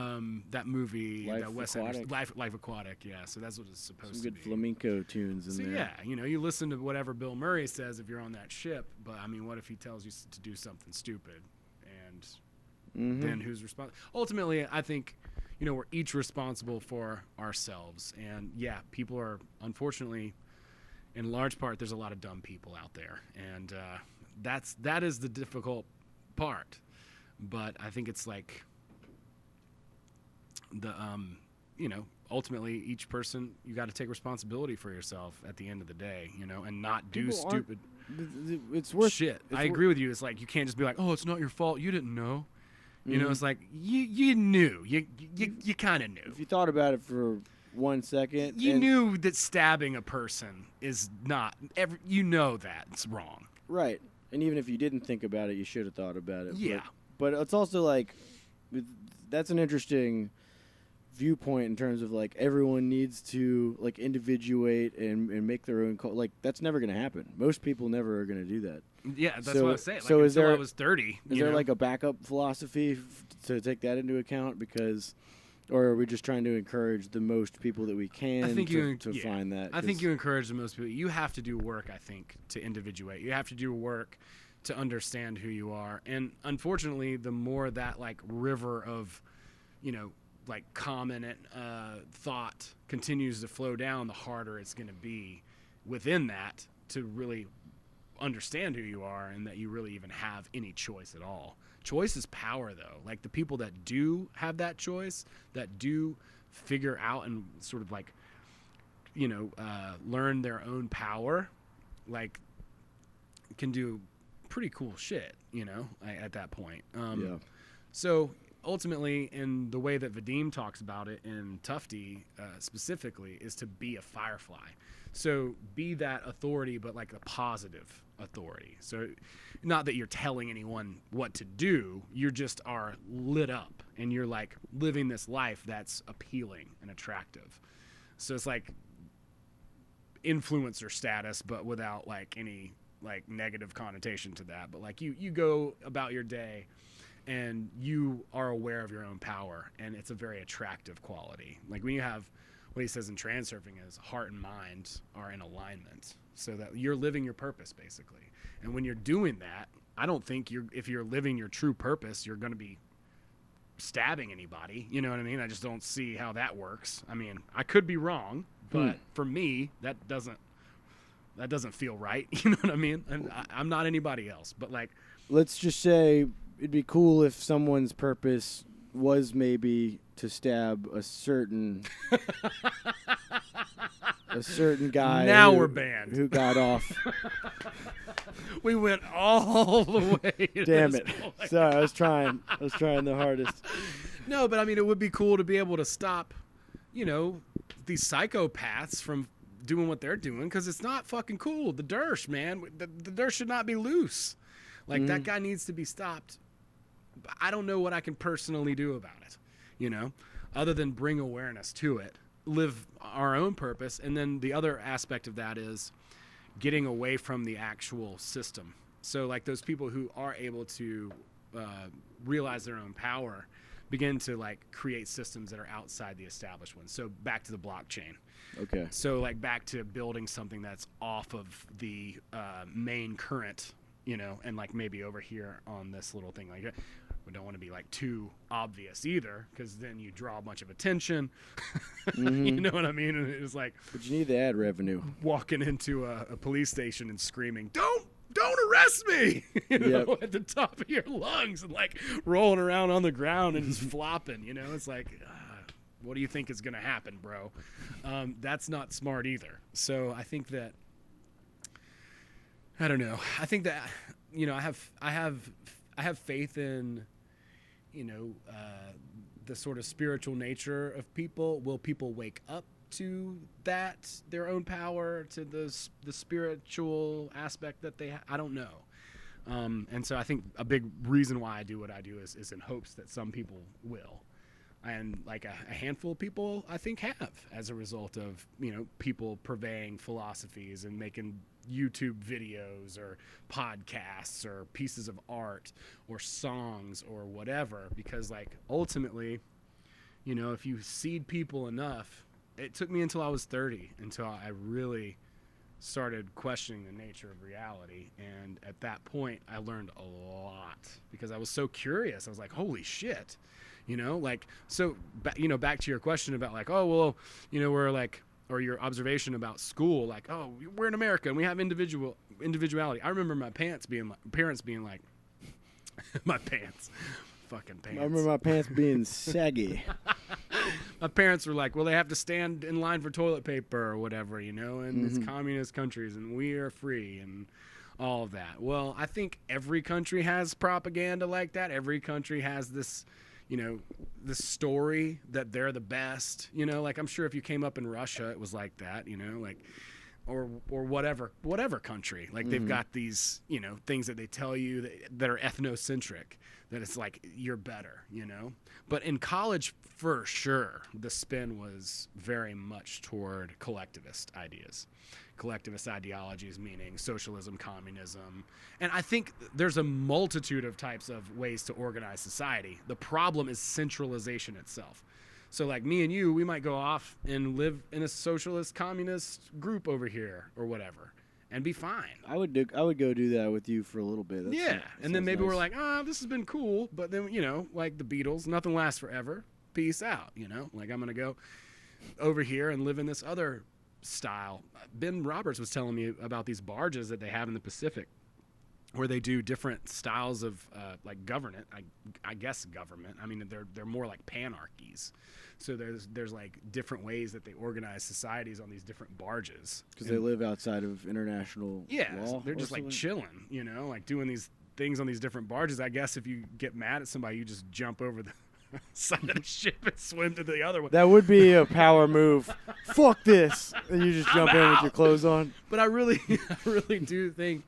That movie, Life that Wes Anderson, Life Aquatic. Yeah, so that's what it's supposed to be. Some good flamenco tunes in there. Yeah, you listen to whatever Bill Murray says if you're on that ship, but I mean, what if he tells you to do something stupid, and then who's responsible? Ultimately, I think we're each responsible for ourselves, and yeah, people are unfortunately, in large part, there's a lot of dumb people out there, and that is the difficult part. But I think it's like the ultimately each person, you got to take responsibility for yourself at the end of the day, and not do stupid shit. I agree with you. It's like you can't just be like, oh, it's not your fault, you didn't know. It's like you knew, you kind of knew. If you thought about it for 1 second, you knew that stabbing a person is not that's wrong, right? And even if you didn't think about it, you should have thought about it. Yeah. But it's also like, that's an interesting viewpoint in terms of like everyone needs to like individuate and make their own like that's never going to happen. Most people never are going to do that. Yeah, that's what I was saying. Like, so until I was 30. Is there like a backup philosophy to take that into account? Or are we just trying to encourage the most people that we can to find that? I think you encourage the most people. You have to do work, I think, to individuate. You have to do work to understand who you are. And unfortunately, the more that like river of, like common thought continues to flow down, the harder it's going to be within that to really understand who you are and that you really even have any choice at all. Choice is power, though. Like the people that do have that choice, that do figure out and sort of like, learn their own power, like can do pretty cool shit, at that point. So ultimately, in the way that Vadim talks about it in Tufty specifically, is to be a firefly. So be that authority, but like a positive authority. So not that you're telling anyone what to do, you just are lit up and you're like living this life that's appealing and attractive. So it's like influencer status, but without like any like negative connotation to that. But like you go about your day and you are aware of your own power, and it's a very attractive quality. Like when you have what he says in transurfing is heart and mind are in alignment, so that you're living your purpose basically. And when you're doing that, I don't think if you're living your true purpose, you're going to be stabbing anybody. You know what I mean? I just don't see how that works. I mean, I could be wrong, but for me, that doesn't feel right. You know what I mean? And I'm not anybody else, but like, let's just say it'd be cool if someone's purpose was maybe to stab a certain guy. Now we're banned. Who got off. We went all the way. Damn it. Sorry, I was trying the hardest. No, but I mean, it would be cool to be able to stop, these psychopaths from doing what they're doing, because it's not fucking cool. The Dersh, man. The Dersh should not be loose. Like, that guy needs to be stopped. I don't know what I can personally do about it, other than bring awareness to it, live our own purpose. And then the other aspect of that is getting away from the actual system. So like those people who are able to realize their own power begin to like create systems that are outside the established ones. So back to the blockchain. Okay. So like back to building something that's off of the main current, and like maybe over here on this little thing like that. We don't want to be like too obvious either, because then you draw a bunch of attention. You know what I mean? And it's like, but you need the ad revenue. Walking into a police station and screaming, "Don't arrest me!" At the top of your lungs, and like rolling around on the ground and just flopping. It's like, what do you think is going to happen, bro? That's not smart either. So I think that, I don't know. I think that I have faith in the sort of spiritual nature of people. Will people wake up to that, their own power, to the spiritual aspect that they I don't know. And so I think a big reason why I do what I do is in hopes that some people will. And like a handful of people I think have, as a result of, people purveying philosophies and making YouTube videos or podcasts or pieces of art or songs or whatever. Because like ultimately, if you seed people enough, it took me until I was 30 until I really started questioning the nature of reality. And at that point I learned a lot because I was so curious. I was like, holy shit. So back to your question about like, oh, well, we're like, or your observation about school, like, oh, we're in America and we have individuality. I remember my parents being like, my pants, fucking pants. I remember my pants being saggy. My parents were like, well, they have to stand in line for toilet paper or whatever, in these communist countries, and we are free and all of that. Well, I think every country has propaganda like that. Every country has this, this story that they're the best, like I'm sure if you came up in Russia, it was like that, like, or whatever country, like they've got these, things that they tell you that are ethnocentric, that it's like, you're better, but in college, for sure, the spin was very much toward collectivist ideologies, meaning socialism, communism. And I think there's a multitude of types of ways to organize society. The problem is centralization itself. So like me and you, we might go off and live in a socialist communist group over here or whatever and be fine. I would go do that with you for a little bit. And then maybe nice. We're like, this has been cool. But then, like the Beatles, nothing lasts forever. Peace out, like I'm going to go over here and live in this other style. Ben Roberts was telling me about these barges that they have in the Pacific where they do different styles of like government. I guess government. I mean, they're more like panarchies. So there's like different ways that they organize societies on these different barges. Because they live outside of international law. They're just like chilling, like doing these things on these different barges. I guess if you get mad at somebody, you just jump over the side of the ship and swim to the other one. That would be a power move. Fuck this. And you just jump in with your clothes on. But I really do think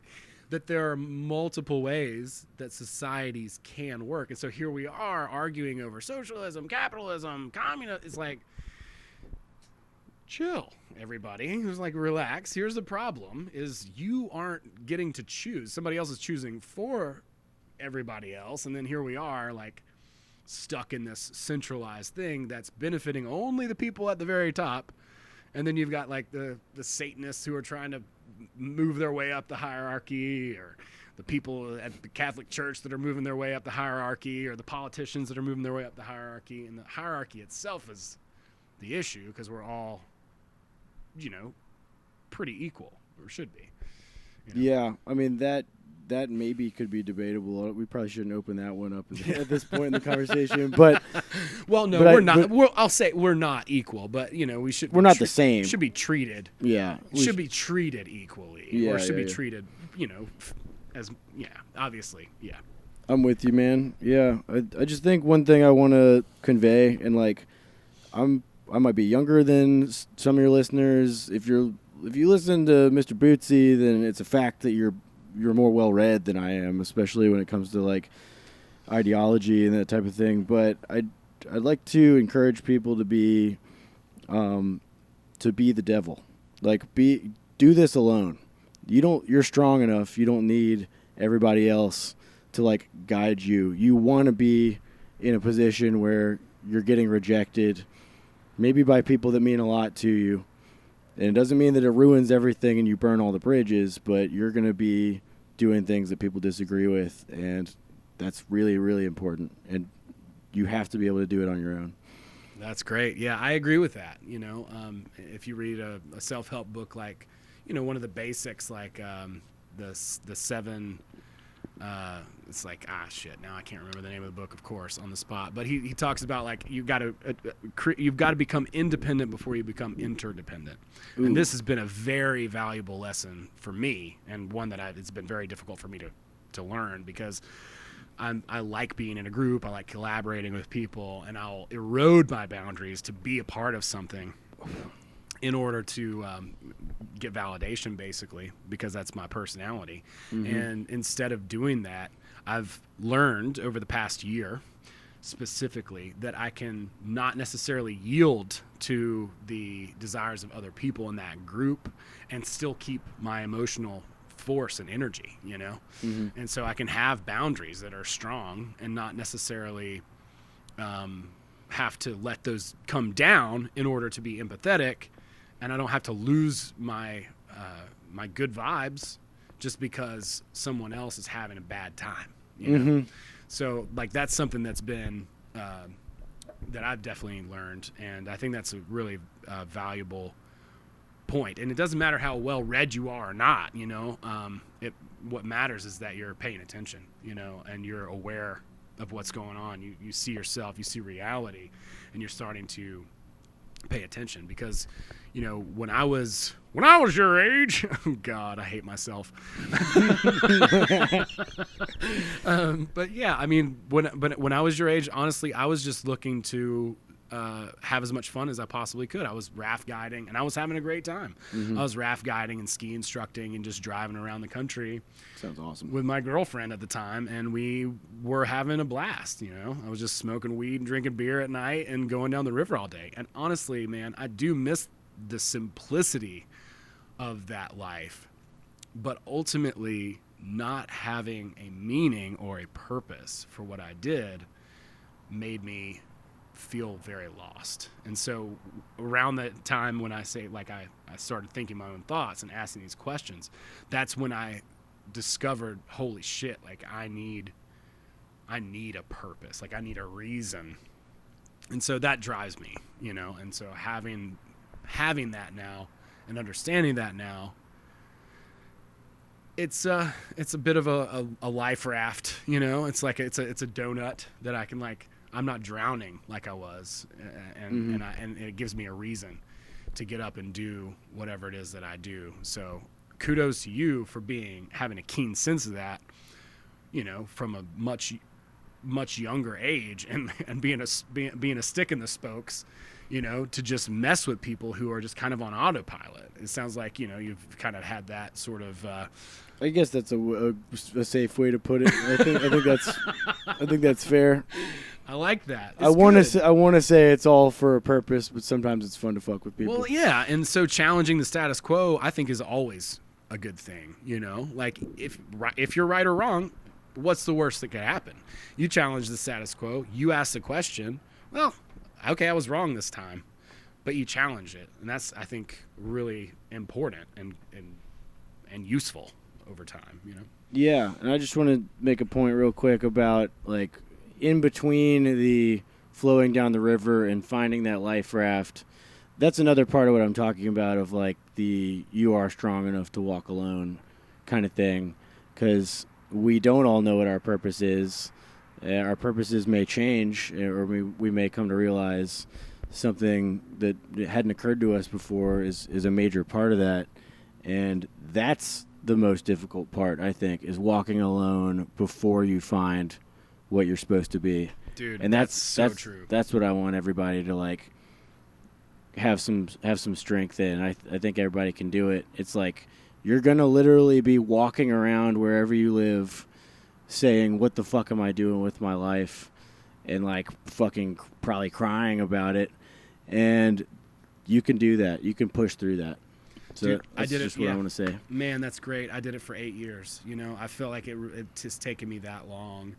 that there are multiple ways that societies can work. And so here we are arguing over socialism, capitalism, communism. It's like, chill, everybody. He was like, relax. Here's the problem is you aren't getting to choose. Somebody else is choosing for everybody else. And then here we are, like, stuck in this centralized thing that's benefiting only the people at the very top. And then you've got, like, the Satanists who are trying to move their way up the hierarchy, or the people at the Catholic Church that are moving their way up the hierarchy, or the politicians that are moving their way up the hierarchy. And the hierarchy itself is the issue, because we're all, pretty equal, or should be. Yeah, I mean, that maybe could be debatable. We probably shouldn't open that one up at this point in the conversation. But well, no, we're not. I'll say we're not equal, but we should. We're not the same. Should be treated. Yeah, should be treated equally, or should be treated, as obviously, yeah. I'm with you, man. Yeah, I just think one thing I want to convey, and like, I might be younger than some of your listeners. If you listen to Mr. Bootsy, then it's a fact that you're more well-read than I am, especially when it comes to, like, ideology and that type of thing. But I'd like to encourage people to be the devil. Like, do this alone. You're strong enough. You don't need everybody else to, like, guide you. You want to be in a position where you're getting rejected, maybe by people that mean a lot to you. And it doesn't mean that it ruins everything and you burn all the bridges, but you're going to be doing things that people disagree with, and that's really, really important. And you have to be able to do it on your own. That's great. Yeah, I agree with that. If you read a self-help book, like, one of the basics, like the 7. It's like, now I can't remember the name of the book, of course, on the spot. But he talks about, like, you've got to become independent before you become interdependent. Ooh. And this has been a very valuable lesson for me, and one that it's been very difficult for me to learn, because I like being in a group. I like collaborating with people, and I'll erode my boundaries to be a part of something in order to get validation, basically, because that's my personality. Mm-hmm. And instead of doing that, I've learned over the past year specifically that I can not necessarily yield to the desires of other people in that group and still keep my emotional force and energy, Mm-hmm. And so I can have boundaries that are strong and not necessarily have to let those come down in order to be empathetic. And I don't have to lose my good vibes just because someone else is having a bad time. Mm-hmm. So, like, that's something that's been that I've definitely learned, and I think that's a really valuable point. And it doesn't matter how well read you are or not. What matters is that you're paying attention. And you're aware of what's going on. You see yourself, you see reality, and you're starting to pay attention, because when I was your age, God, I hate myself. But yeah, I mean, when I was your age, honestly, I was just looking to have as much fun as I possibly could. I was raft guiding, and I was having a great time. Mm-hmm. I was raft guiding and ski instructing and just driving around the country. Sounds awesome. With my girlfriend at the time, and we were having a blast. I was just smoking weed and drinking beer at night and going down the river all day. And honestly, man, I do miss the simplicity of that life, but ultimately not having a meaning or a purpose for what I did made me feel very lost. And so around that time when I say, like, I started thinking my own thoughts and asking these questions, that's when I discovered, holy shit, like, I need a purpose, like, I need a reason. And so that drives me, and so having that now and understanding that now, it's a bit of a life raft, it's like it's a donut that I can, like, I'm not drowning like I was, and mm-hmm. and it gives me a reason to get up and do whatever it is that I do. So kudos to you for having a keen sense of that, from a much younger age, and being a stick in the spokes, to just mess with people who are just kind of on autopilot. It sounds like, you've kind of had that sort of. I guess that's a safe way to put it. I think that's fair. I like that. I want to say it's all for a purpose, but sometimes it's fun to fuck with people. Well, yeah, and so challenging the status quo, I think, is always a good thing. You know, like if you're right or wrong, what's the worst that could happen? You challenge the status quo. You ask the question. Well, okay, I was wrong this time, but you challenge it, and that's, I think, really important and useful over time. You know. Yeah, and I just want to make a point real quick about, like, in between the flowing down the river and finding that life raft. That's another part of what I'm talking about, of like the you are strong enough to walk alone kind of thing, because we don't all know what our purpose is. Our purposes may change, or we may come to realize something that hadn't occurred to us before is a major part of that. And that's the most difficult part, I think, is walking alone before you find what you're supposed to be. Dude, and that's so true. That's what I want everybody to, like, have some strength in. I think everybody can do it. It's like you're gonna literally be walking around wherever you live saying, what the fuck am I doing with my life, and like fucking probably crying about it, and you can do that. You can push through that. So dude, that's just what I want to say. Man, that's great. I did it for 8 years. You know, I felt like it just taken me that long.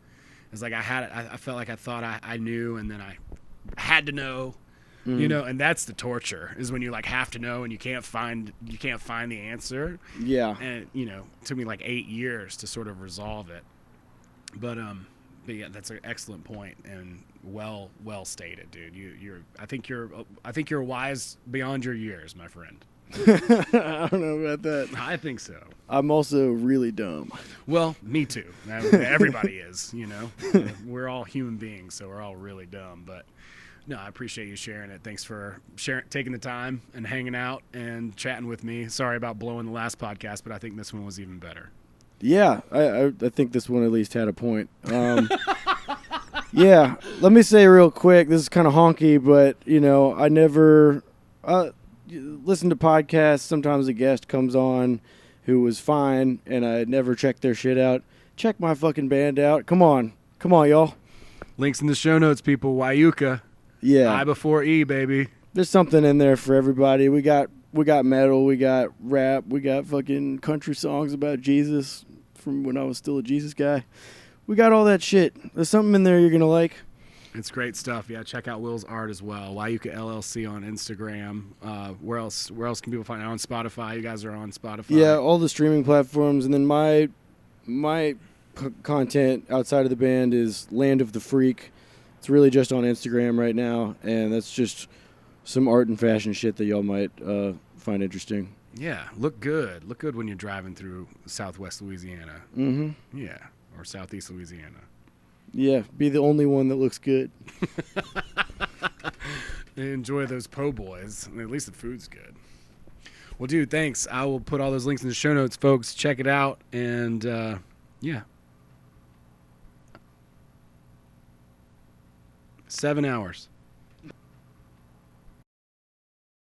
It's like I felt like I thought I knew, and then I had to know, you know, and that's the torture, is when you like have to know and you can't find the answer. Yeah. And you know, it took me like 8 years to sort of resolve it. But yeah, that's an excellent point and well stated, dude. I think you're wise beyond your years, my friend. I don't know about that. I think so. I'm also really dumb. Well, me too. Everybody is, you know. We're all human beings, so we're all really dumb. But no, I appreciate you sharing it. Thanks for taking the time and hanging out and chatting with me. Sorry about blowing the last podcast, but I think this one was even better. Yeah, I think this one at least had a point. Yeah, let me say real quick, this is kind of honky, but, you know, I never listen to podcasts. Sometimes a guest comes on who was fine, and I never checked their shit out. Check my fucking band out. Come on, y'all. Links in the show notes, people. Wieuca. Yeah. I before E, baby. There's something in there for everybody. We got metal, we got rap, we got fucking country songs about Jesus from when I was still a Jesus guy. We got all that shit. There's something in there you're going to like. It's great stuff. Yeah, check out Will's art as well. Wieuca LLC on Instagram. Where else can people find it? On Spotify. You guys are on Spotify. Yeah, all the streaming platforms. And then my content outside of the band is Land of the Freak. It's really just on Instagram right now, and that's just some art and fashion shit that y'all might find interesting. Yeah, look good. Look good when you're driving through Southwest Louisiana. Mm-hmm. Yeah, or Southeast Louisiana. Yeah, be the only one that looks good. Enjoy those po' boys. At least the food's good. Well, dude, thanks. I will put all those links in the show notes, folks. Check it out, and yeah. 7 hours.